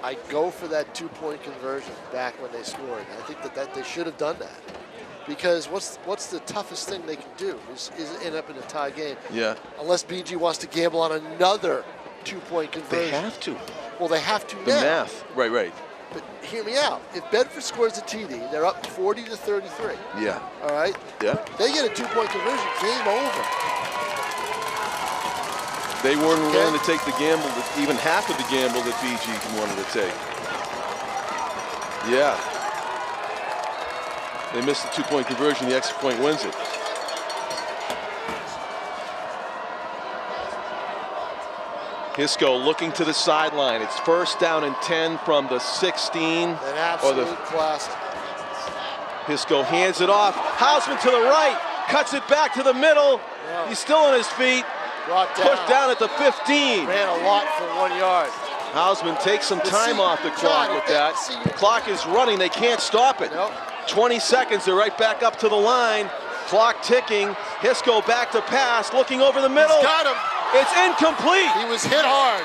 S2: I go for that 2-point conversion back when they scored. I think that they should have done that. Because what's the toughest thing they can do is end up in a tie game.
S1: Yeah.
S2: Unless BG wants to gamble on another 2-point conversion.
S1: They have to.
S2: Well, they have to now.
S1: The math. Right.
S2: But hear me out. If Bedford scores a TD, they're up 40-33.
S1: Yeah.
S2: All right?
S1: Yeah.
S2: They get a 2-point conversion, game over.
S1: They weren't willing to take the gamble, even half of the gamble that BG wanted to take. Yeah. They missed the 2-point conversion. The extra point wins it. Hisco looking to the sideline. It's 1st down and 10 from the 16.
S2: An absolute classic.
S1: Hisco hands it off. Hausman to the right. cuts it back to the middle.
S2: Yeah.
S1: He's still on his feet. Pushed down at the 15.
S2: Ran a lot for 1 yard.
S1: Hausman takes some time off the clock with that. The clock is running. They can't stop it. 20 seconds. They're right back up to the line. Clock ticking. Hisco back to pass. Looking over the middle.
S2: He's got him.
S1: It's incomplete.
S2: He was hit hard.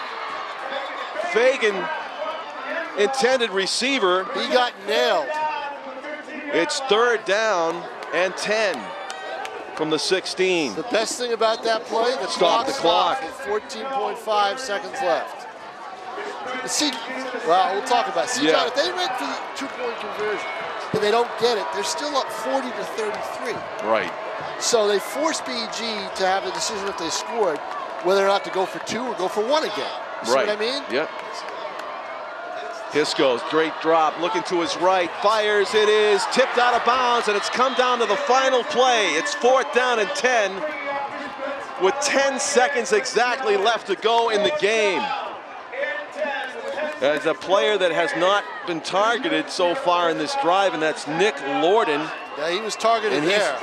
S1: Fagan, intended receiver.
S2: He got nailed.
S1: It's 3rd down and 10 from the 16.
S2: The best thing about that play, the
S1: Stop the clock.
S2: With 14.5 seconds left. See, well, we'll talk about it. See, John, if they went for the 2-point conversion and they don't get it, they're still up 40 to 33.
S1: Right.
S2: So they forced BG to have a decision if they scored, whether or not to go for 2 or go for 1 again. See what I mean?
S1: Yep. Hisco, straight drop, looking to his right, fires, it is tipped out of bounds, and it's come down to the final play. It's 4th down and 10, with 10 seconds exactly left to go in the game. As a player that has not been targeted so far in this drive, and that's Nick Lorden.
S2: Yeah, he was targeted there.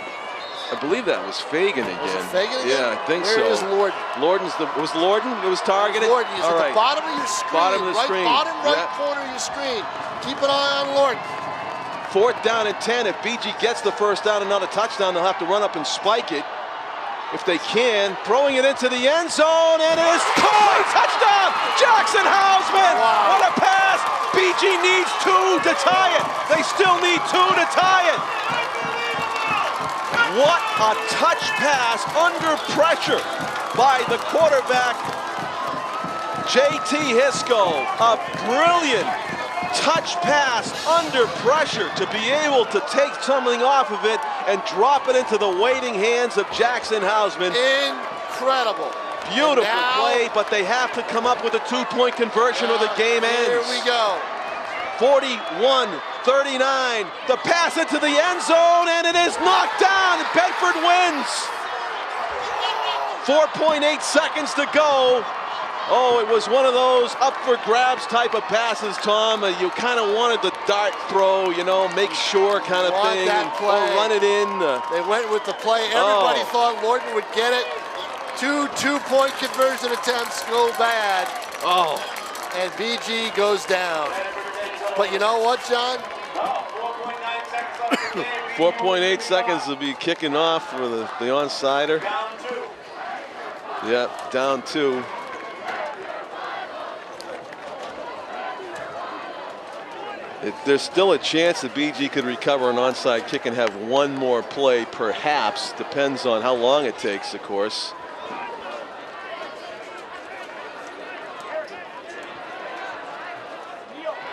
S1: I believe that was Fagan again.
S2: Was it Fagan again?
S1: Yeah, I think so.
S2: Where is Lorden?
S1: Was Lorden? It was targeted?
S2: Lorden, he's
S1: All
S2: at
S1: right.
S2: the bottom of your screen.
S1: Bottom of the screen.
S2: Bottom right corner of your screen. Keep an eye on Lorden.
S1: 4th down and 10. If BG gets the first down and not a touchdown, they'll have to run up and spike it. If they can, throwing it into the end zone, and it is caught! Touchdown! Jackson Hausman!
S2: Wow.
S1: What a pass! BG needs 2 to tie it. They still need 2 to tie it. What a touch pass under pressure by the quarterback, JT Hisco. A brilliant touch pass under pressure to be able to take something off of it and drop it into the waiting hands of Jackson Hausman.
S2: Incredible.
S1: Beautiful play, but they have to come up with a 2-point conversion or the game ends.
S2: Here we go.
S1: 41-39, the pass into the end zone, and it is knocked down. Bedford wins. 4.8 seconds to go. Oh, it was one of those up for grabs type of passes, Tom. You kind of wanted the dart throw, you know, make sure kind of thing. Run it in.
S2: They went with the play. Everybody thought Lorden would get it. 2 2-point conversion attempts go bad.
S1: Oh.
S2: And BG goes down. But you know what, John?
S1: 4.8 seconds to be kicking off for the onsider. Yep, down 2. There's still a chance that BG could recover an onside kick and have one more play, perhaps. Depends on how long it takes, of course.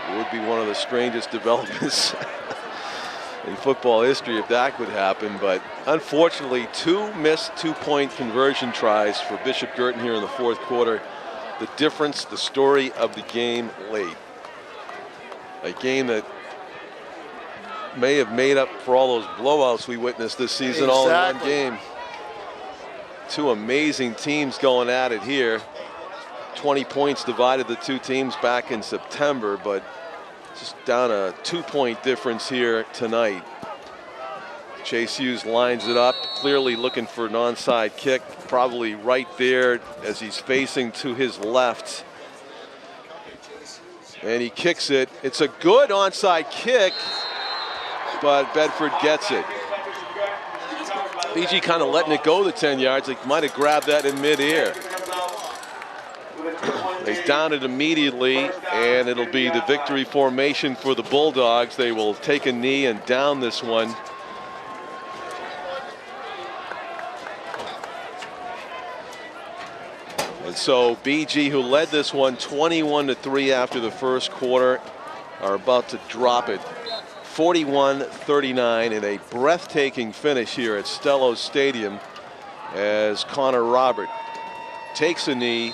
S1: It would be one of the strangest developments in football history if that would happen, but unfortunately 2 missed 2-point conversion tries for Bishop Guertin here in the 4th quarter. The difference, the story of the game late. A game that may have made up for all those blowouts we witnessed this season all in one game. 2 amazing teams going at it here. 20 points divided the 2 teams back in September, but just down a 2-point difference here tonight. Chase Hughes lines it up, clearly looking for an onside kick, probably right there as he's facing to his left. And he kicks it. It's a good onside kick, but Bedford gets it. BG kind of letting it go the 10 yards. They might have grabbed that in midair. They down it immediately, and it'll be the victory formation for the Bulldogs. They will take a knee and down this one. And so BG, who led this one 21-3 after the 1st quarter, are about to drop it 41-39 in a breathtaking finish here at Stellos Stadium as Connor Robert takes a knee.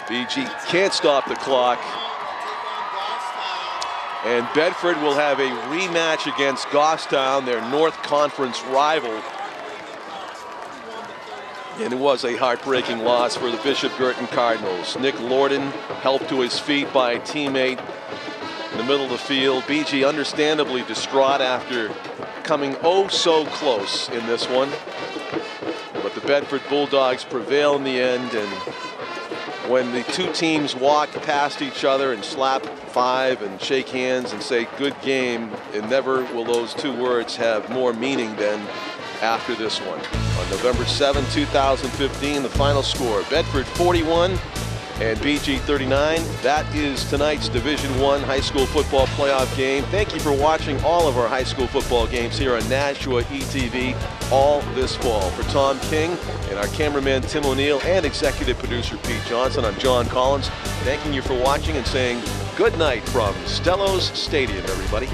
S1: BG can't stop the clock. And Bedford will have a rematch against Goffstown, their North Conference rival. And it was a heartbreaking loss for the Bishop Guertin Cardinals. Nick Lorden helped to his feet by a teammate in the middle of the field. BG understandably distraught after coming oh so close in this one. But the Bedford Bulldogs prevail in the end, and when the two teams walk past each other and slap five and shake hands and say good game, and never will those two words have more meaning than after this one. On November 7, 2015, the final score, Bedford 41 and BG 39. That is tonight's Division I high school football playoff game. Thank you for watching all of our high school football games here on Nashua ETV all this fall. For Tom King and our cameraman Tim O'Neill and executive producer Pete Johnson, I'm John Collins, thanking you for watching and saying good night from Stellos Stadium, everybody.